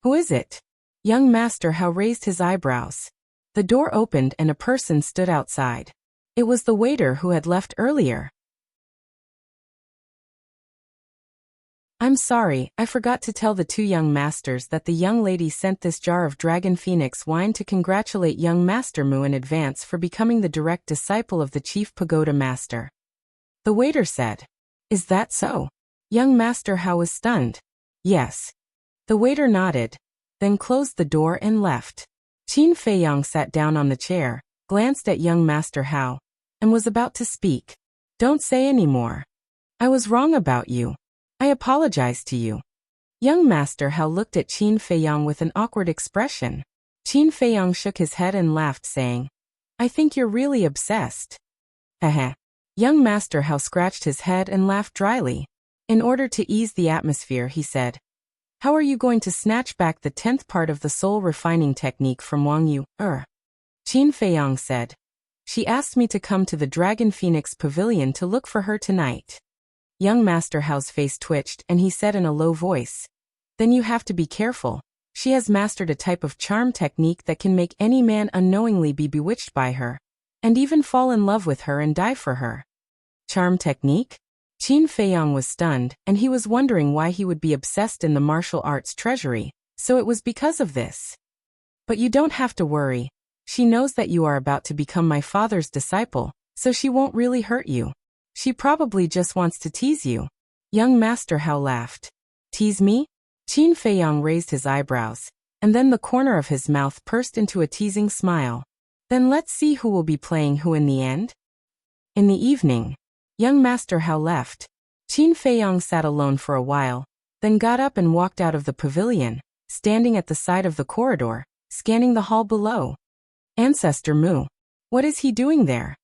Who is it? Young Master Hao raised his eyebrows. The door opened and a person stood outside. It was the waiter who had left earlier. I'm sorry, I forgot to tell the two young masters that the young lady sent this jar of Dragon Phoenix wine to congratulate young Master Mu in advance for becoming the direct disciple of the Chief Pagoda Master. The waiter said. Is that so? Young Master Hao was stunned. Yes. The waiter nodded, then closed the door and left. Qin Feiyang sat down on the chair, glanced at young Master Hao, and was about to speak. Don't say any more. I was wrong about you. I apologize to you. Young Master Hao looked at Qin Feiyang with an awkward expression. Qin Feiyang shook his head and laughed, saying, I think you're really obsessed. Heh. Young Master Hao scratched his head and laughed dryly. In order to ease the atmosphere, he said, how are you going to snatch back the 10th part of the soul refining technique from Wang Yu? Qin Feiyang said. She asked me to come to the Dragon Phoenix Pavilion to look for her tonight. Young Master Hao's face twitched and he said in a low voice, then you have to be careful. She has mastered a type of charm technique that can make any man unknowingly be bewitched by her. and even fall in love with her and die for her. Charm technique? Qin Feiyang was stunned, and he was wondering why he would be obsessed in the martial arts treasury, so it was because of this. But you don't have to worry. She knows that you are about to become my father's disciple, so she won't really hurt you. She probably just wants to tease you. Young Master Hao laughed. Tease me? Qin Feiyang raised his eyebrows, and then the corner of his mouth pursed into a teasing smile. Then let's see who will be playing who in the end. In the evening, young Master Hao left. Qin Feiyang sat alone for a while, then got up and walked out of the pavilion, standing at the side of the corridor, scanning the hall below. Ancestor Mu. What is he doing there?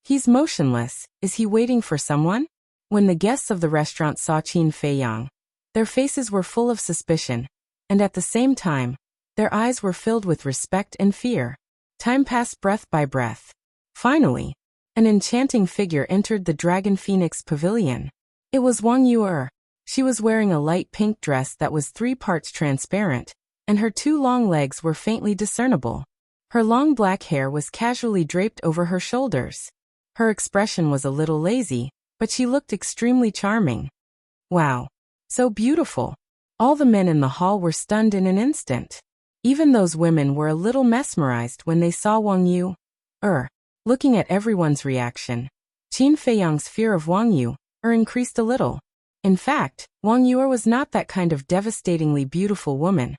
He's motionless. Is he waiting for someone? When the guests of the restaurant saw Qin Feiyang, their faces were full of suspicion, and at the same time, their eyes were filled with respect and fear. Time passed breath by breath. Finally, an enchanting figure entered the Dragon Phoenix Pavilion. It was Wang Yu'er. She was wearing a light pink dress that was 3 parts transparent, and her 2 long legs were faintly discernible. Her long black hair was casually draped over her shoulders. Her expression was a little lazy, but she looked extremely charming. Wow! So beautiful! All the men in the hall were stunned in an instant. Even those women were a little mesmerized when they saw Wang Yu'er. Looking at everyone's reaction, Qin Feiyang's fear of Wang Yu'er increased a little. In fact, Wang Yu'er was not that kind of devastatingly beautiful woman.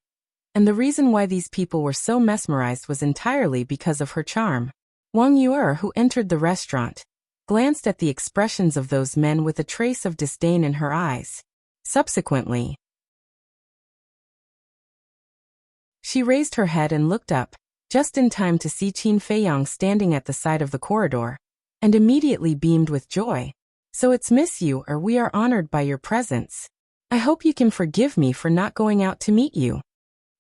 And the reason why these people were so mesmerized was entirely because of her charm. Wang Yu'er, who entered the restaurant, glanced at the expressions of those men with a trace of disdain in her eyes. Subsequently, she raised her head and looked up, just in time to see Qin Feiyang standing at the side of the corridor, and immediately beamed with joy. So it's Miss Yu'er, we are honored by your presence. I hope you can forgive me for not going out to meet you.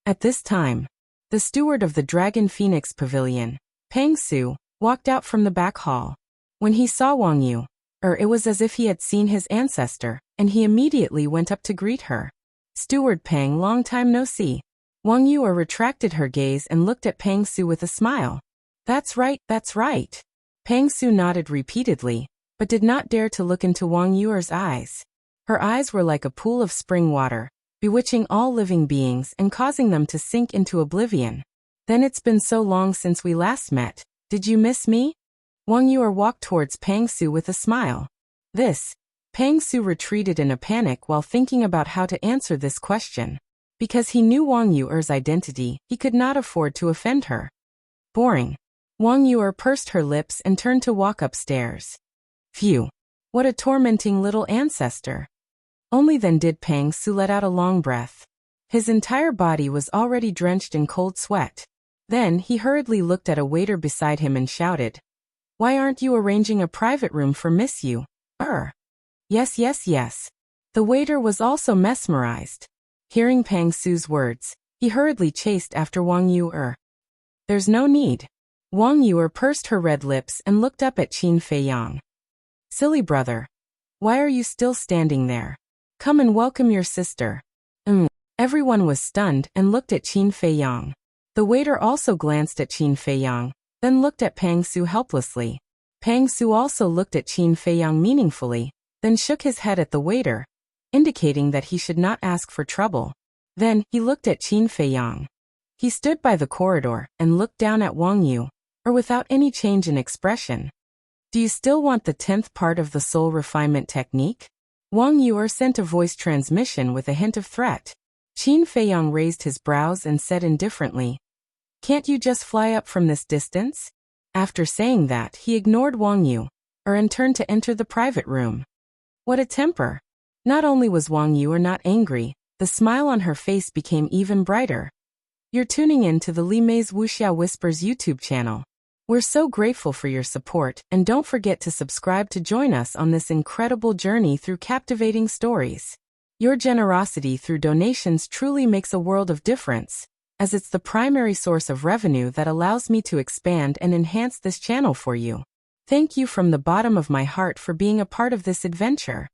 At this time, the steward of the Dragon Phoenix Pavilion, Pang Su, walked out from the back hall. When he saw Wang Yu'er, it was as if he had seen his ancestor, and he immediately went up to greet her. Steward Pang, long time no see. Wang Yu'er retracted her gaze and looked at Pang Su with a smile. That's right, that's right. Pang Su nodded repeatedly, but did not dare to look into Wang Yu'er's eyes. Her eyes were like a pool of spring water, bewitching all living beings and causing them to sink into oblivion. Then it's been so long since we last met. Did you miss me? Wang Yu'er walked towards Pang Su with a smile. Pang Su retreated in a panic while thinking about how to answer this question. Because he knew Wang Yu'er's identity, he could not afford to offend her. Boring. Wang Yu'er pursed her lips and turned to walk upstairs. Phew. What a tormenting little ancestor. Only then did Pang Su let out a long breath. His entire body was already drenched in cold sweat. Then he hurriedly looked at a waiter beside him and shouted, "Why aren't you arranging a private room for Miss Yu'er?" Yes. The waiter was also mesmerized. Hearing Pang Su's words, he hurriedly chased after Wang Yu'er. There's no need. Wang Yu'er pursed her red lips and looked up at Qin Feiyang. Silly brother. Why are you still standing there? Come and welcome your sister. Everyone was stunned and looked at Qin Feiyang. The waiter also glanced at Qin Feiyang, then looked at Pang Su helplessly. Pang Su also looked at Qin Feiyang meaningfully, then shook his head at the waiter, indicating that he should not ask for trouble. Then, he looked at Qin Feiyang. He stood by the corridor and looked down at Wang Yu'er without any change in expression. Do you still want the 10th part of the soul refinement technique? Wang Yu'er sent a voice transmission with a hint of threat. Qin Feiyang raised his brows and said indifferently, "Can't you just fly up from this distance?" After saying that, he ignored Wang Yu'er and turned to enter the private room. What a temper! Not only was Wang Yu'er not angry, the smile on her face became even brighter. You're tuning in to the Li Mei's Wuxia Whispers YouTube channel. We're so grateful for your support, and don't forget to subscribe to join us on this incredible journey through captivating stories. Your generosity through donations truly makes a world of difference, as it's the primary source of revenue that allows me to expand and enhance this channel for you. Thank you from the bottom of my heart for being a part of this adventure.